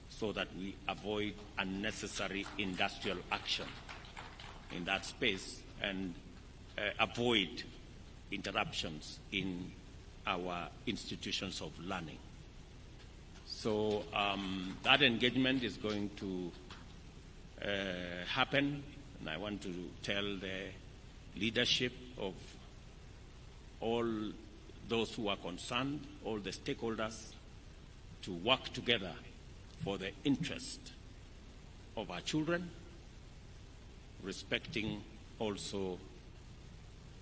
so that we avoid unnecessary industrial action in that space and avoid interruptions in our institutions of learning. So that engagement is going to happen, and I want to tell the leadership of all those who are concerned, all the stakeholders, to work together for the interest of our children, respecting also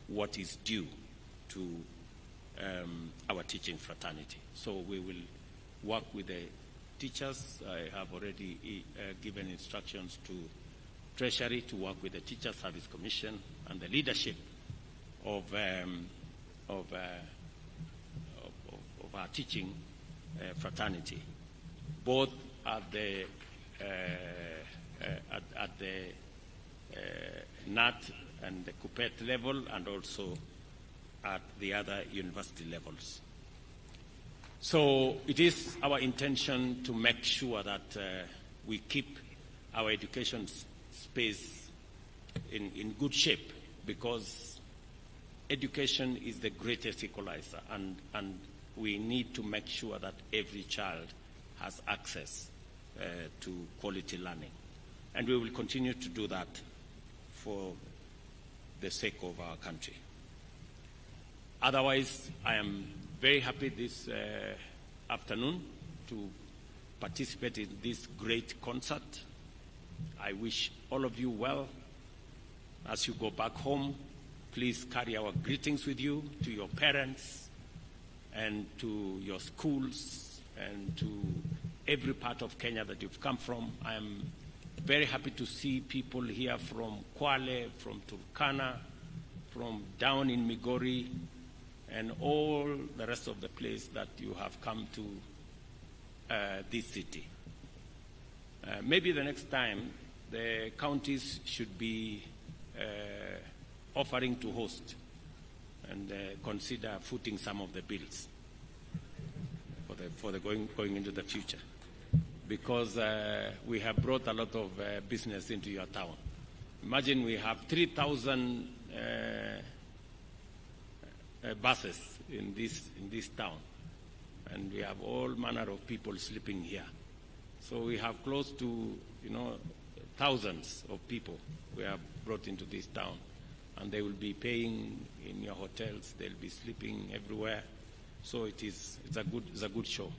what is due to our teaching fraternity. So we will work with the teachers. I have already given instructions to Treasury to work with the Teacher Service Commission and the leadership of our teaching fraternity, both at the NAT and the CUPET level and also at the other university levels. So it is our intention to make sure that we keep our education space in good shape, because education is the greatest equalizer, and we need to make sure that every child has access to quality learning. And we will continue to do that for the sake of our country. Otherwise, I am very happy this afternoon to participate in this great concert. I wish all of you well. As you go back home, please carry our greetings with you to your parents and to your schools and to every part of Kenya that you've come from. I am very happy to see people here from Kwale, from Turkana, from down in Migori, and all the rest of the place that you have come to this city. Maybe the next time the counties should be offering to host and consider footing some of the bills for the going into the future, because we have brought a lot of business into your town. Imagine we have 3,000 buses in this town, and we have all manner of people sleeping here. So we have close to thousands of people we have brought into this town, and they will be paying in your hotels. They'll be sleeping everywhere. So it's a good show.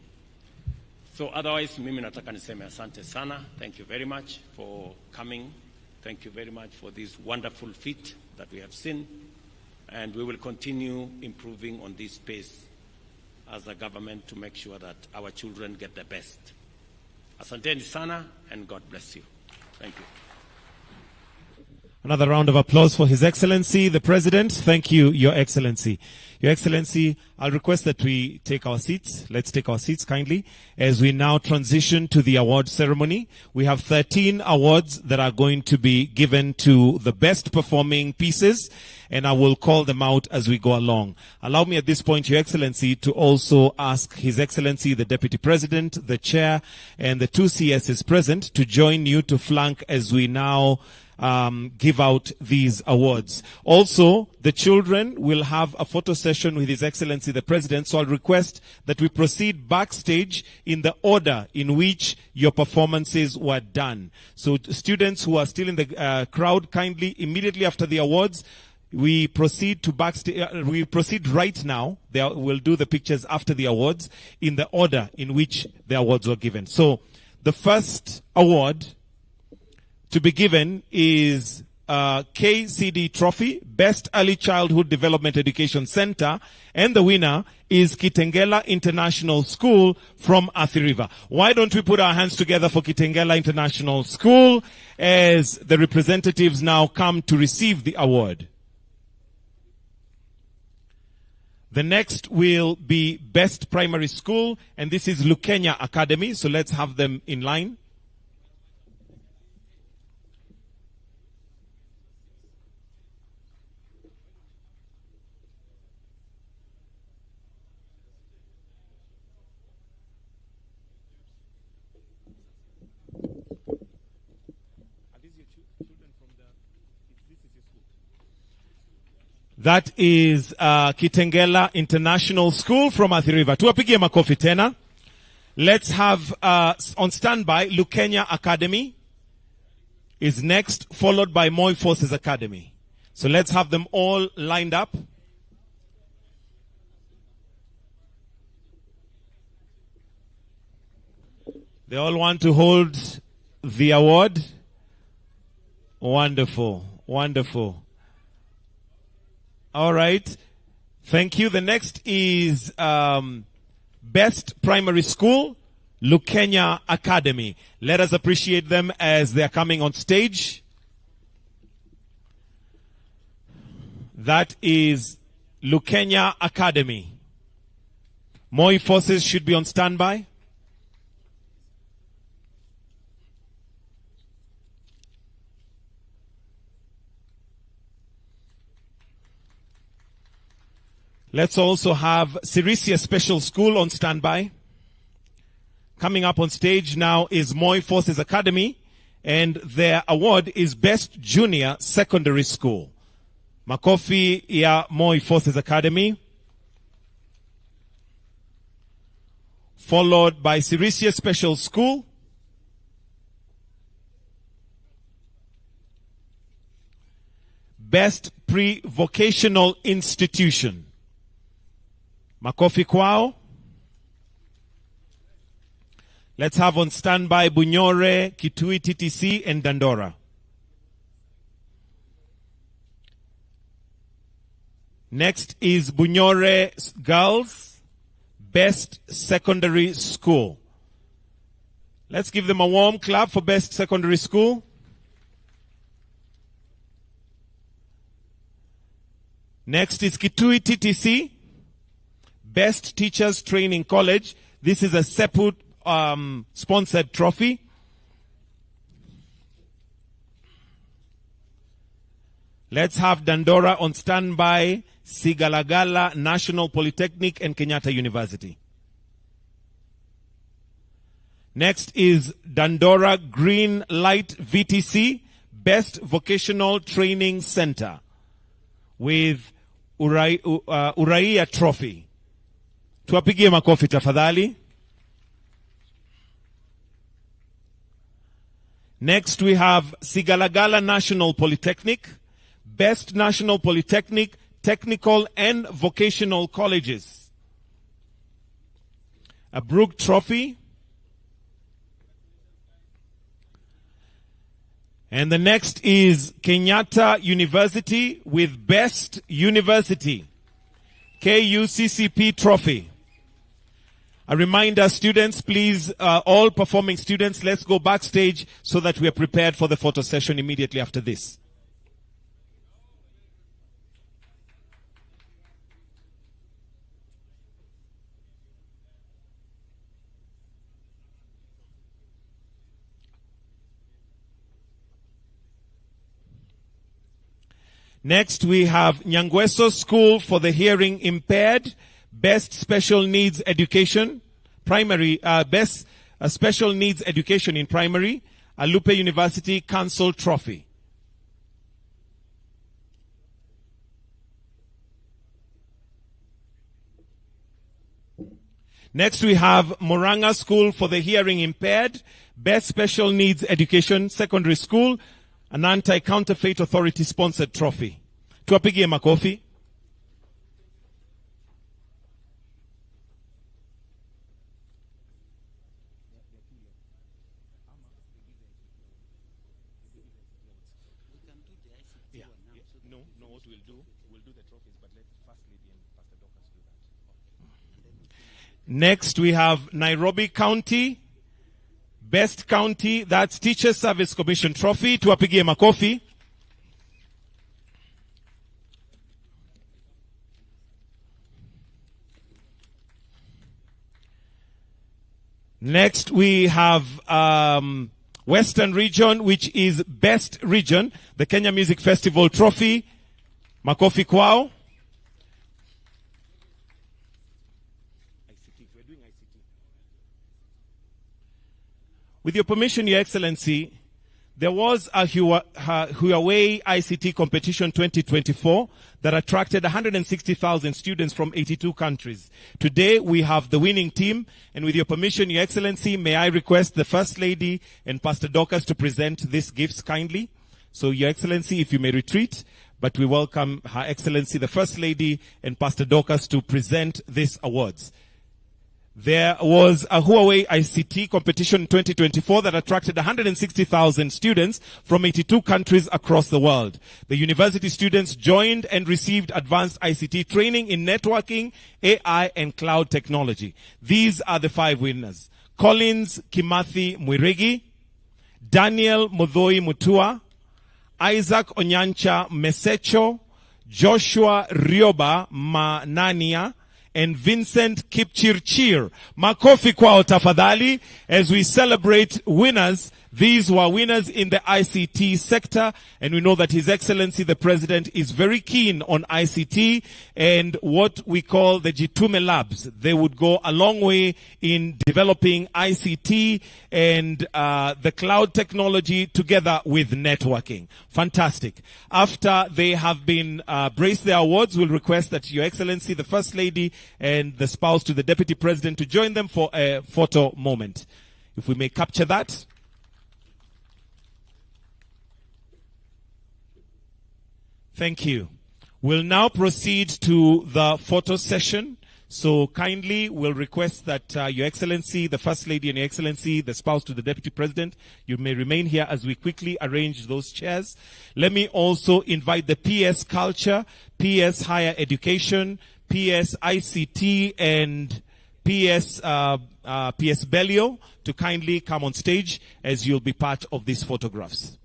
So otherwise, mimi nataka niseme asante sana. Thank you very much for coming. Thank you very much for this wonderful feat that we have seen. And we will continue improving on this space as a government to make sure that our children get the best. Asanteni sana, and God bless you. Thank you. Another round of applause for His Excellency, the President. Thank you, Your Excellency. Your Excellency, I'll request that we take our seats. Let's take our seats kindly as we now transition to the award ceremony. We have 13 awards that are going to be given to the best performing pieces, and I will call them out as we go along. Allow me at this point, Your Excellency, to also ask His Excellency, the Deputy President, the Chair, and the two CSs present to join you to flank as we now give out these awards. Also, the children will have a photo session with His Excellency the President, so I'll request that we proceed backstage in the order in which your performances were done. So students who are still in the crowd, kindly, immediately after the awards, we proceed to backstage. We proceed right now. We'll do the pictures after the awards in the order in which the awards were given. So the first award to be given is KICD Trophy, Best Early Childhood Development Education Center, and the winner is Kitengela International School from Athi River. Why don't we put our hands together for Kitengela International School as the representatives now come to receive the award. The next will be Best Primary School, and this is Lukenya Academy, so let's have them in line. That is Kitengela International School from Athi River. Tuwapigie makofi tena. Let's have on standby Lukenya Academy is next, followed by Moi Forces Academy. So let's have them all lined up. They all want to hold the award. Wonderful, wonderful. All right. Thank you. The next is Best Primary School, Lukenya Academy. Let us appreciate them as they are coming on stage. That is Lukenya Academy. Moi Forces should be on standby. Let's also have Sirisia Special School on standby. Coming up on stage now is Moi Forces Academy, and their award is Best Junior Secondary School. Makofi ya Moi Forces Academy. Followed by Sirisia Special School. Best Pre-Vocational Institution. Makofi kwao. Let's have on standby Bunyore, Kitui TTC, and Dandora. Next is Bunyore Girls, Best Secondary School. Let's give them a warm clap for Best Secondary School. Next is Kitui TTC, Best Teachers Training College. This is a Seput sponsored trophy. Let's have Dandora on standby, Sigalagala National Polytechnic and Kenyatta University. Next is Dandora Green Light VTC, Best Vocational Training Center with Uraia Trophy. Tuwapigie makofi tafadhali. Next we have Sigalagala National Polytechnic, Best National Polytechnic, Technical and Vocational Colleges. A Brook Trophy. And the next is Kenyatta University with Best University, KUCCP Trophy. A reminder, students, please, all performing students, let's go backstage so that we are prepared for the photo session immediately after this. Next, we have Nyangweso School for the Hearing Impaired, Best Special Needs Education, Primary, Best Special Needs Education in Primary, Alupe University Council Trophy. Next, we have Moranga School for the Hearing Impaired, Best Special Needs Education, Secondary School, an Anti-Counterfeit Authority-sponsored trophy. Tuwapigie makofi. Next, we have Nairobi County, Best County, that's Teacher Service Commission Trophy. Tuwapigie makofi. Next, we have Western Region, which is Best Region, the Kenya Music Festival Trophy. Makofi kwao. With your permission, Your Excellency, there was a Huawei ICT competition 2024 that attracted 160,000 students from 82 countries. Today, we have the winning team, and with your permission, Your Excellency, may I request the First Lady and Pastor Dorcas to present these gifts kindly. So, Your Excellency, if you may retreat, but we welcome Her Excellency, the First Lady and Pastor Dorcas to present these awards. There was a Huawei ICT competition in 2024 that attracted 160,000 students from 82 countries across the world. The university students joined and received advanced ICT training in networking, AI, and cloud technology. These are the 5 winners: Collins Kimathi Mwirigi, Daniel Modhoi Mutua, Isaac Onyancha Mesecho, Joshua Rioba Manania, and Vincent Kipchirchir. Makofi kwao tafadhali as we celebrate winners. These were winners in the ICT sector, and we know that His Excellency the President is very keen on ICT and what we call the Jitume Labs. They would go a long way in developing ICT and the cloud technology together with networking. Fantastic. After they have been braced their awards, we'll request that Your Excellency the First Lady and the spouse to the Deputy President to join them for a photo moment. If we may capture that. Thank you. We'll now proceed to the photo session. So kindly we'll request that Your Excellency, the First Lady, and Your Excellency, the spouse to the Deputy President, you may remain here as we quickly arrange those chairs. Let me also invite the PS Culture, PS Higher Education, PS ICT, and PS Bellio to kindly come on stage as you'll be part of these photographs.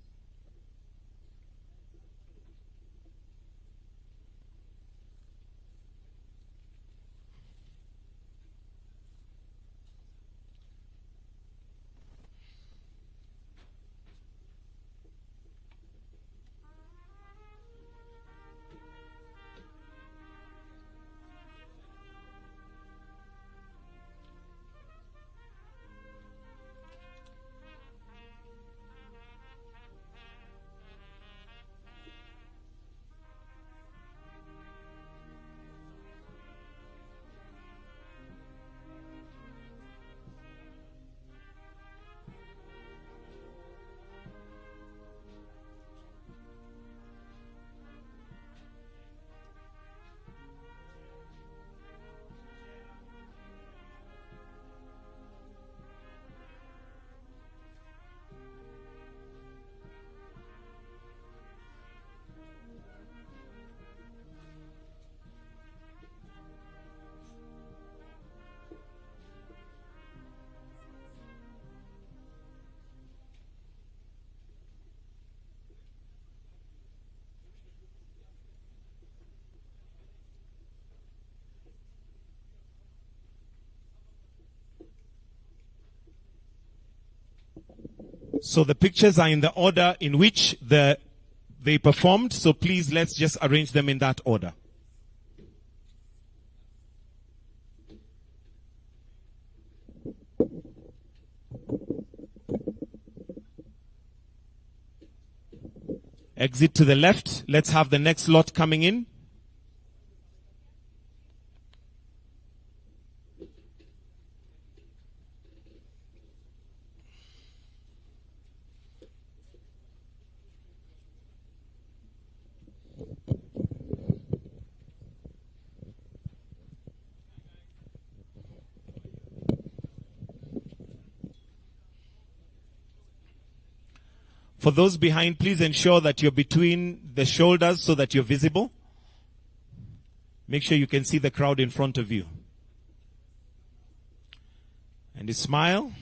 So the pictures are in the order in which they performed. So please, let's just arrange them in that order. Exit to the left. Let's have the next lot coming in. For those behind, please ensure that you're between the shoulders so that you're visible. Make sure you can see the crowd in front of you. And you smile.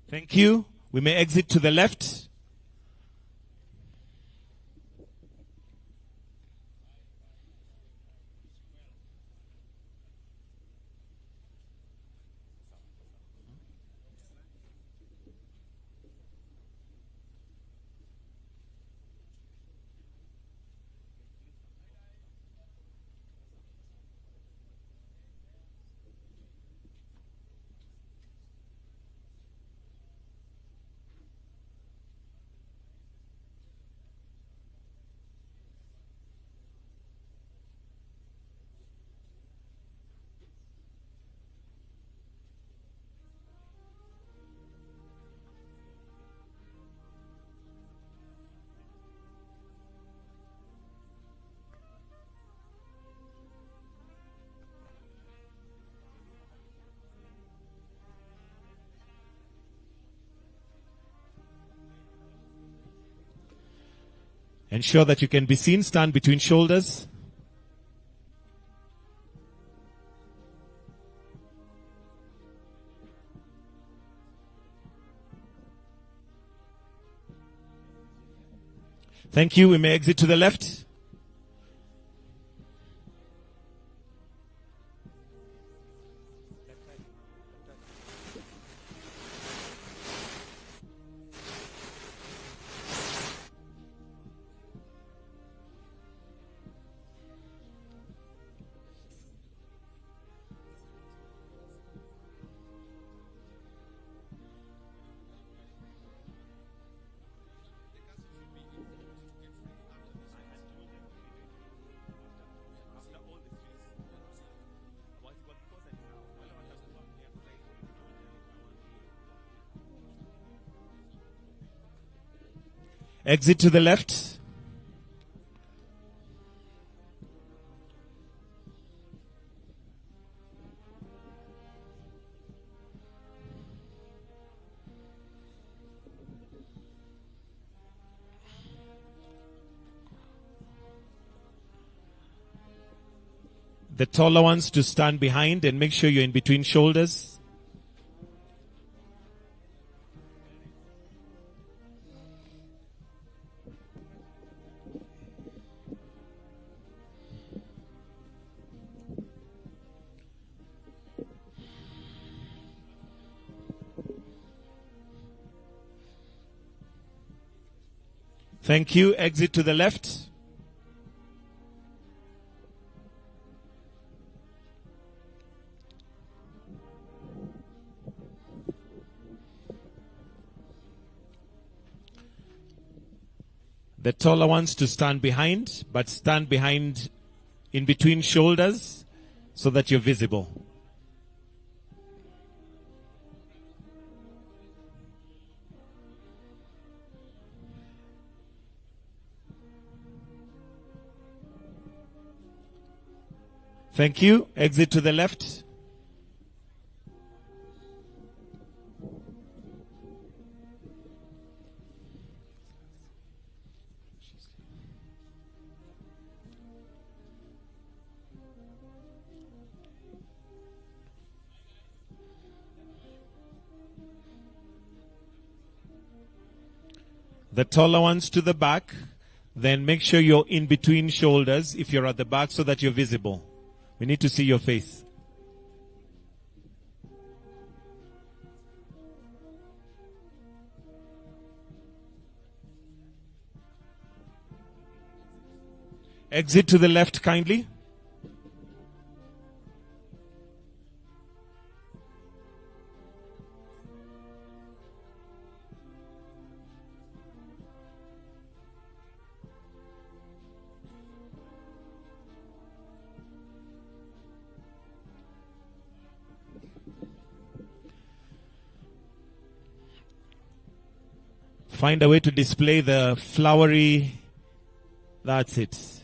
Thank you. We may exit to the left. Ensure that you can be seen. Stand between shoulders. Thank you. We may exit to the left. Exit to the left. The taller ones to stand behind and make sure you're in between shoulders. Thank you. Exit to the left. The taller ones to stand behind, but stand behind in between shoulders so that you're visible. Thank you. Exit to the left. The taller ones to the back. Then make sure you're in between shoulders if you're at the back so that you're visible. We need to see your face. Exit to the left kindly. Find a way to display the flowery. That's it.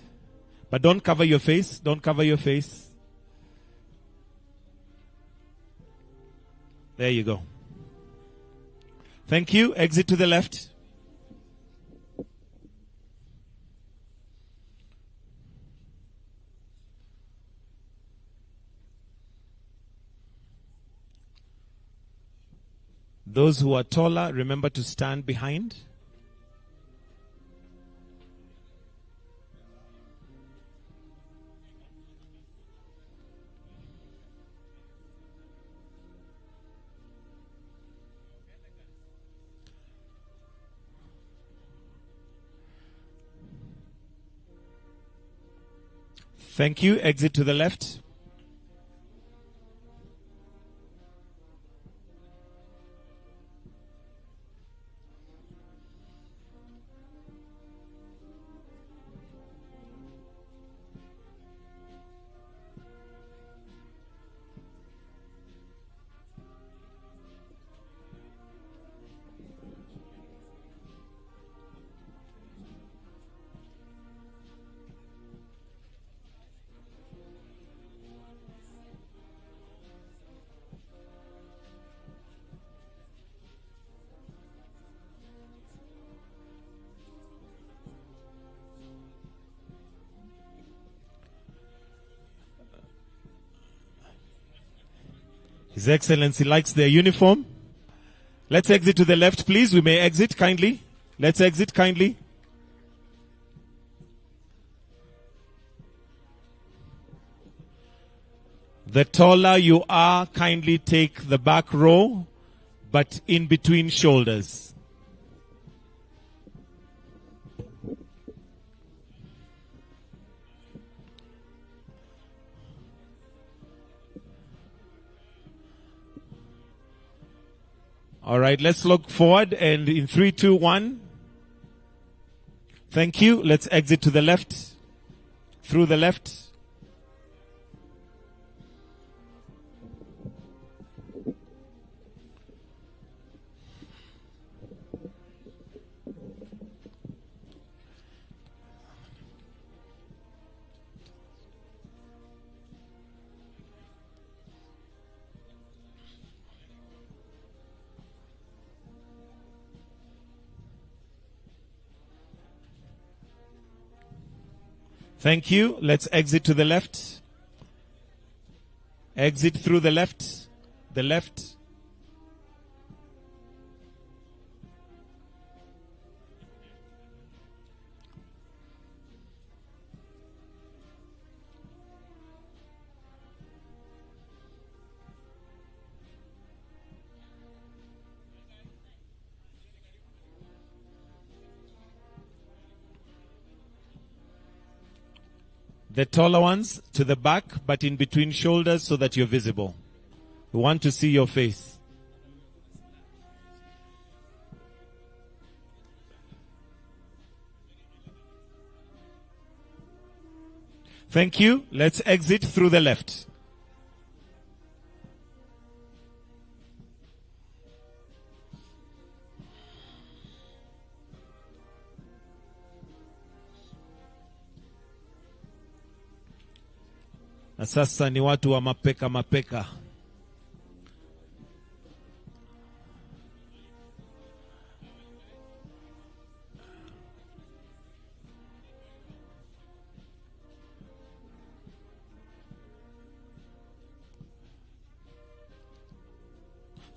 But don't cover your face. Don't cover your face. There you go. Thank you. Exit to the left. Those who are taller, remember to stand behind. Thank you. Exit to the left. His Excellency likes their uniform. Let's exit to the left, please. We may exit kindly. Let's exit kindly. The taller you are, kindly take the back row, but in between shoulders. All right, let's look forward and in 3, 2, 1. Thank you. Let's exit to the left. Through the left. Thank you. Let's exit to the left. Exit through the left. The left. The taller ones to the back, but in between shoulders so that you're visible. We want to see your face. Thank you. Let's exit through the left. Na sasa ni watu wa mapeka mapeka.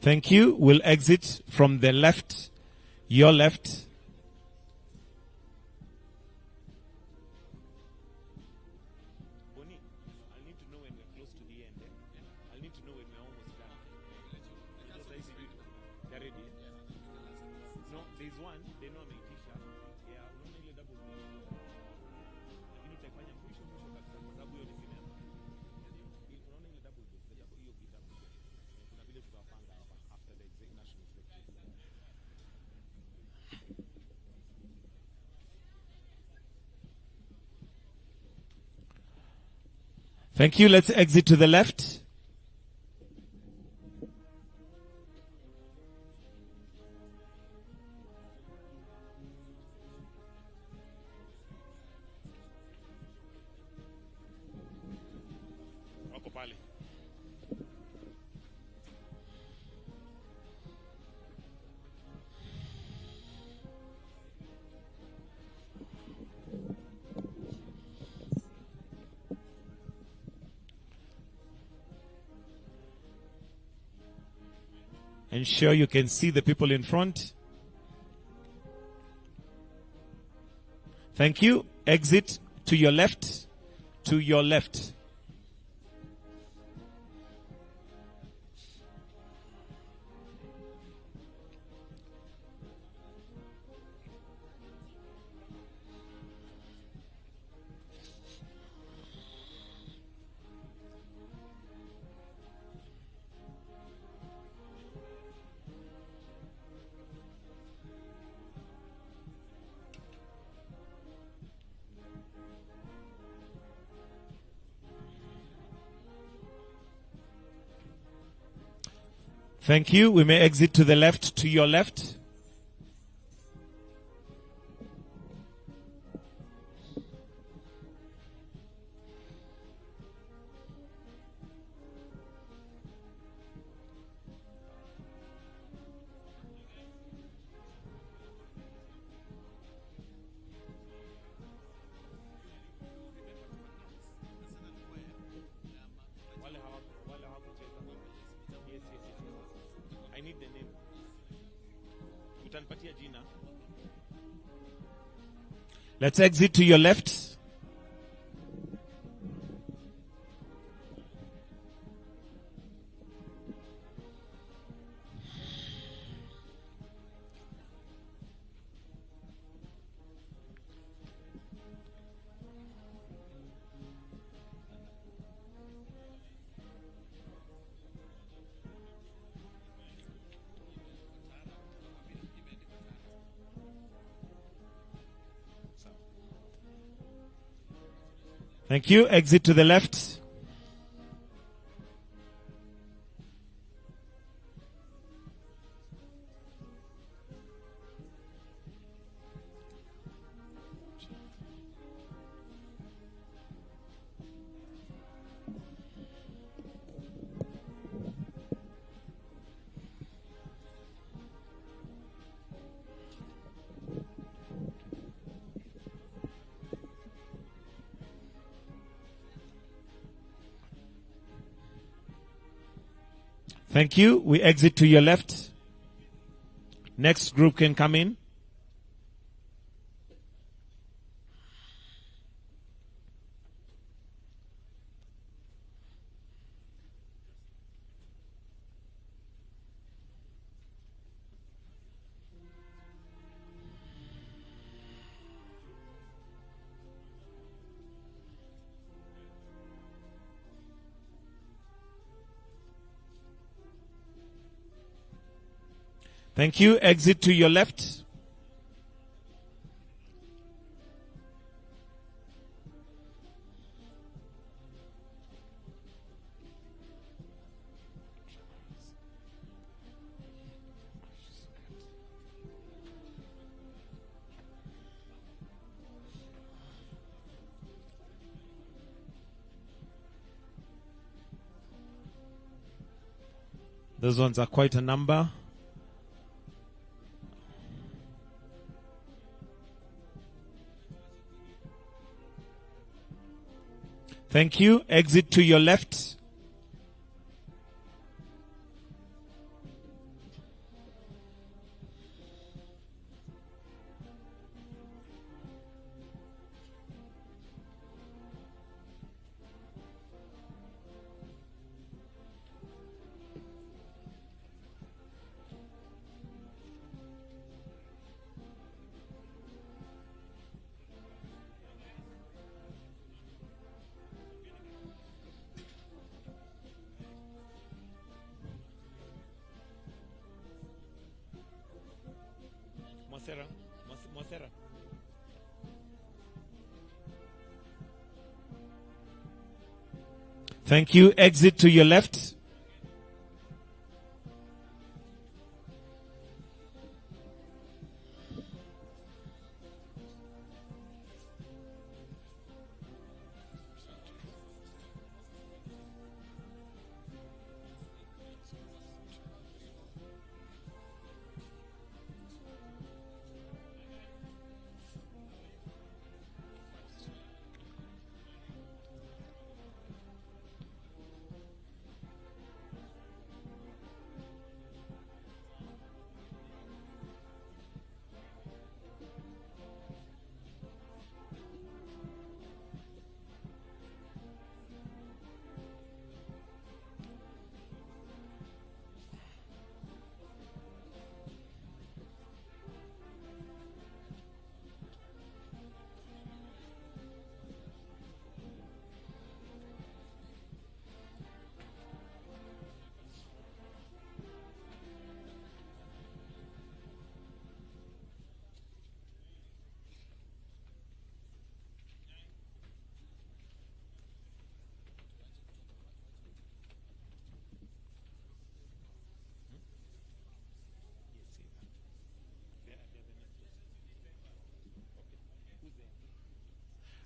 Thank you. We'll exit from the left, your left. Thank you. Let's exit to the left. Ensure you can see the people in front. Thank you. Exit to your left. To your left. Thank you. We may exit to the left, to your left. I need the name. Utanipatia jina. Let's exit to your left. Thank you. Exit to the left. Thank you. We exit to your left. Next group can come in. Thank you. Exit to your left. Those ones are quite a number. Thank you. Exit to your left. Sara. Thank you. Exit to your left.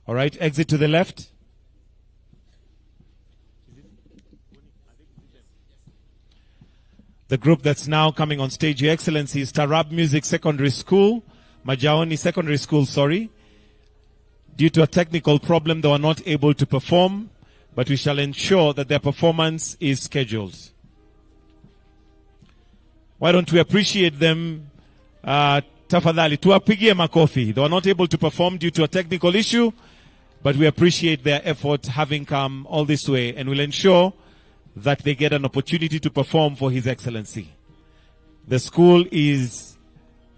All right, exit to the left. The group that's now coming on stage, Your Excellency, is Tarab Music Secondary School, Majaoni Secondary School, sorry. Due to a technical problem, they were not able to perform, but we shall ensure that their performance is scheduled. Why don't we appreciate them? Tafadhali, tuwapigie makofi. They were not able to perform due to a technical issue, but we appreciate their effort having come all this way, and will ensure that they get an opportunity to perform for His Excellency. The school is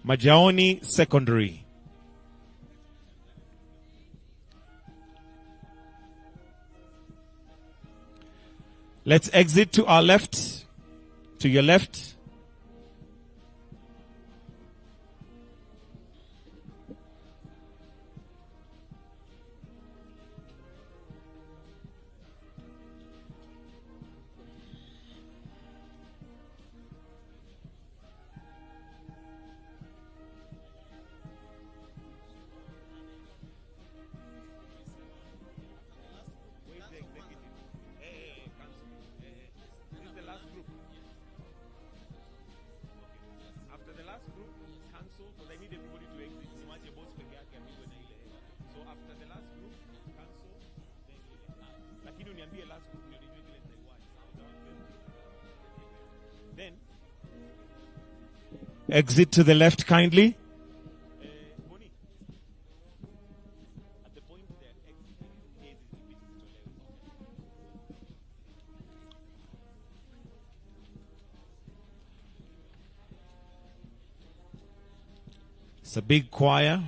Majaoni Secondary. Let's exit to our left, to your left. Exit to the left kindly. It's a big choir.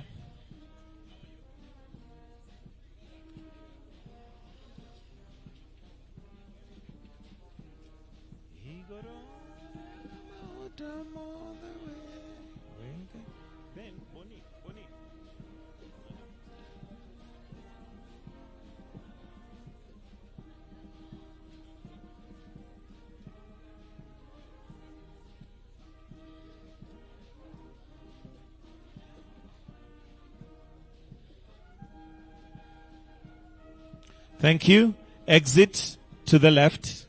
Thank you. Exit to the left.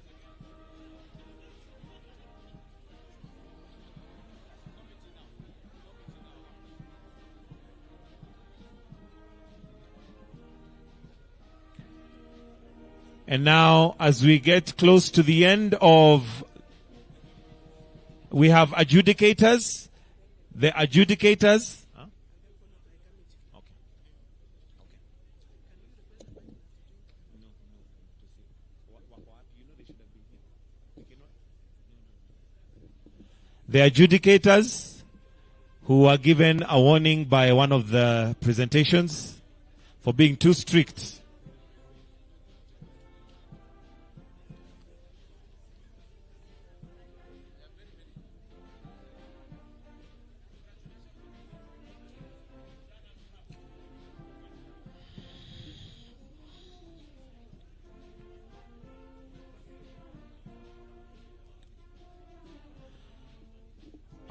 And now, as we get close to the end of, we have adjudicators. The adjudicators. The adjudicators who were given a warning by one of the presentations for being too strict.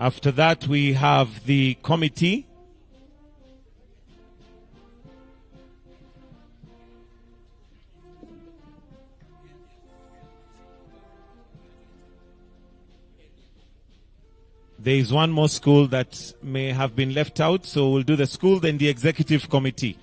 After that, we have the committee. There is one more school that may have been left out, so we'll do the school, then the executive committee.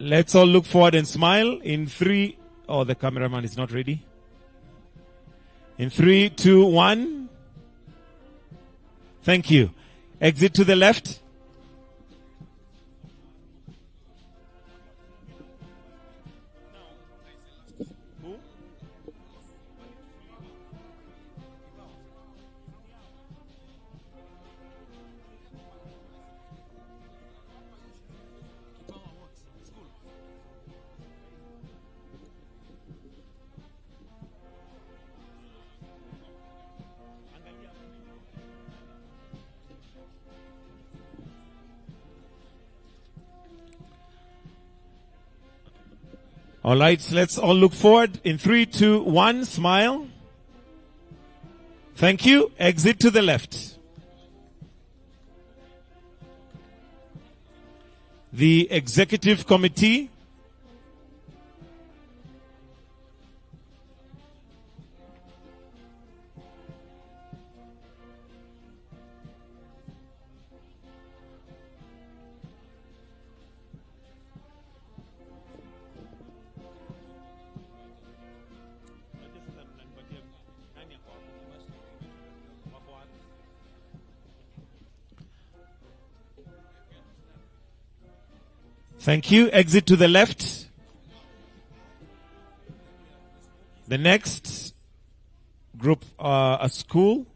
Let's all look forward and smile in 3. Oh, the cameraman is not ready. In 3, 2, 1. Thank you. Exit to the left. All right, let's all look forward. In 3, 2, 1, smile. Thank you. Exit to the left. The executive committee. Thank you. Exit to the left. The next group, a school.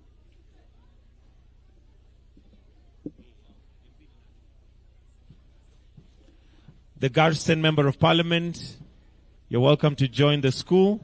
The Garston Member of Parliament, you're welcome to join the school.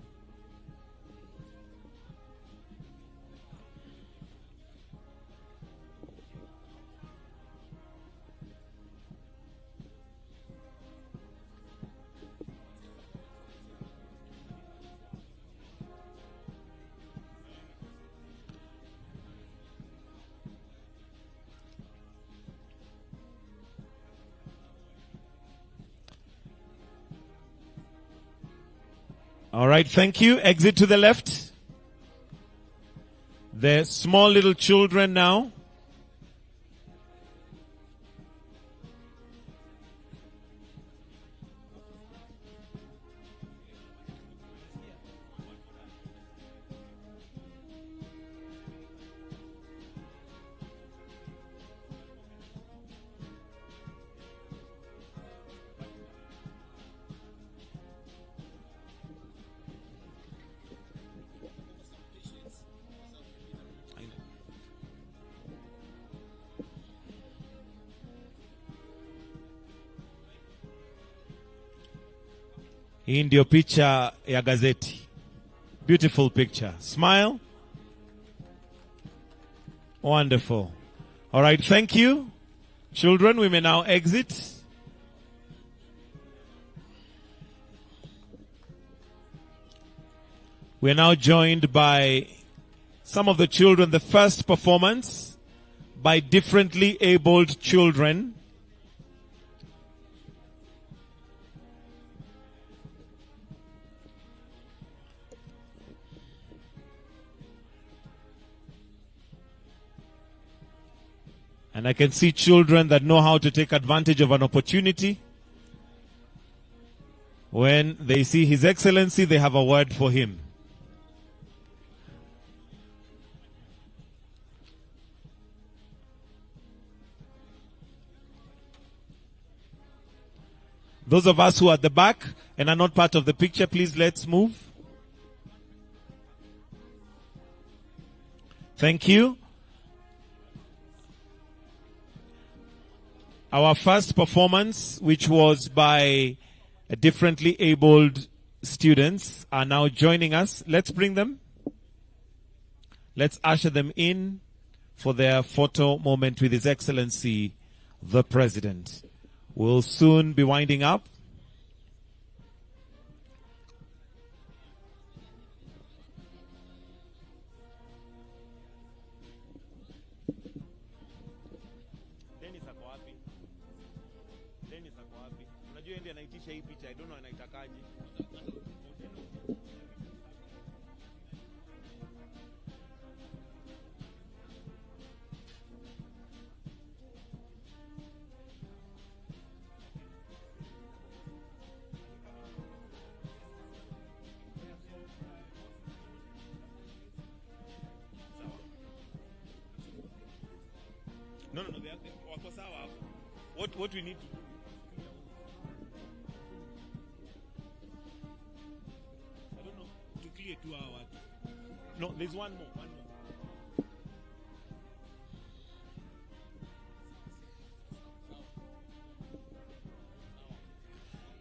All right, thank you. Exit to the left. The small little children now. Hii ndio picha ya gazeti. Beautiful picture. Smile. Wonderful. All right, thank you. Children, we may now exit. We are now joined by some of the children, the first performance by differently abled children. And I can see children that know how to take advantage of an opportunity. When they see His Excellency, they have a word for him. Those of us who are at the back and are not part of the picture, please let's move. Thank you. Our first performance, which was by differently abled students, are now joining us. Let's bring them. Let's usher them in for their photo moment with His Excellency, the President. We'll soon be winding up. No, what we need to do. I don't know, to clear 2 hours. No, there's one more.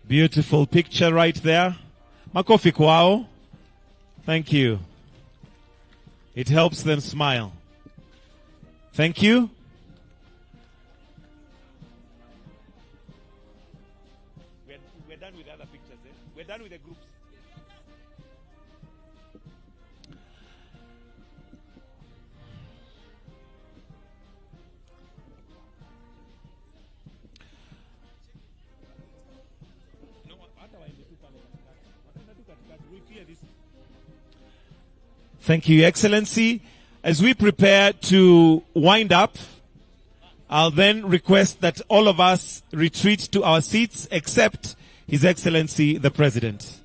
Beautiful picture right there. Makofi kwao. Thank you. It helps them smile. Thank you. We're done with other pictures. We're done with the groups. Thank you, Your Excellency. As we prepare to wind up, I'll then request that all of us retreat to our seats except His Excellency the President.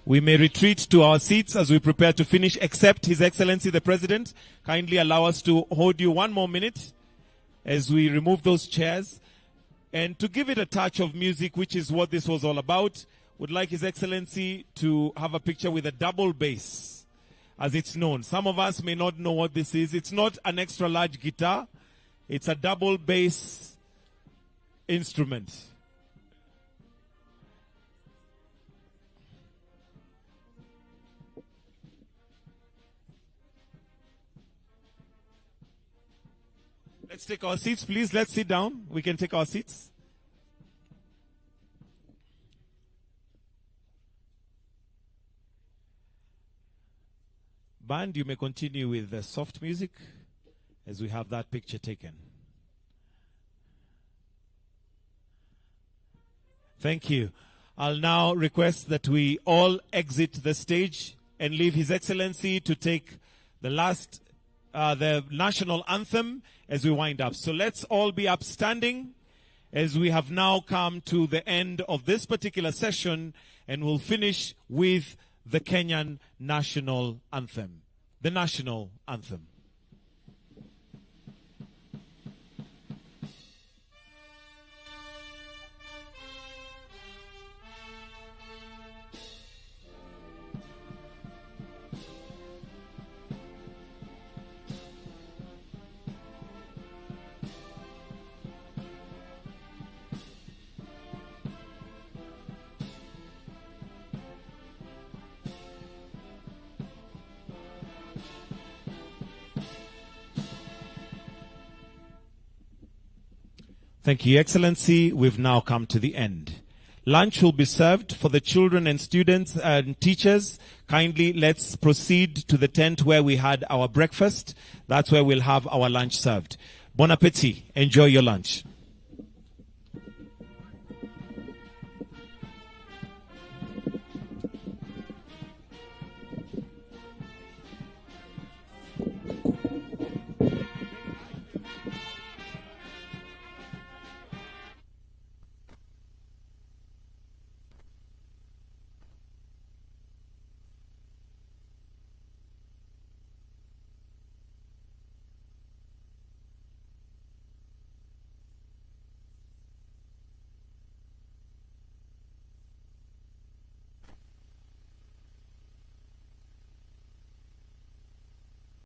We may retreat to our seats as we prepare to finish except His Excellency the President. Kindly allow us to hold you one more minute as we remove those chairs. And to give it a touch of music, which is what this was all about, would like His Excellency to have a picture with a double bass, as it's known. Some of us may not know what this is. It's not an extra large guitar. It's a double bass instrument. Let's take our seats, please. Let's sit down. We can take our seats. Band, you may continue with the soft music as we have that picture taken. Thank you. I'll now request that we all exit the stage and leave His Excellency to take the last, the national anthem as we wind up. So let's all be upstanding as we have now come to the end of this particular session, and we'll finish with the Kenyan national anthem. The national anthem. Thank you, Excellency. We've now come to the end. Lunch will be served for the children and students and teachers. Kindly, let's proceed to the tent where we had our breakfast. That's where we'll have our lunch served. Bon appétit. Enjoy your lunch.